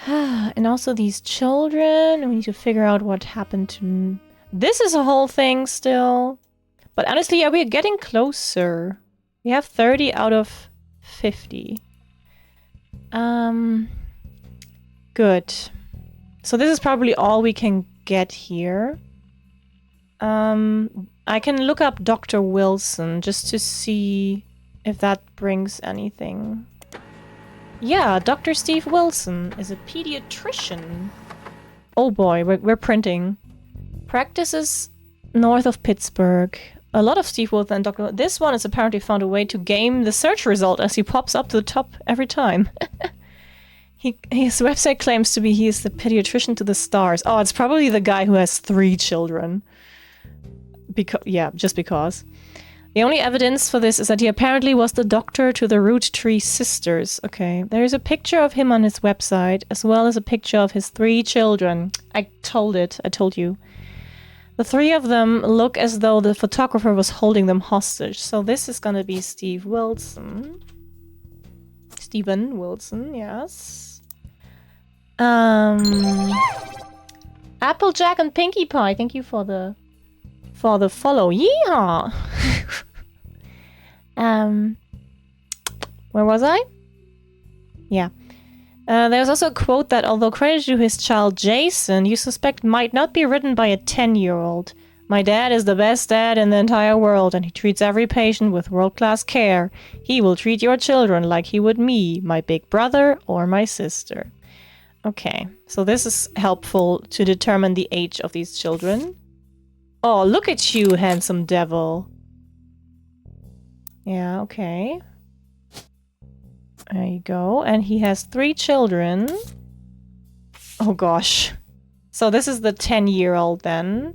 And also these children. We need to figure out what happened to... This is a whole thing still. But honestly, yeah, we're getting closer. We have 30 out of 50. Good. So this is probably all we can get here. I can look up Dr. Wilson just to see if that brings anything. Yeah, Dr. Steve Wilson is a pediatrician. Oh boy, we're printing. Practices north of Pittsburgh. A lot of Steve Wilson and Dr. This one has apparently found a way to game the search result as he pops up to the top every time. His website claims to be he is the pediatrician to the stars. Oh, it's probably the guy who has 3 children. Yeah, just because. The only evidence for this is that he apparently was the doctor to the Roottrees sisters. Okay, there is a picture of him on his website, as well as a picture of his 3 children. I told you. The 3 of them look as though the photographer was holding them hostage. So this is gonna be Steve Wilson. Steven Wilson, yes. Applejack and Pinkie Pie, thank you for the follow. Yeehaw! Where was I? Yeah. There's also a quote that although credited to his child Jason, you suspect might not be written by a 10-year-old. My dad is the best dad in the entire world, and he treats every patient with world-class care. He will treat your children like he would me, my big brother, or my sister. Okay, so this is helpful to determine the age of these children. Oh, look at you, handsome devil. Yeah, okay. There you go. And he has 3 children. Oh gosh. So this is the 10-year-old then.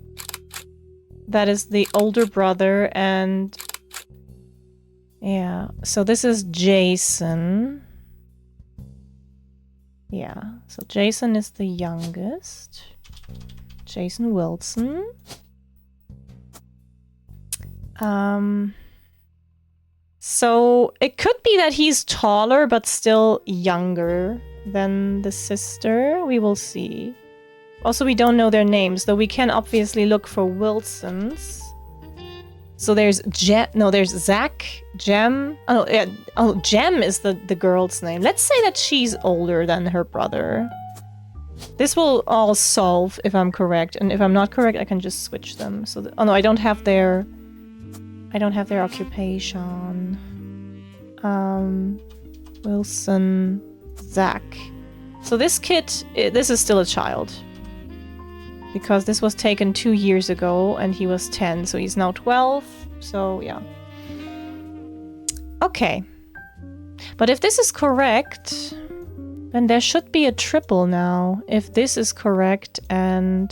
That is the older brother and... Yeah, so this is Jason. Yeah, so Jason is the youngest. Jason Wilson. So it could be that he's taller but still younger than the sister. We will see. Also, we don't know their names, though we can obviously look for Wilsons. So there's there's Zach, Jem. Oh, yeah. Oh, Jem is the girl's name. Let's say that she's older than her brother. This will all solve if I'm correct, and if I'm not correct, I can just switch them. So, oh no, I don't have their occupation. Wilson, Zach. So this kid, this is still a child. Because this was taken 2 years ago and he was 10, so he's now 12. So, yeah. Okay. But if this is correct, then there should be a triple now. If this is correct, and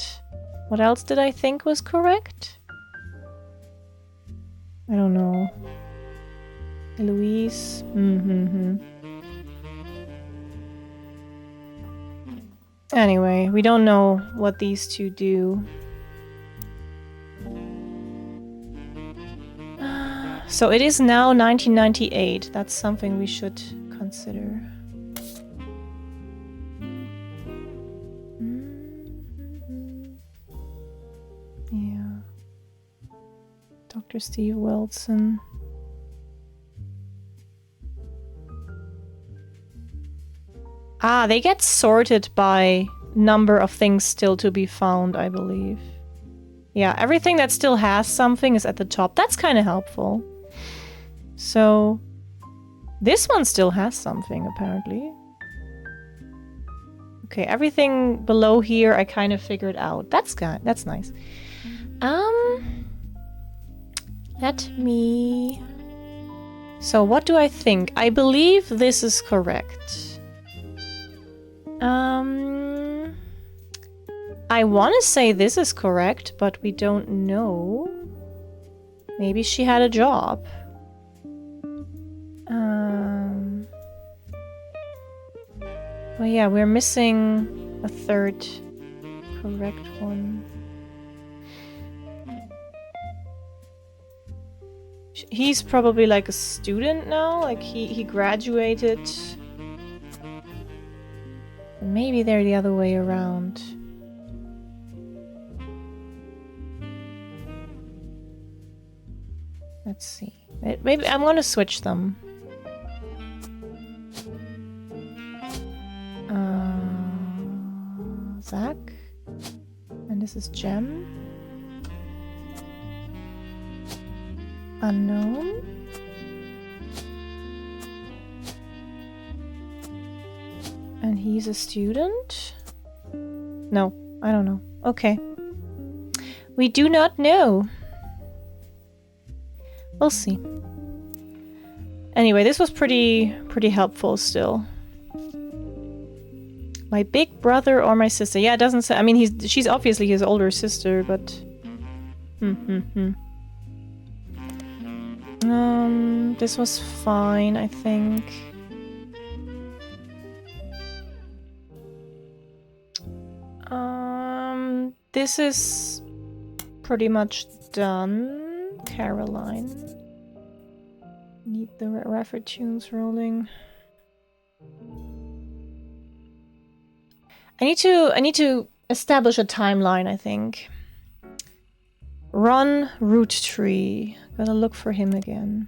what else did I think was correct? I don't know. Eloise. Anyway, we don't know what these two do. So it is now 1998. That's something we should consider. Yeah. Dr. Steve Wilson. Ah, they get sorted by number of things still to be found, I believe. Yeah, everything that still has something is at the top. That's kind of helpful. So, this one still has something, apparently. Okay, everything below here I kind of figured out. That's nice. Let me... So, what do I think? I believe this is correct. I want to say this is correct, but we don't know. Maybe she had a job. Well, yeah, we're missing a third correct one. He's probably like a student now, like he graduated. Maybe they're the other way around. Let's see. Maybe I'm gonna switch them. Zach. And this is Jem. Unknown. And he's a student? No, I don't know. Okay. We do not know. We'll see. Anyway, this was pretty helpful still. My big brother or my sister. Yeah, it doesn't say. I mean, she's obviously his older sister, but... This was fine, I think. This is pretty much done. Caroline. Need the refer tunes rolling. I need to establish a timeline, I think. Run Roottrees. Gotta look for him again.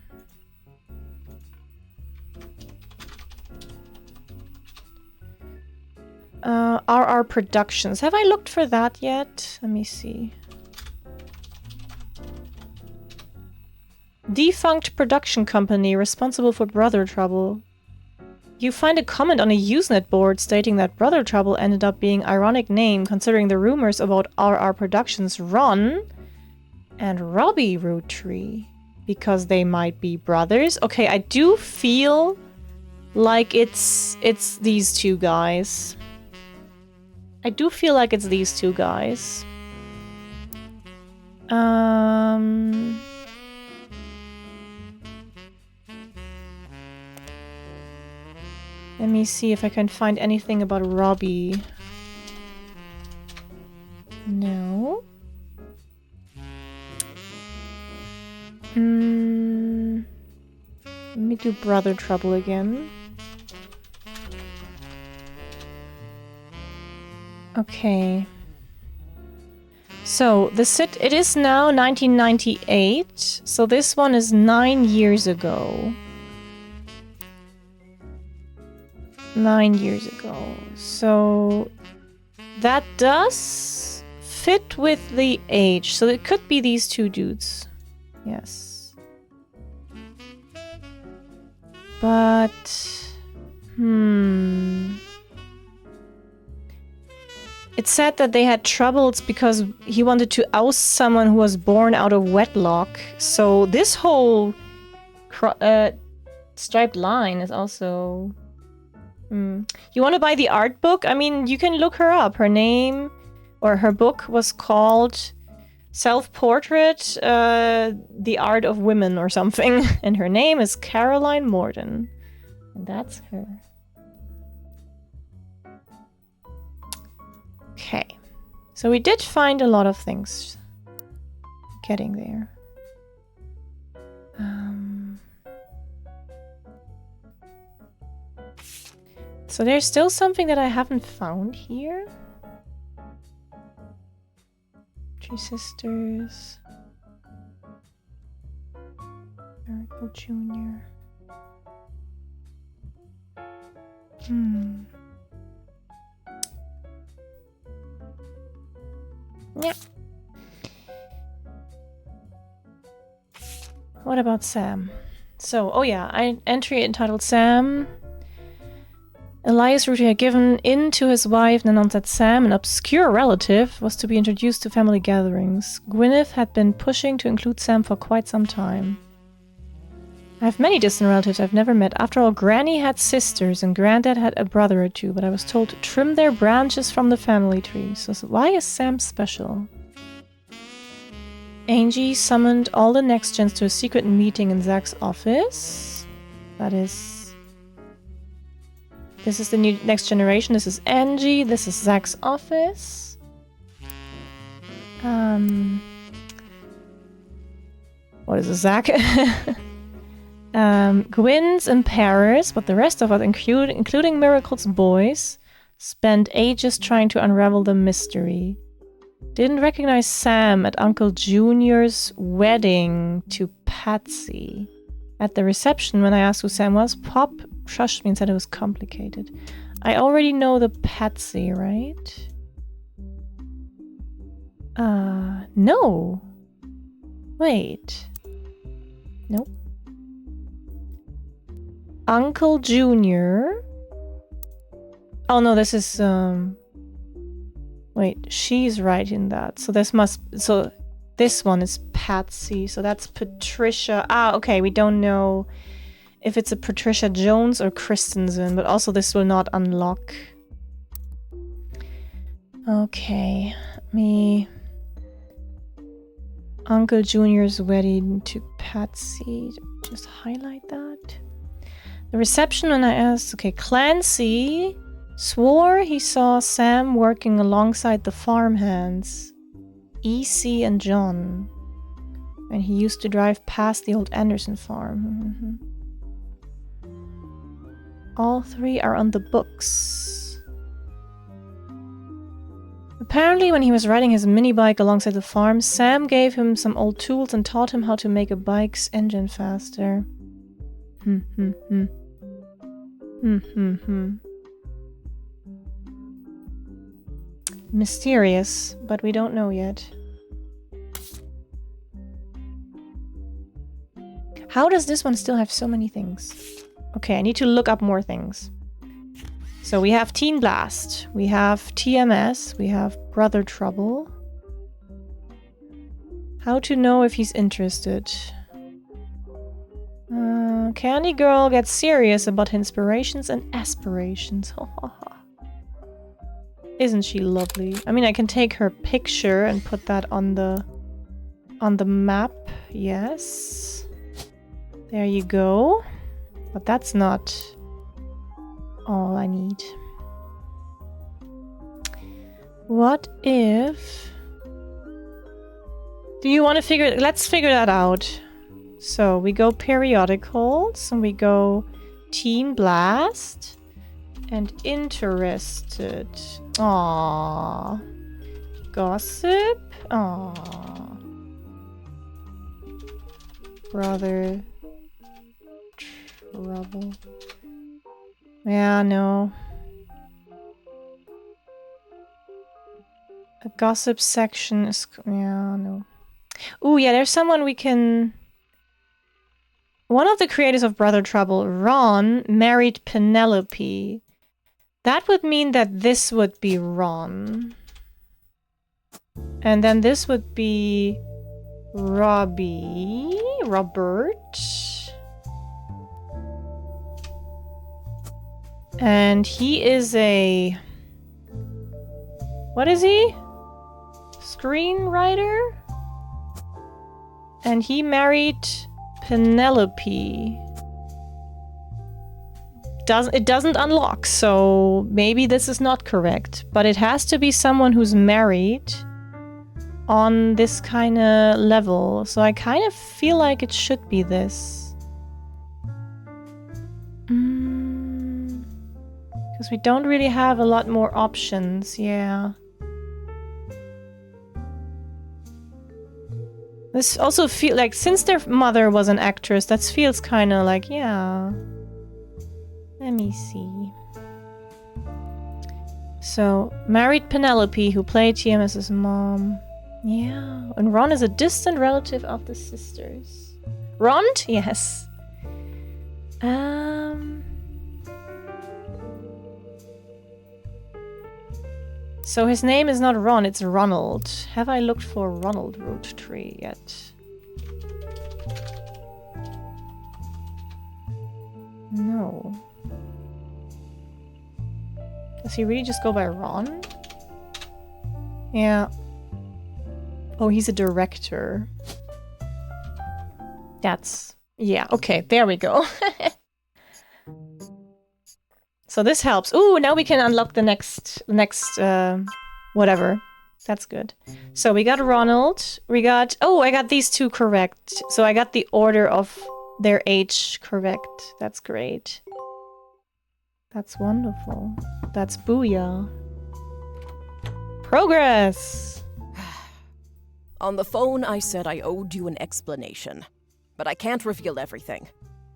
RR Productions. Have I looked for that yet? Let me see. Defunct production company responsible for Brother Trouble. You find a comment on a Usenet board stating that Brother Trouble ended up being ironic name considering the rumors about RR Productions Ron and Robbie Roottrees because they might be brothers. Okay, I do feel like it's these two guys. I do feel like it's these two guys. Let me see if I can find anything about Robbie. No. Let me do Brother Trouble again. Okay. So, it is now 1998. So this one is 9 years ago. 9 years ago. So that does fit with the age. So it could be these two dudes. Yes. But it said that they had troubles because he wanted to oust someone who was born out of wedlock. So this whole striped line is also... You want to buy the art book? I mean, you can look her up. Her name, or her book was called Self-Portrait, The Art of Women or something. And her name is Caroline Morden. And that's her. Okay. So we did find a lot of things. Getting there. So there's still something that I haven't found here. Two sisters. Miracle Jr. Yeah. What about Sam? So, oh yeah, entry entitled Sam. Elias Roottrees had given in to his wife and announced that Sam, an obscure relative, was to be introduced to family gatherings. Gwyneth had been pushing to include Sam for quite some time. I have many distant relatives I've never met. After all, Granny had sisters and Granddad had a brother or two, but I was told to trim their branches from the family tree. So why is Sam special? Angie summoned all the next gens to a secret meeting in Zach's office. That is... This is the new next generation. This is Angie. This is Zach's office. What is it, Zach? Gwyn's in Paris, but the rest of us, including Miracle's boys, spent ages trying to unravel the mystery. Didn't recognize Sam at Uncle Junior's wedding to Patsy. At the reception, when I asked who Sam was, Pop shushed me and said it was complicated. I already know the Patsy, right? No. Wait. Nope. Uncle Junior. Oh no, this is wait, she's writing that. So this one is Patsy. So that's Patricia. Ah, okay, we don't know if it's a Patricia Jones or Christensen, but also this will not unlock. Okay, Uncle Junior's wedding to Patsy. Just highlight that. The reception when I asked, okay, Clancy swore he saw Sam working alongside the farmhands, E.C. and John, when he used to drive past the old Anderson farm. All three are on the books. Apparently, when he was riding his mini bike alongside the farm, Sam gave him some old tools and taught him how to make a bike's engine faster. Mysterious, but we don't know yet. How does this one still have so many things? Okay, I need to look up more things. So we have Teen Blast, we have TMS, we have Brother Trouble. How to know if he's interested. Candy Girl gets serious about inspirations and aspirations. Isn't she lovely? I mean, I can take her picture and put that on the map. Yes. There you go. But that's not all I need. What if... Do you want to figure... Let's figure that out. So we go periodicals and we go Teen Blast and interested. Aww. Gossip. Aww. Brother Trouble. Yeah, no. A gossip section is... Yeah, no. Ooh, yeah, there's someone we can... One of the creators of Brother Trouble, Ron, married Penelope. That would mean that this would be Ron. And then this would be Robert. And he is a... What is he? Screenwriter? And he married Penelope. It doesn't unlock, so maybe this is not correct. But it has to be someone who's married on this kind of level. So I kind of feel like it should be this. Because we don't really have a lot more options, yeah. This also feels like, since their mother was an actress, that feels kind of like, yeah. Let me see. So, married Penelope, who played TMS's mom. Yeah, and Ron is a distant relative of the sisters. Rond? Yes. So his name is not Ron, it's Ronald. Have I looked for Ronald Roottree yet? No. Does he really just go by Ron? Yeah. Oh, he's a director. That's... Yeah, okay, there we go. So this helps. Ooh, now we can unlock the next whatever. That's good. So we got Ronald. We got... Oh, I got these two correct. So I got the order of their age correct. That's great. That's wonderful. That's booyah. Progress! On the phone, I said I owed you an explanation. But I can't reveal everything.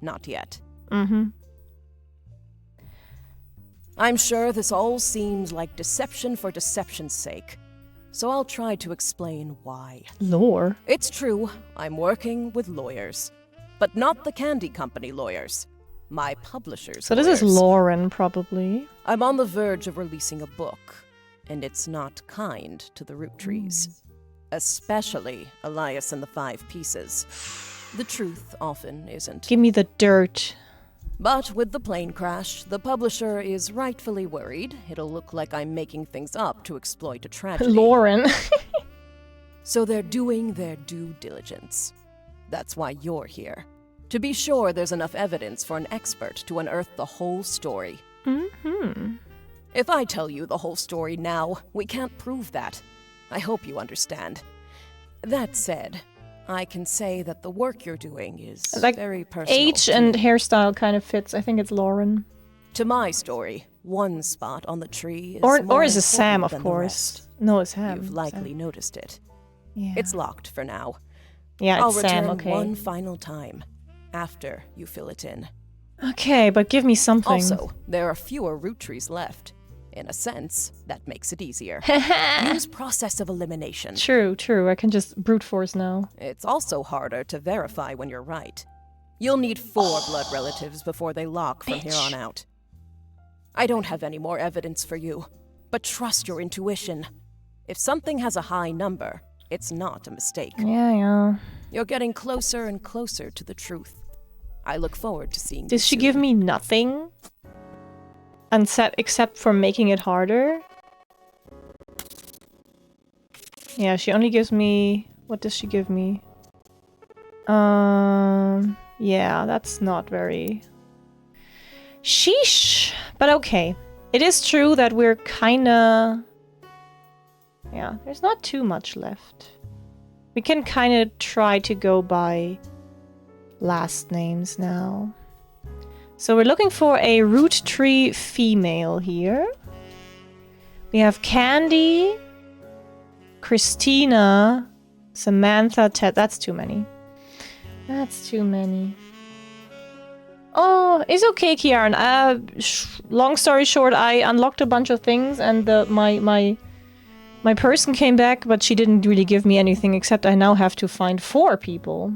Not yet. Mm-hmm. I'm sure this all seems like deception for deception's sake. So I'll try to explain why. Lore. It's true, I'm working with lawyers. But not the candy company lawyers. My publisher's So this is lawyers. Lauren, probably. I'm on the verge of releasing a book. And it's not kind to the Roottrees. Especially Elias and the 5 Pieces. The truth often isn't. Give me the dirt. But with the plane crash, the publisher is rightfully worried it'll look like I'm making things up to exploit a tragedy. Lauren. So they're doing their due diligence. That's why you're here. To be sure there's enough evidence for an expert to unearth the whole story. Mm-hmm. If I tell you the whole story now, we can't prove that. I hope you understand. That said, I can say that the work you're doing is Like, very personal. age to and me. hairstyle kind of fits. I think it's Lauren. To my story, one spot on the tree is Or more is it Sam, important of than the course. rest. No, it's Sam. You've likely Sam. noticed it. Yeah. It's locked for now. Yeah, I'll it's Sam, return okay. one final time, after you fill it in. Okay, but give me something. Also, there are fewer Roottrees left. In a sense, that makes it easier. Use process of elimination. True, true. I can just brute force now. It's also harder to verify when you're right. You'll need 4 blood relatives before they lock from here on out. I don't have any more evidence for you, but trust your intuition. If something has a high number, it's not a mistake. Yeah. You're getting closer and closer to the truth. I look forward to seeing Did you she soon. give me nothing? Except for making it harder? Yeah, she only gives me... What does she give me? Yeah, that's not very... Sheesh! But okay. It is true that we're kinda... Yeah, there's not too much left. We can kinda try to go by last names now. So we're looking for a Roottree female here. We have Candy, Christina, Samantha, Ted. That's too many. That's too many. Oh, it's okay, Kiaran. Long story short, I unlocked a bunch of things and my person came back, but she didn't really give me anything except I now have to find 4 people.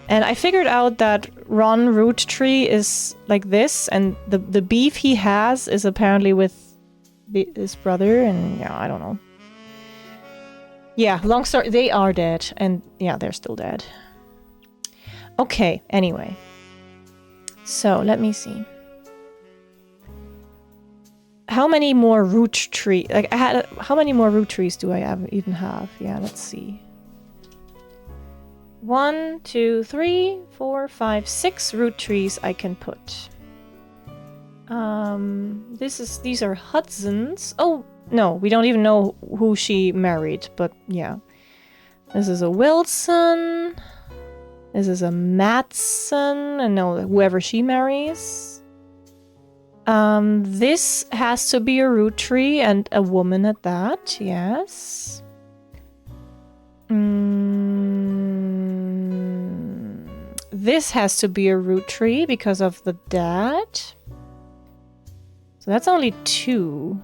And I figured out that Ron Roottree is like this, and the beef he has is apparently with his brother, and yeah, I don't know. Yeah, long story, they are dead, and yeah, they're still dead. Okay, anyway. So, let me see. How many more Roottree, like, how many more Rootrees do I even have? Yeah, let's see. 1, 2, 3, 4, 5, 6 Roottrees I can put. These are Hudson's. Oh, no, we don't even know who she married, but yeah. This is a Wilson. This is a Matson. And no, whoever she marries. This has to be a Roottree and a woman at that, yes. This has to be a Roottree because of the dad. So that's only 2.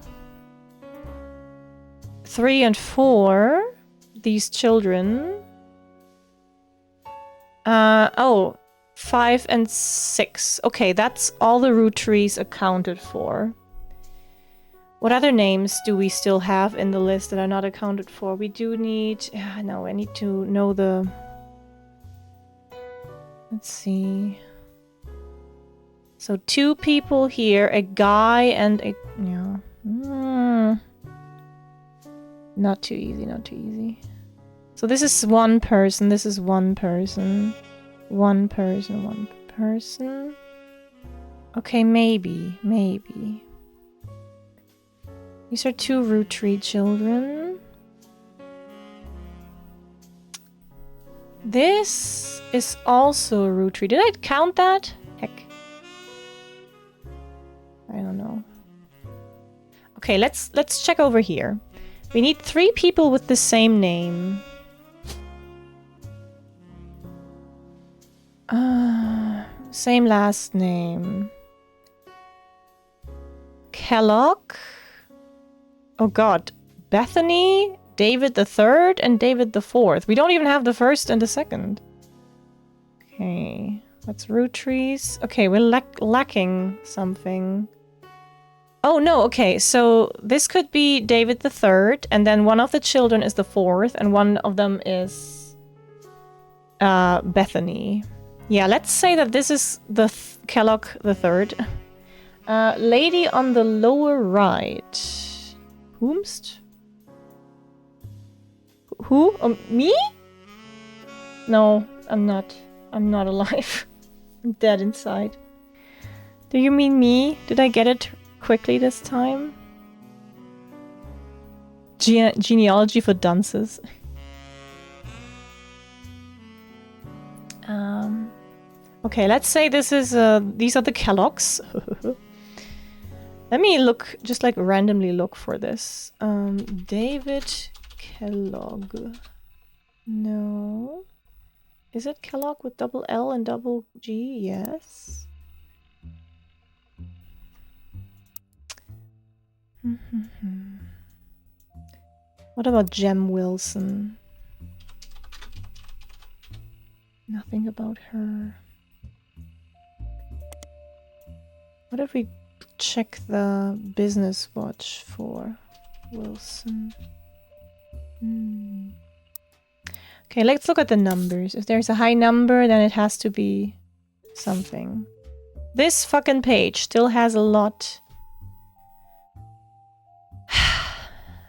3 and 4. these children. Oh, 5 and 6. Okay, that's all the Roottrees accounted for. What other names do we still have in the list that are not accounted for? We do need... no, I need to know the... Let's see. So 2 people here, a guy and a... Yeah. Not too easy, not too easy. So this is 1 person, this is 1 person. 1 person, 1 person. Okay, maybe. These are 2 Roottree children. This is also a Roottrie. Did I count that? Heck. I don't know. Okay, let's check over here. We need 3 people with the same name. Same last name. Kellogg. Oh god. Bethany, David the Third, and David the Fourth. We don't even have the first and the second. Okay. That's Roottrees. Okay, we're lacking something. Oh no, okay, so this could be David the Third, and then one of the children is the fourth, and one of them is Bethany. Yeah, let's say that this is the Kellogg the Third. Lady on the lower right. Whomst? Who? Me? No, I'm not. I'm not alive. I'm dead inside. Do you mean me? Did I get it quickly this time? Genealogy for dunces. Okay, let's say this is these are the Kellogg's. Let me look, just like randomly look for this. David Kellogg. No. Is it Kellogg with double L and double G? Yes. What about Jem Wilson? Nothing about her. What if we check the business watch for Wilson? Okay, let's look at the numbers. If there's a high number, then it has to be something. This fucking page still has a lot.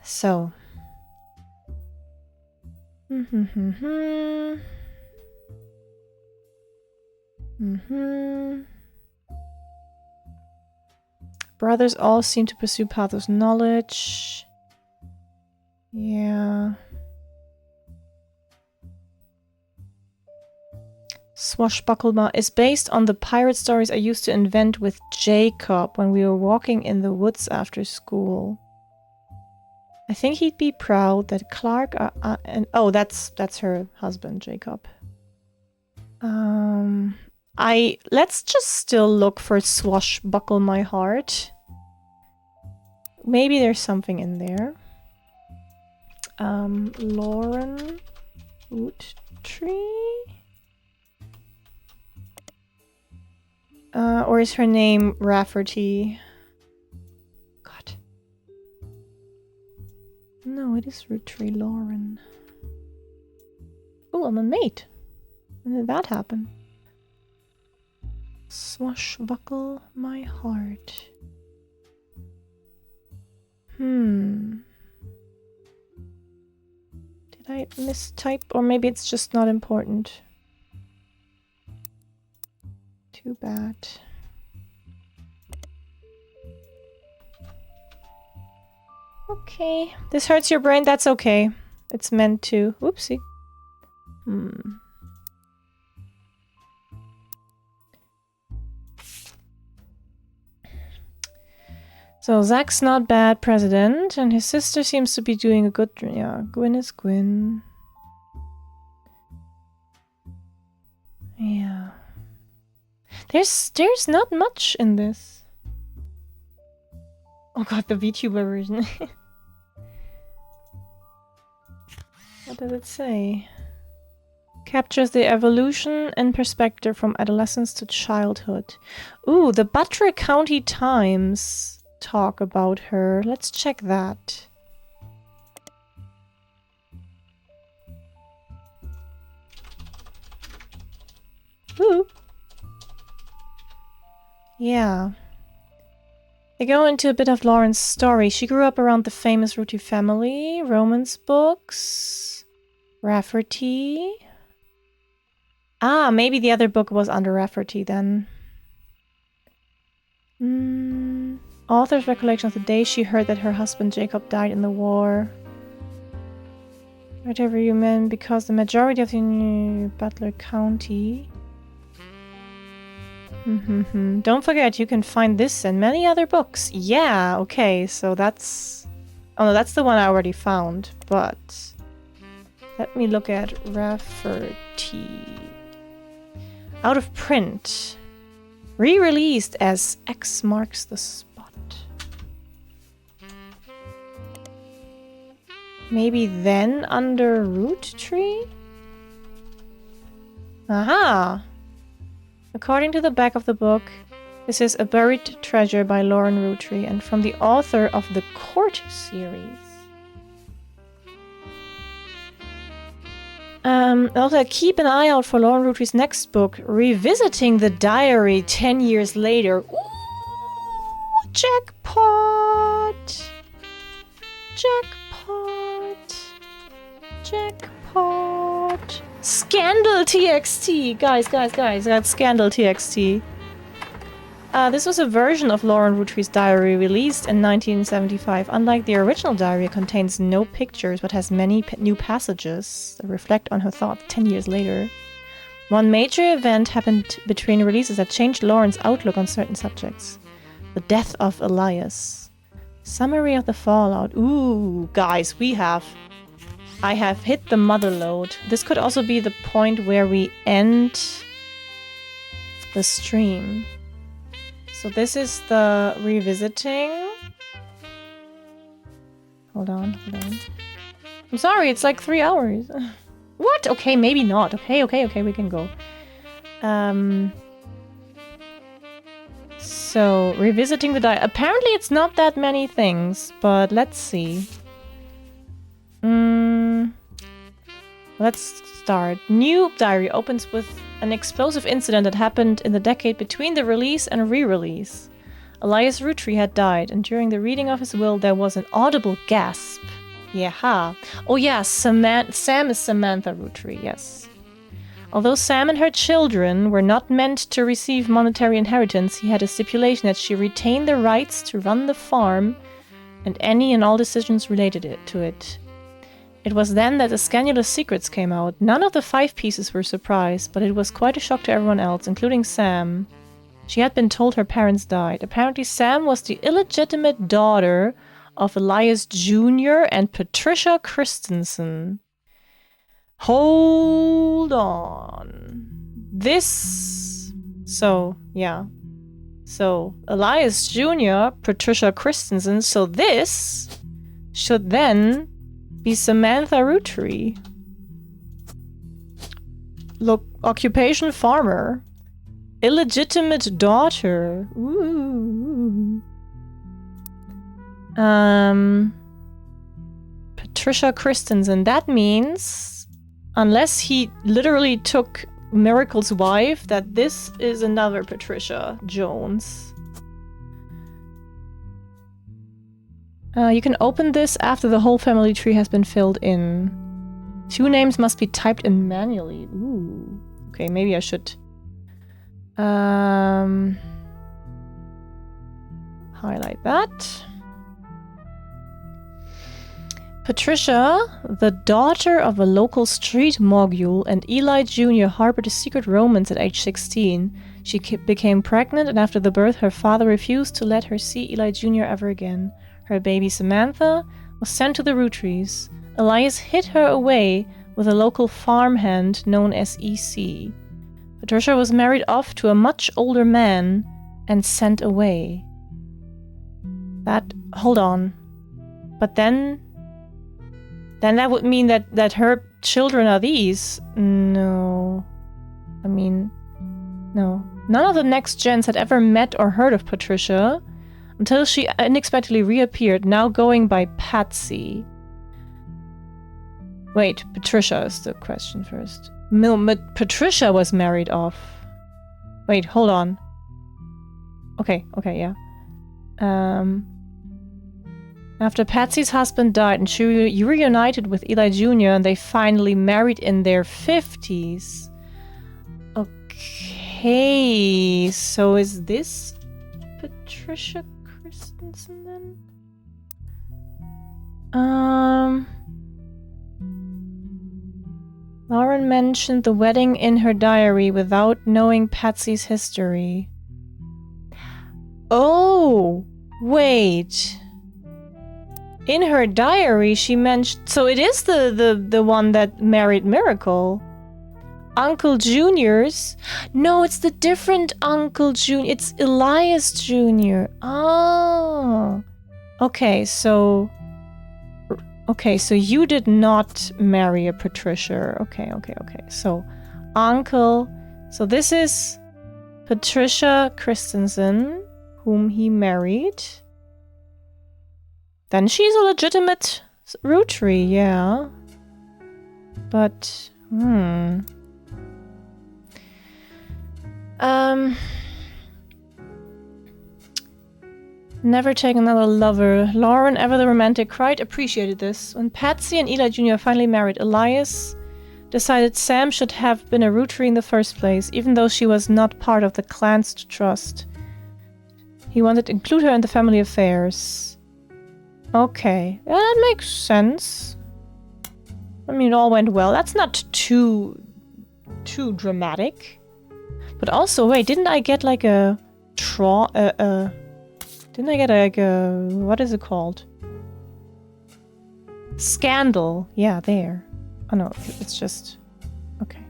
So. Brothers all seem to pursue path of knowledge. Yeah. Swashbuckler is based on the pirate stories I used to invent with Jacob when we were walking in the woods after school. I think he'd be proud that Clark and oh, that's her husband, Jacob. Let's just still look for Swashbuckle My Heart. Maybe there's something in there. Lauren Roottrie? Or is her name Rafferty? God. No, it is Roottrie Lauren. Oh, I'm a mate. When did that happen? Swashbuckle My Heart. Did I mistype? Or maybe it's just not important. Too bad. Okay. This hurts your brain? That's okay. It's meant to. Whoopsie. So Zach's not bad president, and his sister seems to be doing a good... Yeah, Gwyn is Gwyn. Yeah. There's not much in this. Oh god, the VTuber version. What does it say? Captures the evolution and perspective from adolescence to childhood. Ooh, the Butler County Times talk about her. Let's check that. Ooh. Yeah. They go into a bit of Lauren's story. She grew up around the famous Roottrees family, romance books, Rafferty. Ah, maybe the other book was under Rafferty then. Author's recollection of the day she heard that her husband Jacob died in the war. Whatever you meant, because the majority of the Butler County. Don't forget, you can find this and many other books. Yeah, okay, so that's... Oh no, that's the one I already found, but... Let me look at Rafferty. Out of print. Re-released as X marks the spot. Maybe then under Roottrees? Aha! According to the back of the book, this is A Buried Treasure by Lauren Roottrees and from the author of the Court series. Also, keep an eye out for Lauren Roottrees' next book, Revisiting the Diary 10 Years Later. Ooh, jackpot! Jackpot! Jackpot! Scandal TXT! Guys, that's Scandal TXT. This was a version of Lauren Roottrees' diary released in 1975. Unlike the original diary, it contains no pictures but has many new passages that reflect on her thoughts 10 years later. One major event happened between releases that changed Lauren's outlook on certain subjects. The death of Elias. Summary of the fallout. Ooh, guys, I have hit the mother lode. This could also be the point where we end the stream. So this is the revisiting. Hold on. I'm sorry, it's like 3 hours. What? Okay, maybe not. Okay, we can go. So, revisiting the diary. Apparently it's not that many things, but let's see. Let's start. New diary opens with an explosive incident that happened in the decade between the release and re-release. Elias Roottrees had died, and during the reading of his will, there was an audible gasp. Yeah. Oh yeah, Sam is Samantha Roottrees, yes. Although Sam and her children were not meant to receive monetary inheritance, he had a stipulation that she retain the rights to run the farm and any and all decisions related to it. It was then that the scandalous secrets came out. None of the 5 pieces were surprised, but it was quite a shock to everyone else, including Sam. She had been told her parents died. Apparently Sam was the illegitimate daughter of Elias Jr. and Patricia Christensen. Hold on. So, Elias Jr., Patricia Christensen, so this should then be Samantha Roottrees. Look, occupation farmer. Illegitimate daughter. Ooh. Patricia Christensen. That means, unless he literally took Miracle's wife, that this is another Patricia Jones. You can open this after the whole family tree has been filled in. 2 names must be typed in manually. Ooh. Okay, maybe I should... highlight that. Patricia, the daughter of a local street mogul, and Eli Jr. harbored a secret romance at age 16. She became pregnant, and after the birth, her father refused to let her see Eli Jr. ever again. Her baby Samantha was sent to the Roottrees. Elias hid her away with a local farmhand known as EC. Patricia was married off to a much older man and sent away. Hold on. But then Then that would mean that her children are these. No. I mean, no. None of the next gens had ever met or heard of Patricia until she unexpectedly reappeared, now going by Patsy. Wait, Patricia is the question first. Patricia was married off. Wait, hold on. Okay, yeah. After Patsy's husband died and she reunited with Eli Jr. and they finally married in their 50s. Okay, so is this Patricia Christensen then? Lauren mentioned the wedding in her diary without knowing Patsy's history. Oh, wait. In her diary, she mentioned... So it is the one that married Miracle. Uncle Junior's... No, it's the different Uncle Junior. It's Elias Jr. Oh. Okay, so you did not marry a Patricia. Okay. So, Uncle... So this is Patricia Christensen, whom he married. Then she's a legitimate Rootree, yeah. But, never take another lover. Lauren, ever the romantic, quite appreciated this. When Patsy and Eli Jr. finally married, Elias decided Sam should have been a Rootree in the first place, even though she was not part of the clan's trust. He wanted to include her in the family affairs. Okay, yeah, that makes sense. I mean, it all went well. That's not too dramatic. But also, wait, didn't I get like a didn't I get like a, what is it called? Scandal. Yeah, there. Oh no, it's just, okay,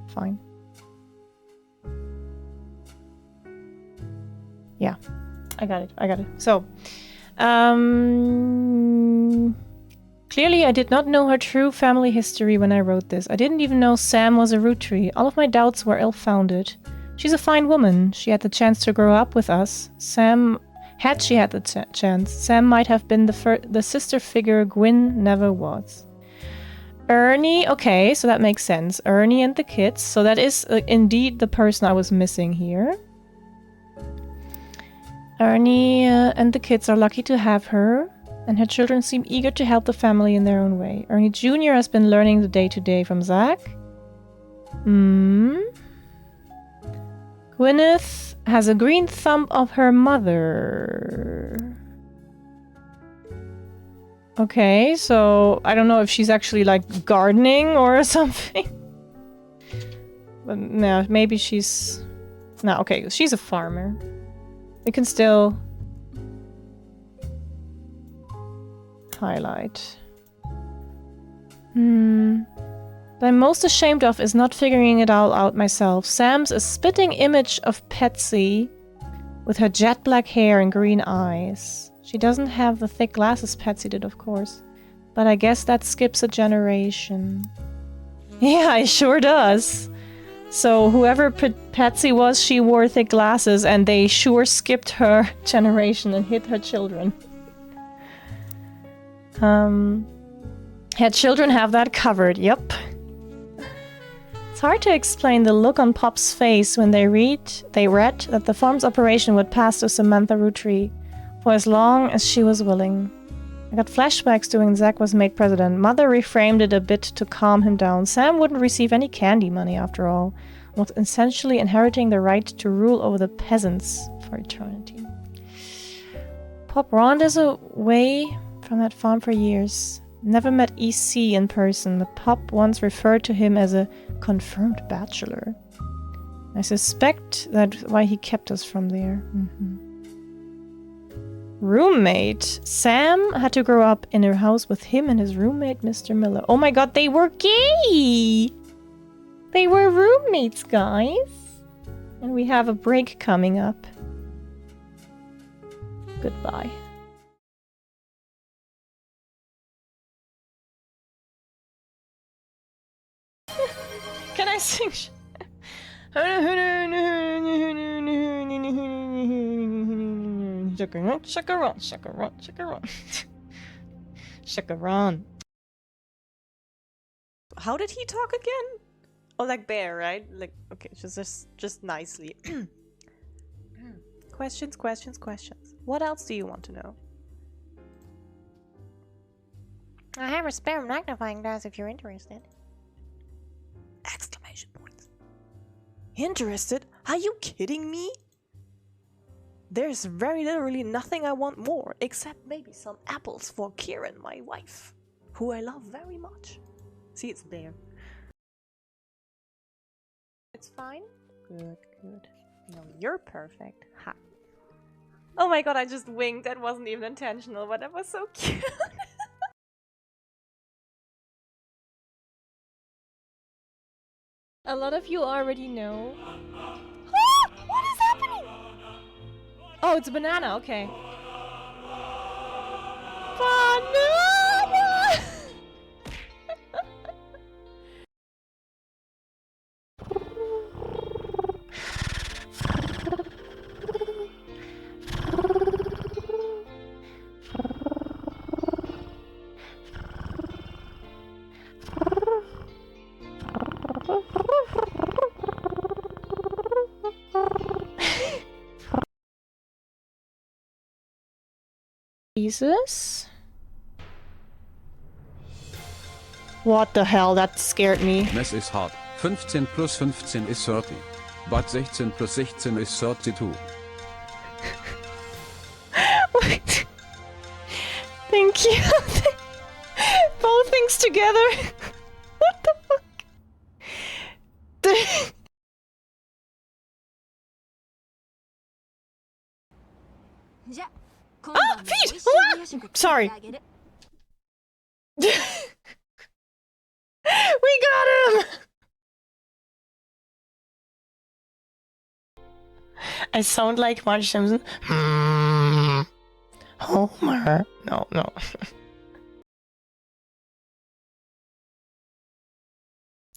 fine. Yeah, I got it. So, clearly I did not know her true family history when I wrote this. I didn't even know Sam was a Rootree. All of my doubts were ill-founded. She's a fine woman. She had the chance to grow up with us. Had she had the chance, Sam might have been the sister figure Gwyn never was. Ernie, okay, so that makes sense. Ernie and the kids. So that is indeed the person I was missing here. Ernie and the kids are lucky to have her, and her children seem eager to help the family in their own way. Ernie Jr. has been learning the day-to-day from Zach. Gwyneth has a green thumb of her mother. Okay, so I don't know if she's actually like gardening or something. But no, maybe she's... No, okay, she's a farmer. We can still highlight. What I'm most ashamed of is not figuring it all out myself. Sam's a spitting image of Patsy with her jet black hair and green eyes. She doesn't have the thick glasses Patsy did, of course. But I guess that skips a generation. Yeah, it sure does. So whoever Patsy was, she wore thick glasses and they sure skipped her generation and hit her children. Her children have that covered, yep. It's hard to explain the look on Pop's face when they read that the farm's operation would pass to Samantha Rootree for as long as she was willing. I got flashbacks to when Zach was made president. Mother reframed it a bit to calm him down. Sam wouldn't receive any candy money after all, was essentially inheriting the right to rule over the peasants for eternity. Pop wanders away from that farm for years. Never met EC in person, but Pop once referred to him as a confirmed bachelor. I suspect that's why he kept us from there. Roommate. Sam had to grow up in her house with him and his roommate, Mr. Miller. Oh my god, they were gay! They were roommates, guys! And we have a break coming up. Goodbye. Can I sing? Shakaron, shakaron, shakaron, shakaron. Shakaron. How did he talk again? Oh, like bear, right? Like, okay, just nicely. Questions, questions, questions. What else do you want to know? I have a spare magnifying glass if you're interested. Exclamation points. Interested? Are you kidding me? There's very literally nothing I want more, except maybe some apples for Kieran, my wife, who I love very much. See, it's there. It's fine? Good, good. No, you're perfect. Ha. Oh my god, I just winked. That wasn't even intentional, but that was so cute. A lot of you already know. Ah, what is happening? Oh, it's a banana, okay. Banana! Jesus. What the hell? That scared me. Mess is hard. 15 plus 15 is 30. But 16 plus 16 is 32. Wait. Thank you. Both things together. What the fuck? Ah, feet! What? Sorry. We got him! I sound like Marge Simpson. Homer. No, no.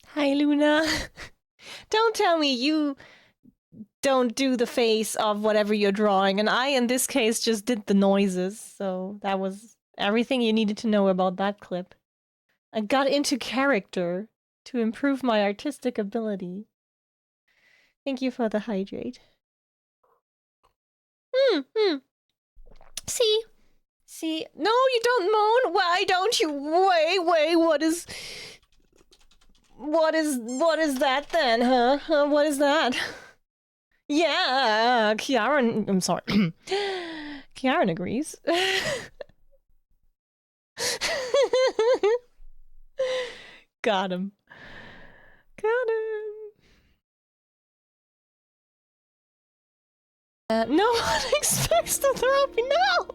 Hi, Luna. Don't tell me you don't do the face of whatever you're drawing, and I, in this case, just did the noises, so that was everything you needed to know about that clip. I got into character to improve my artistic ability. Thank you for the hydrate. See? See? No, you don't moan! Why don't you? Wait, what is that then, huh? What is that? Yeah, Kiaran, I'm sorry. Kiaran agrees. Got him. Got him. No one expects the therapy now!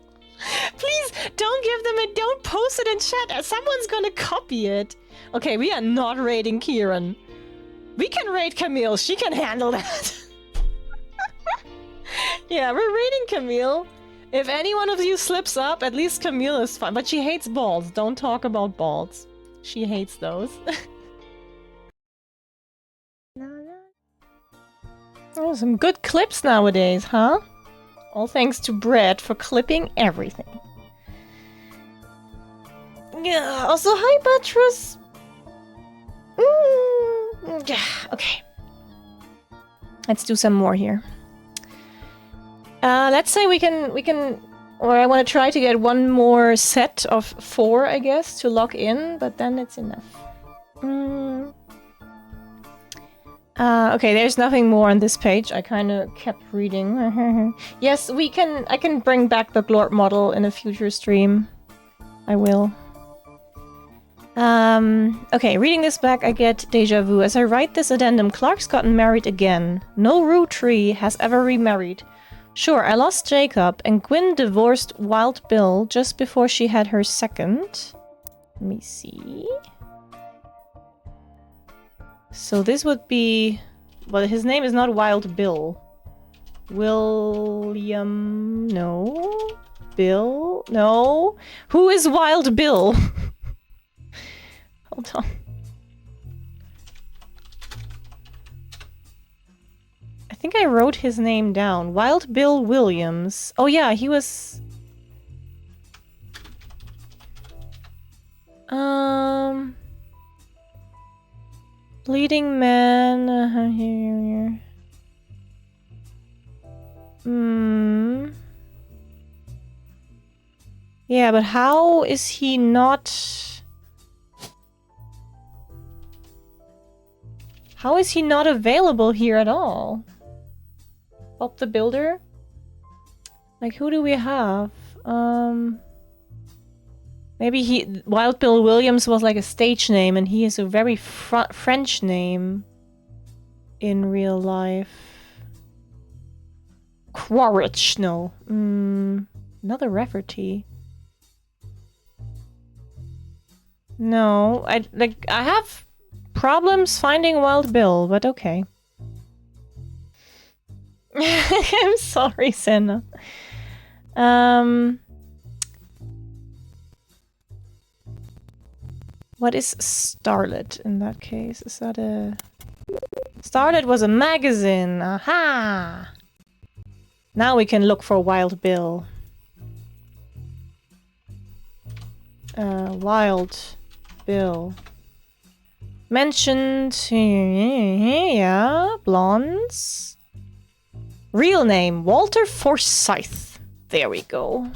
Please, don't give them it, don't post it in chat, someone's gonna copy it. Okay, we are not raiding Kieran. We can raid Camille, she can handle that. Yeah, we're raiding Camille. If any one of you slips up, at least Camille is fine. But she hates balls. Don't talk about balls. She hates those. Oh, some good clips nowadays, huh? All thanks to Brett for clipping everything. Yeah, also, hi, Buttress. Yeah, okay. Let's do some more here. Let's say we can, or I want to try to get one more set of 4, I guess, to lock in, but then it's enough. Okay, there's nothing more on this page. I kind of kept reading. Yes, I can bring back the Glort model in a future stream. I will. Okay, reading this back, I get deja vu. As I write this addendum, Clark's gotten married again. No Roottrees has ever remarried. Sure, I lost Jacob, and Gwyn divorced Wild Bill just before she had her second. Let me see. So this would be... Well, his name is not Wild Bill. William... No. Bill? No. Who is Wild Bill? Hold on. think I wrote his name down. Wild Bill Williams. Oh yeah, he was... Bleeding Man... Yeah, but how is he not... How is he not available here at all? Bob the Builder? Like, who do we have? Maybe Wild Bill Williams was like a stage name and he is a very French name in real life. Quaritch, no. Another Rafferty. No, I have problems finding Wild Bill, but okay. I'm sorry, Senna. What is Starlet in that case? Is that a... Starlet was a magazine! Aha! Now we can look for Wild Bill. Wild Bill. Mentioned... Yeah, blondes. Real name, Walter Forsyth. There we go.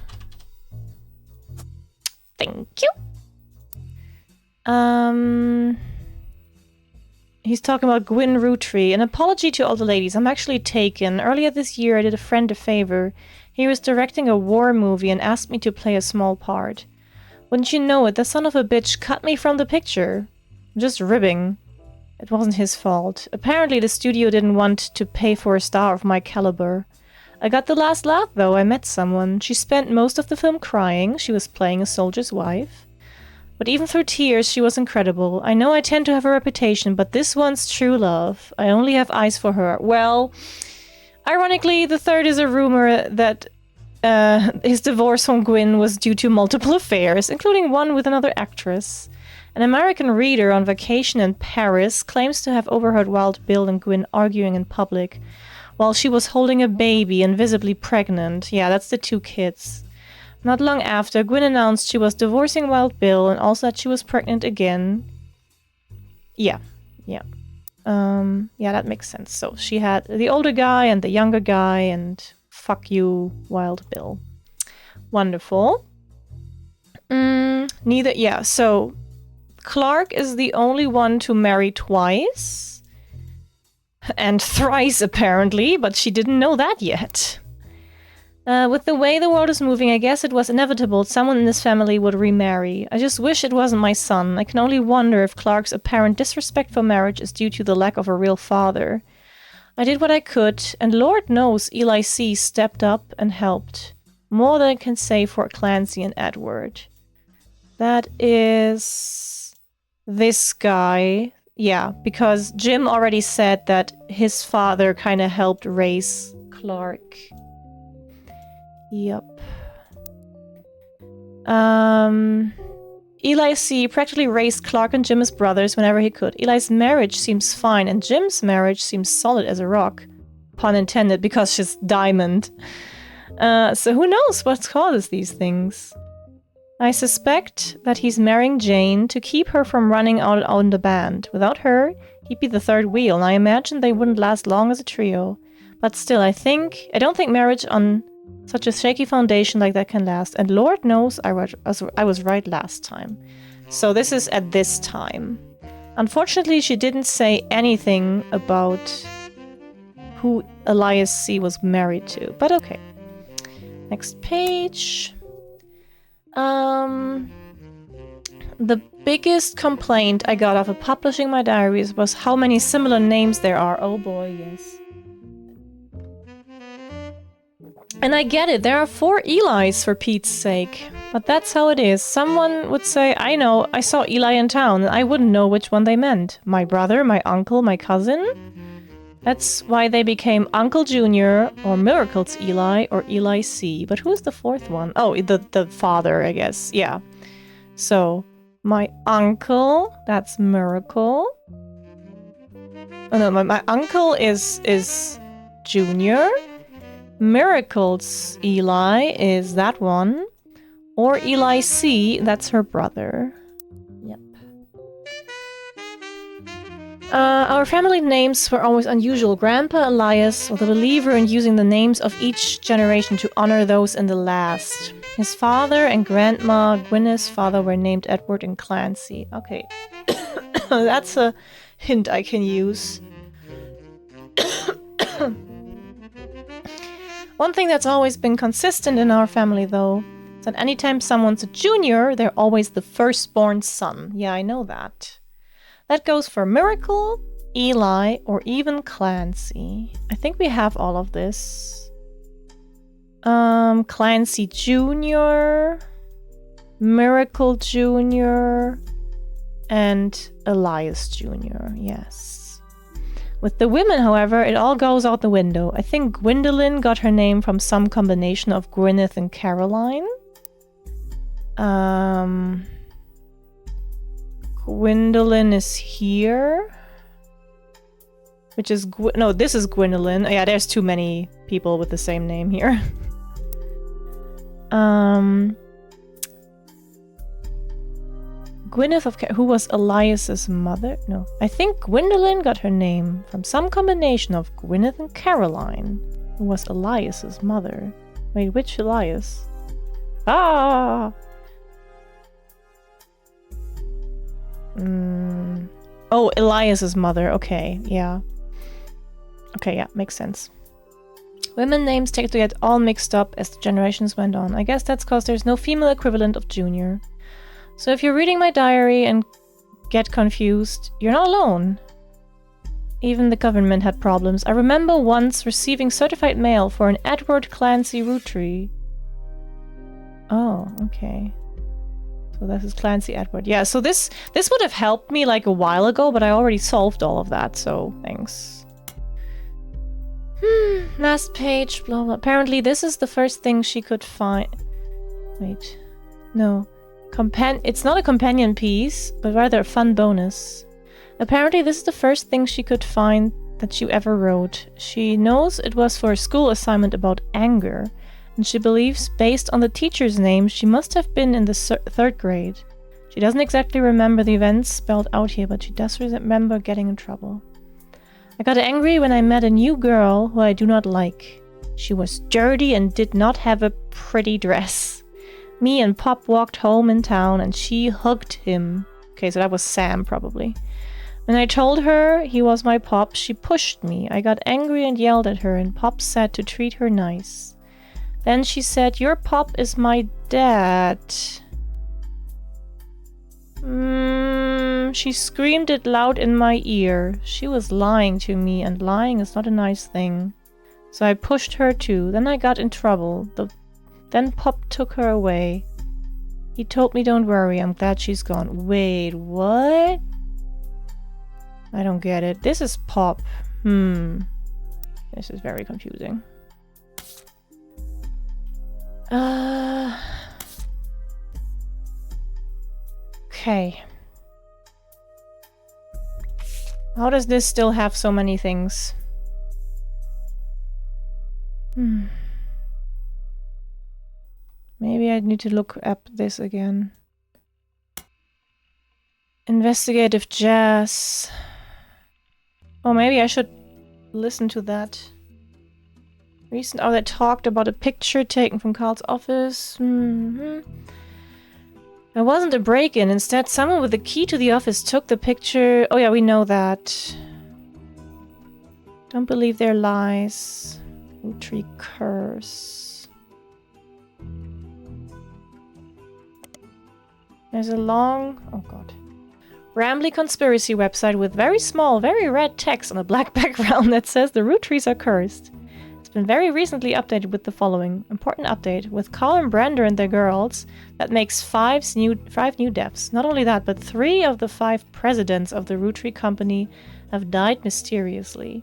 Thank you. He's talking about Gwyn Roottrees. An apology to all the ladies. I'm actually taken. Earlier this year, I did a friend a favor. He was directing a war movie and asked me to play a small part. Wouldn't you know it, the son of a bitch cut me from the picture. I'm just ribbing. It wasn't his fault. Apparently, the studio didn't want to pay for a star of my caliber. I got the last laugh, though. I met someone. She spent most of the film crying. She was playing a soldier's wife. But even through tears, she was incredible. I know I tend to have a reputation, but this one's true love. I only have eyes for her. Well, ironically, the third is a rumor that his divorce from Gwyn was due to multiple affairs, including one with another actress. An American reader on vacation in Paris claims to have overheard Wild Bill and Gwyn arguing in public while she was holding a baby and visibly pregnant. Yeah, that's the 2 kids. Not long after, Gwyn announced she was divorcing Wild Bill and also that she was pregnant again. Yeah. Yeah, that makes sense. So she had the older guy and the younger guy and fuck you, Wild Bill. Wonderful. So Clark is the only one to marry twice. And thrice, apparently, but she didn't know that yet. With the way the world is moving, I guess it was inevitable someone in this family would remarry. I just wish it wasn't my son. I can only wonder if Clark's apparent disrespect for marriage is due to the lack of a real father. I did what I could, and Lord knows Eli C. stepped up and helped. More than I can say for Clancy and Edward. That is... this guy. Yeah, because Jim already said that his father kind of helped raise Clark. Yep. Eli C. practically raised Clark and Jim as brothers whenever he could. Eli's marriage seems fine, and Jim's marriage seems solid as a rock. Pun intended, because she's diamond. So who knows what causes these things? I suspect that he's marrying Jane to keep her from running out on the band. Without her, he'd be the third wheel, and I imagine they wouldn't last long as a trio. But still, I don't think marriage on such a shaky foundation like that can last. And Lord knows I was right last time. So this is at this time. Unfortunately, she didn't say anything about who Elias C. was married to. But okay. Next page. The biggest complaint I got after publishing my diaries was how many similar names there are. Oh boy, yes. And I get it, there are 4 Elis for Pete's sake. But that's how it is. Someone would say, I know, I saw Eli in town, and I wouldn't know which one they meant. My brother, my uncle, my cousin? That's why they became Uncle Jr. or Miracle's Eli or Eli C. But who's the 4th one? Oh, the father, I guess. Yeah. So, my uncle, that's Miracle. Oh no, my uncle is Jr. Miracle's Eli is that one. Or Eli C, that's her brother. Yep. Our family names were always unusual. Grandpa Elias was a believer in using the names of each generation to honor those in the last. His father and Grandma Gwyneth's father were named Edward and Clancy. Okay. That's a hint I can use. One thing that's always been consistent in our family, though, is that anytime someone's a junior, they're always the firstborn son. Yeah, I know that. That goes for Miracle, Eli, or even Clancy. I think we have all of this. Clancy Jr., Miracle Jr., and Elias Jr., yes. With the women, however, it all goes out the window. I think Gwendolyn got her name from some combination of Gwyneth and Caroline. Gwendolyn is here. Which is... no, this is Gwendolyn. Yeah, there's too many people with the same name here. Gwyneth of... who was Elias's mother? No. I think Gwendolyn got her name from some combination of Gwyneth and Caroline, who was Elias's mother. Wait, which Elias? Ah! Oh, Elias's mother. Okay, yeah. Okay, yeah, makes sense. Women names tend to get all mixed up as the generations went on. I guess that's because there's no female equivalent of junior. So if you're reading my diary and get confused, you're not alone. Even the government had problems. I remember once receiving certified mail for an Edward Clancy Rootree. Oh, okay. So this is Clancy Edward. Yeah, so this would have helped me like a while ago, but I already solved all of that, so thanks. Last page, blah blah. Apparently this is the first thing she could find. Wait. No. It's not a companion piece, but rather a fun bonus. Apparently this is the first thing she could find that she ever wrote. She knows it was for a school assignment about anger, and she believes, based on the teacher's name, she must have been in the 3rd grade. She doesn't exactly remember the events spelled out here, but she does remember getting in trouble. I got angry when I met a new girl who I do not like. She was dirty and did not have a pretty dress. Me and Pop walked home in town and she hugged him. Okay, so that was Sam, probably. When I told her he was my Pop, she pushed me. I got angry and yelled at her, and Pop said to treat her nice. Then she said, "Your Pop is my dad." She screamed it loud in my ear. She was lying to me, and lying is not a nice thing. So I pushed her too. Then I got in trouble. Then Pop took her away. He told me, "Don't worry, I'm glad she's gone." Wait, what? I don't get it. This is Pop. This is very confusing. Okay. How does this still have so many things? Maybe I need to look up this again. Investigative jazz. Oh, maybe I should listen to that. Oh, they talked about a picture taken from Carl's office. There wasn't a break-in. Instead, someone with the key to the office took the picture. Oh yeah, we know that. Don't believe their lies. Rootree curse. There's a long... oh god. Rambly conspiracy website with very small, very red text on a black background that says the Roottrees are cursed. It's been very recently updated with the following. Important update. With Carl and Brander and their girls, that makes 5 new deaths. Not only that, but 3 of the 5 presidents of the Rootree company have died mysteriously.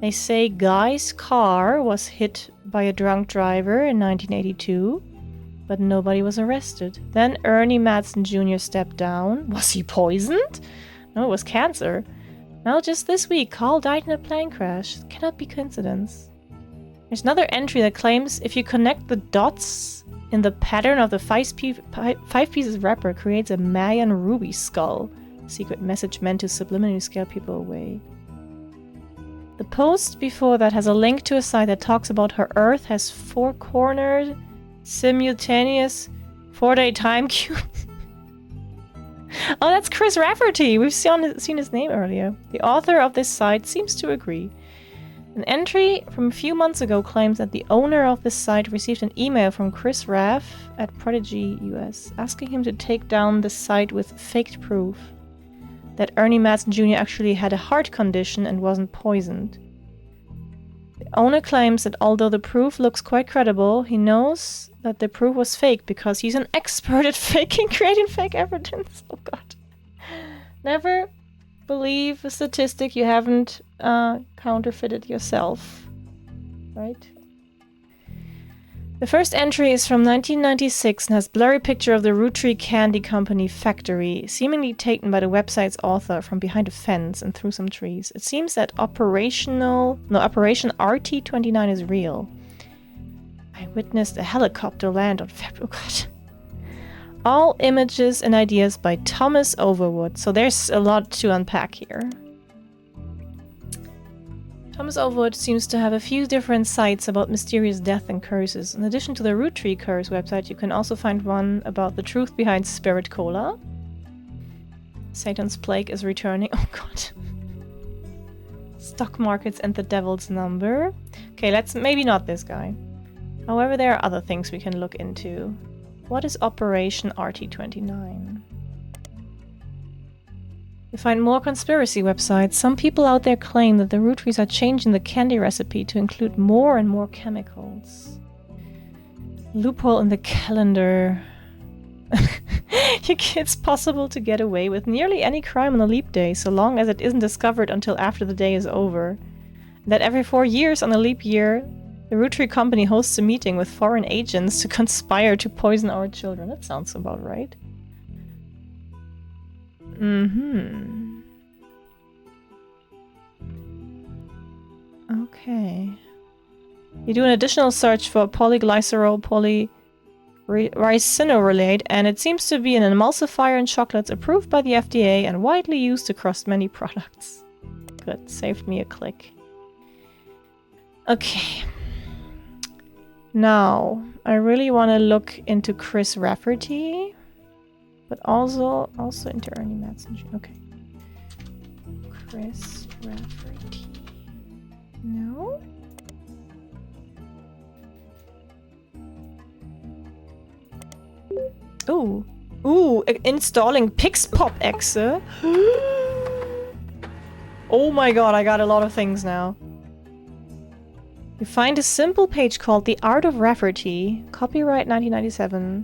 They say Guy's car was hit by a drunk driver in 1982, but nobody was arrested. Then Ernie Madsen Jr. stepped down. Was he poisoned? No, it was cancer. Now just this week, Carl died in a plane crash. It cannot be coincidence. There's another entry that claims if you connect the dots in the pattern of the five pieces wrapper creates a Mayan ruby skull. Secret message meant to subliminally scare people away. The post before that has a link to a site that talks about how Earth has 4-cornered, simultaneous 4-day time cube. Oh, that's Chris Rafferty! We've seen his name earlier. The author of this site seems to agree. An entry from a few months ago claims that the owner of this site received an email from Chris Raff at Prodigy US asking him to take down the site with faked proof that Ernie Madsen Jr. actually had a heart condition and wasn't poisoned. The owner claims that although the proof looks quite credible, he knows that the proof was fake because he's an expert at creating fake evidence. Oh god. Never believe a statistic you haven't counterfeited yourself. Right? The first entry is from 1996 and has a blurry picture of the Roottrees Candy Company factory, seemingly taken by the website's author from behind a fence and through some trees. It seems that Operation RT-29 is real. I witnessed a helicopter land on February. Oh god. All images and ideas by Thomas Overwood. So there's a lot to unpack here. Thomas Overwood seems to have a few different sites about mysterious death and curses. In addition to the Roottrees Curse website, you can also find one about the truth behind Spirit Cola. Satan's Plague is returning. Oh god. Stock markets and the devil's number. Okay, let's maybe not this guy. However, there are other things we can look into. What is Operation RT-29? You find more conspiracy websites. Some people out there claim that the Roottrees are changing the candy recipe to include more and more chemicals. Loophole in the calendar. It's possible to get away with nearly any crime on a leap day, so long as it isn't discovered until after the day is over. That every 4 years on a leap year, the Roottrees company hosts a meeting with foreign agents to conspire to poison our children. That sounds about right. Okay. You do an additional search for polyglycerol polyricinorodate, and it seems to be an emulsifier in chocolates approved by the FDA and widely used across many products. Good, saved me a click. Okay. Now, I really want to look into Chris Rafferty, but also into Ernie Madsen Jr. Okay. Chris Rafferty. No? Ooh. Ooh, installing Pixpop Exe. Oh my god, I got a lot of things now. You find a simple page called The Art of Rafferty, copyright 1997.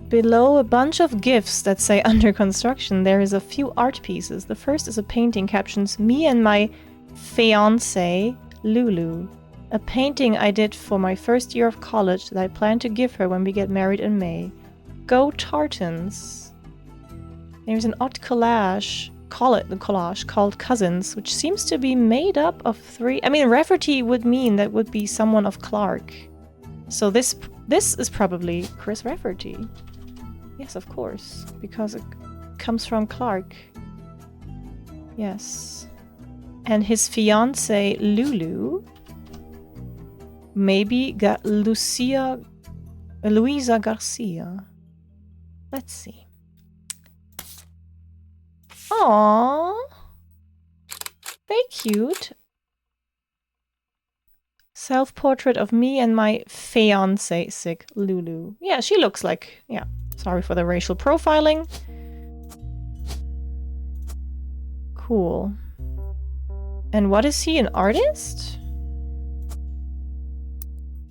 Below a bunch of GIFs that say under construction, there is a few art pieces. The first is a painting captions, "Me and my fiancée, Lulu." A painting I did for my first year of college that I plan to give her when we get married in May. Go Tartans. There's an odd collage called Cousins, which seems to be made up of 3. I mean, Rafferty would mean that would be someone of Clark. So this is probably Chris Rafferty. Yes, of course, because it comes from Clark. Yes. And his fiancée, Lulu, maybe Luisa Garcia. Let's see. Aww. Very cute. Self-portrait of me and my fiancé, sick, Lulu. Yeah, she looks like, yeah. Sorry for the racial profiling. Cool. And what is he, an artist?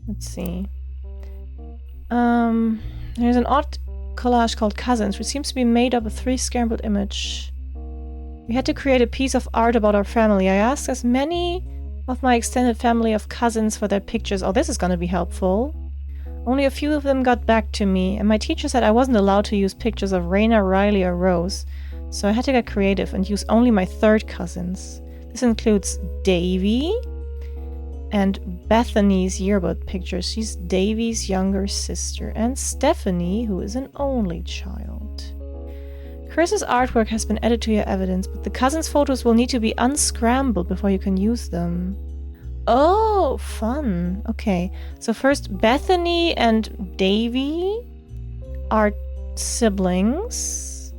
Let's see. There's an odd collage called Cousins, which seems to be made up of 3 scrambled images. We had to create a piece of art about our family. I asked as many of my extended family of cousins for their pictures. Oh, this is gonna be helpful. Only a few of them got back to me, and my teacher said I wasn't allowed to use pictures of Raina, Riley, or Rose, so I had to get creative and use only my 3rd cousins. This includes Davy, And Bethany's yearbook picture. She's Davy's younger sister. And Stephanie, who is an only child. Chris's artwork has been added to your evidence, but the cousins' photos will need to be unscrambled before you can use them. Oh, fun. Okay, so first Bethany and Davy are siblings.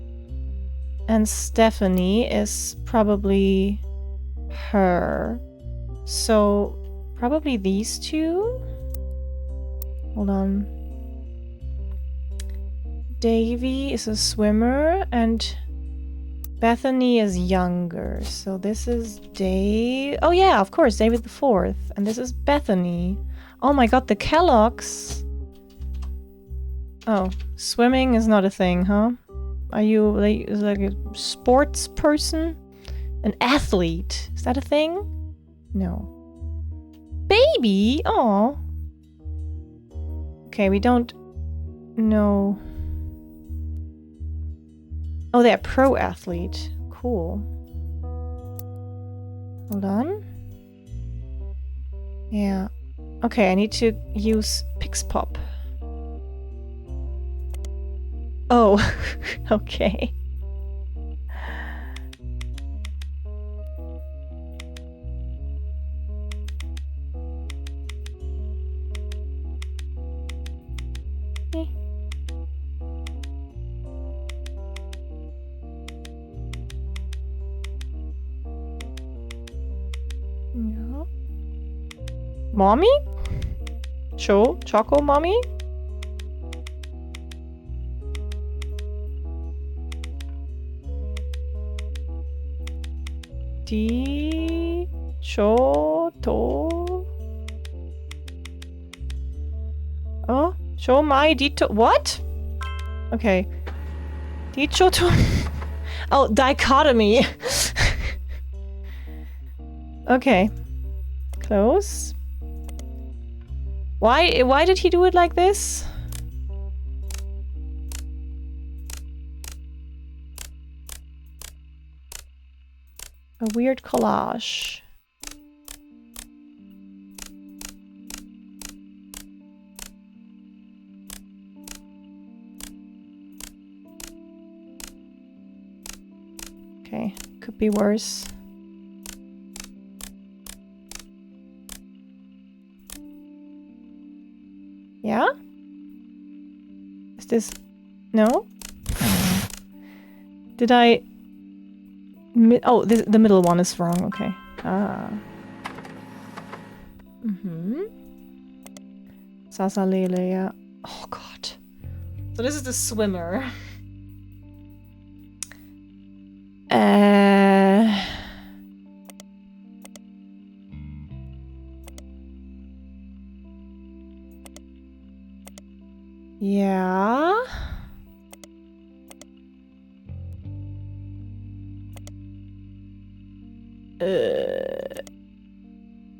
And Stephanie is probably her. So, probably these two? Hold on. Davy is a swimmer and Bethany is younger. So this is Dave. Oh yeah, of course, David the Fourth. And this is Bethany. Oh my god, the Kellogg's. Oh, swimming is not a thing, huh? Are you like a sports person? An athlete? Is that a thing? No. Baby? Oh. Okay, we don't know. Oh, they're pro athlete. Cool. Hold on. Yeah. Okay, I need to use Pixpop. Oh, okay. Yeah. Mommy? Show Choco Mommy? Di Cho To. Oh, show my dito. What? Okay. Dicho to. Oh, dichotomy. Okay. Close. Why did he do it like this? A weird collage. Okay, could be worse. Yeah? Is this... No? Did I... Oh, the middle one is wrong. Okay. Ah. Sasalele, yeah. Oh, God. So this is the swimmer. Yeah.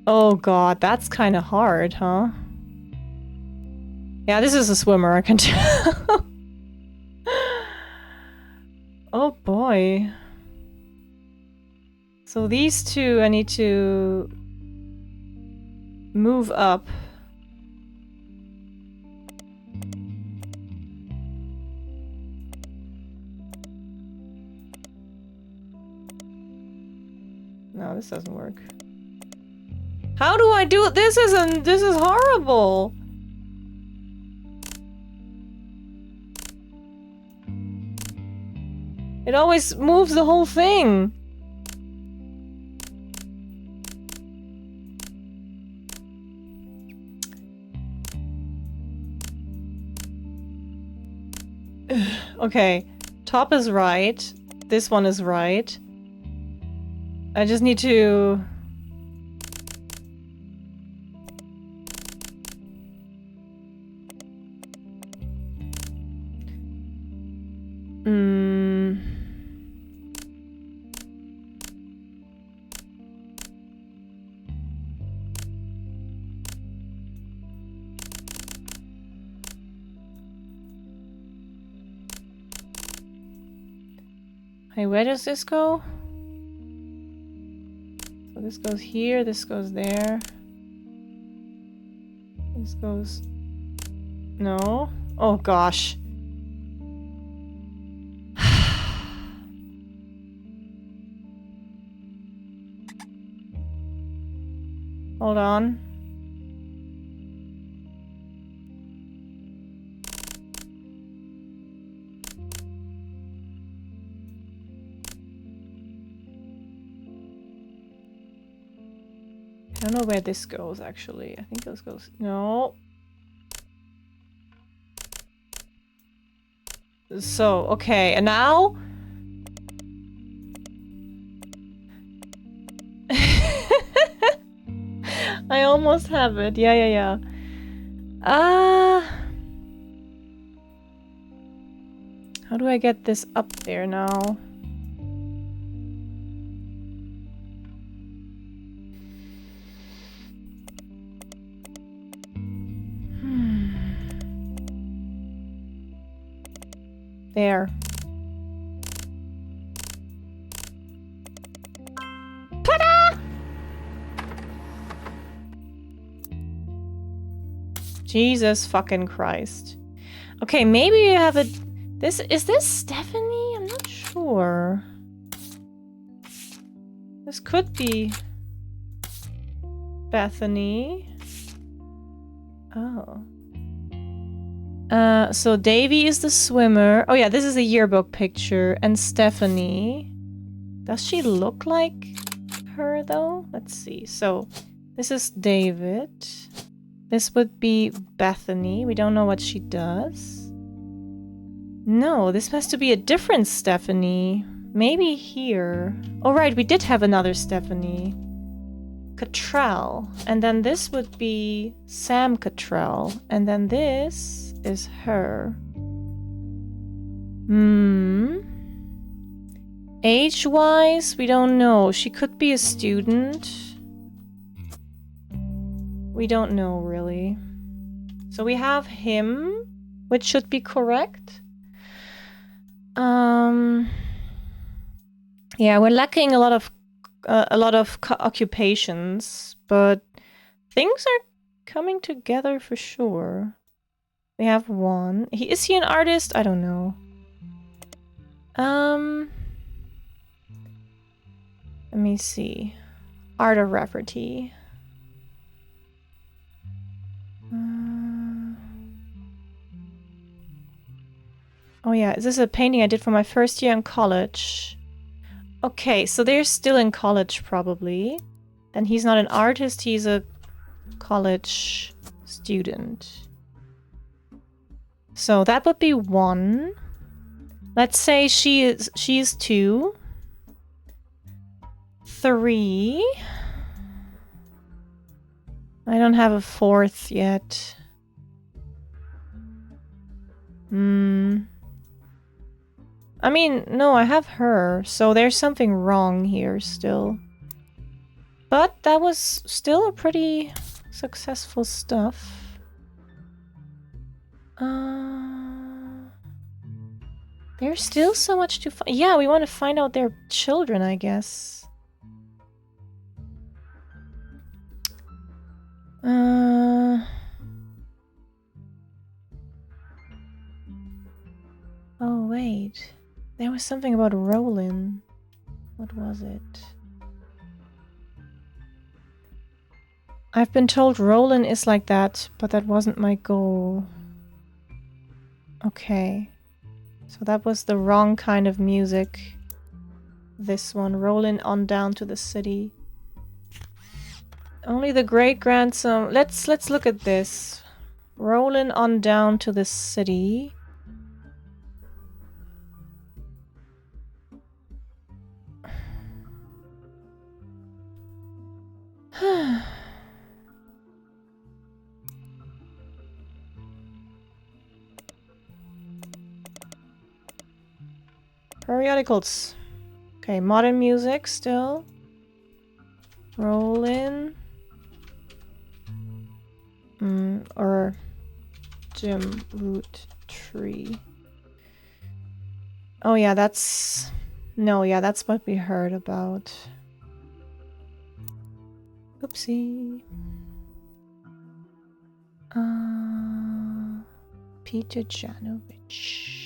Oh god, that's kind of hard, huh? Yeah, this is a swimmer, I can tell. Oh boy. So these two I need to move up. No, this doesn't work. How do I do it? This is horrible. It always moves the whole thing. Okay, top is right. This one is right. I just need to... Hey, where does this go? So this goes here, this goes there. goes... No? Oh gosh. Hold on. I don't know where this goes, actually. I think this goes... No. So, okay, and now... I almost have it. Yeah. How do I get this up there now? There. Ta-da! Jesus fucking Christ. Okay, maybe you have a... Is this Stephanie? I'm not sure. This could be Bethany. Oh. So Davy is the swimmer. Oh yeah, this is a yearbook picture. And Stephanie. Does she look like her though? Let's see. So this is David. This would be Bethany. We don't know what she does. No, this has to be a different Stephanie. Maybe here. Oh right, we did have another Stephanie. Cottrell. And then this would be Sam Cottrell. And then this is her. Age-wise, we don't know. She could be a student. We don't know, really. So we have him, which should be correct. Yeah, we're lacking a lot of occupations, but things are coming together for sure. We have one. Is he an artist? I don't know. Let me see. Art of Rafferty. Oh yeah, this is a painting I did for my first year in college. Okay, so they're still in college probably. And he's not an artist, he's a college student. So that would be 1. Let's say she's 2. 3. I don't have a 4th yet. I mean, no, I have her, so there's something wrong here still. But that was still a pretty successful stuff. There's still so much to find. Yeah, we want to find out their children, I guess. Oh, wait. There was something about Roland. What was it? I've been told Roland is like that, but that wasn't my goal. Okay. So that was the wrong kind of music. This one. Roland on down to the city. Only the great-grandson... Let's look at this. Roland on down to the city. Periodicals. Okay, modern music still. Rollin. Or Jim Roottrees. Oh yeah, that's... No, yeah, that's what we heard about. Oopsie. Peter Janovich.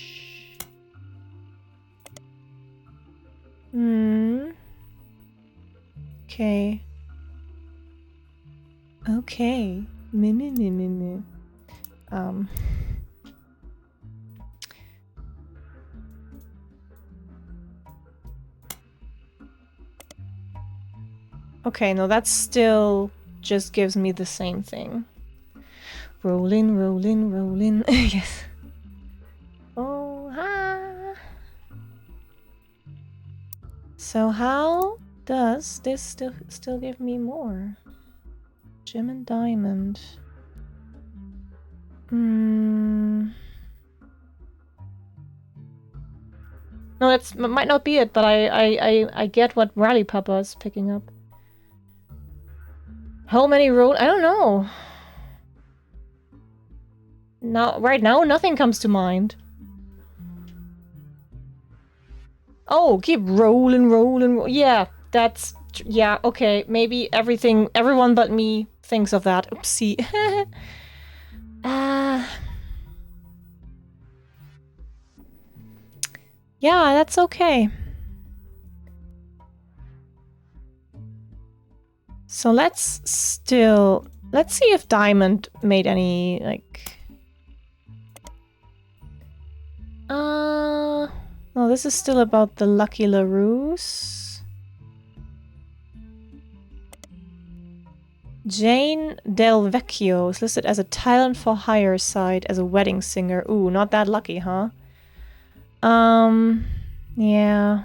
Okay. Okay. Me. Okay, no, that still just gives me the same thing. Rolling. Yes. Oh, ha. So how does this still give me more? Gem and diamond. No, that might not be it, but I get what Rally Papa is picking up. How many roll? I don't know. Now, right now, nothing comes to mind. Oh, keep rolling. Yeah, that's... Yeah, okay. Maybe everyone but me thinks of that. Oopsie. Yeah, that's okay. So let's see if Diamond made any, like... No, this is still about the Lucky LaRue's. Jane Del Vecchio is listed as a talent for hire site as a wedding singer. Ooh, not that lucky, huh? Yeah.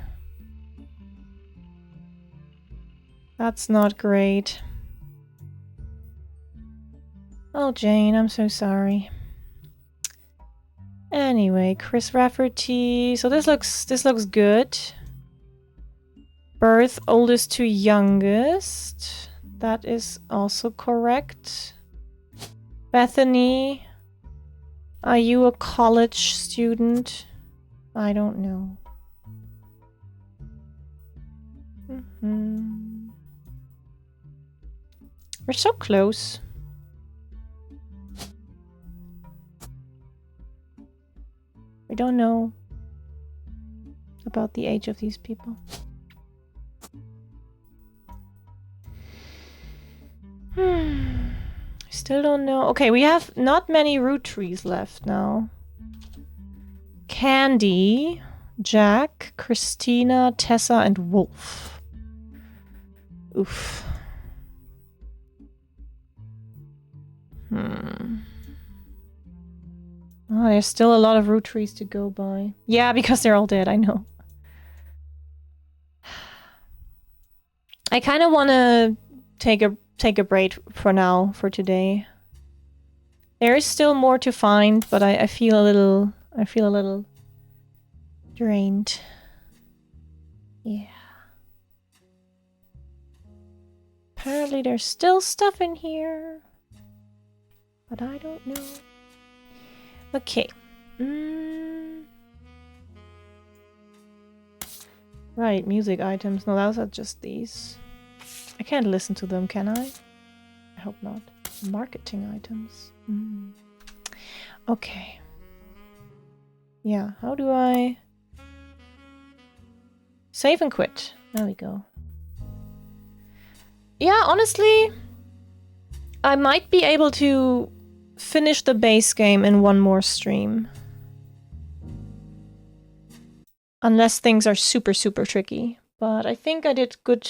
That's not great. Oh, Jane, I'm so sorry. Anyway, Chris Rafferty. So this looks good. Birth, oldest to youngest. That is also correct. Bethany, are you a college student? I don't know. We're so close. We don't know about the age of these people. Still don't know. Okay, we have not many Roottrees left now. Candy, Jack, Christina, Tessa, and Wolf. Oof. Oh, there's still a lot of Roottrees to go by. Yeah, because they're all dead, I know. I kind of want to take a break for now, for today. There is still more to find, but I feel a little drained. Yeah. Apparently there's still stuff in here, but I don't know. Okay. Right, music items. No, those are just these. I can't listen to them, can I? I hope not. Marketing items. Okay. Yeah, how do I... Save and quit. There we go. Yeah, honestly, I might be able to finish the base game in one more stream. Unless things are super, super tricky. But I think I did good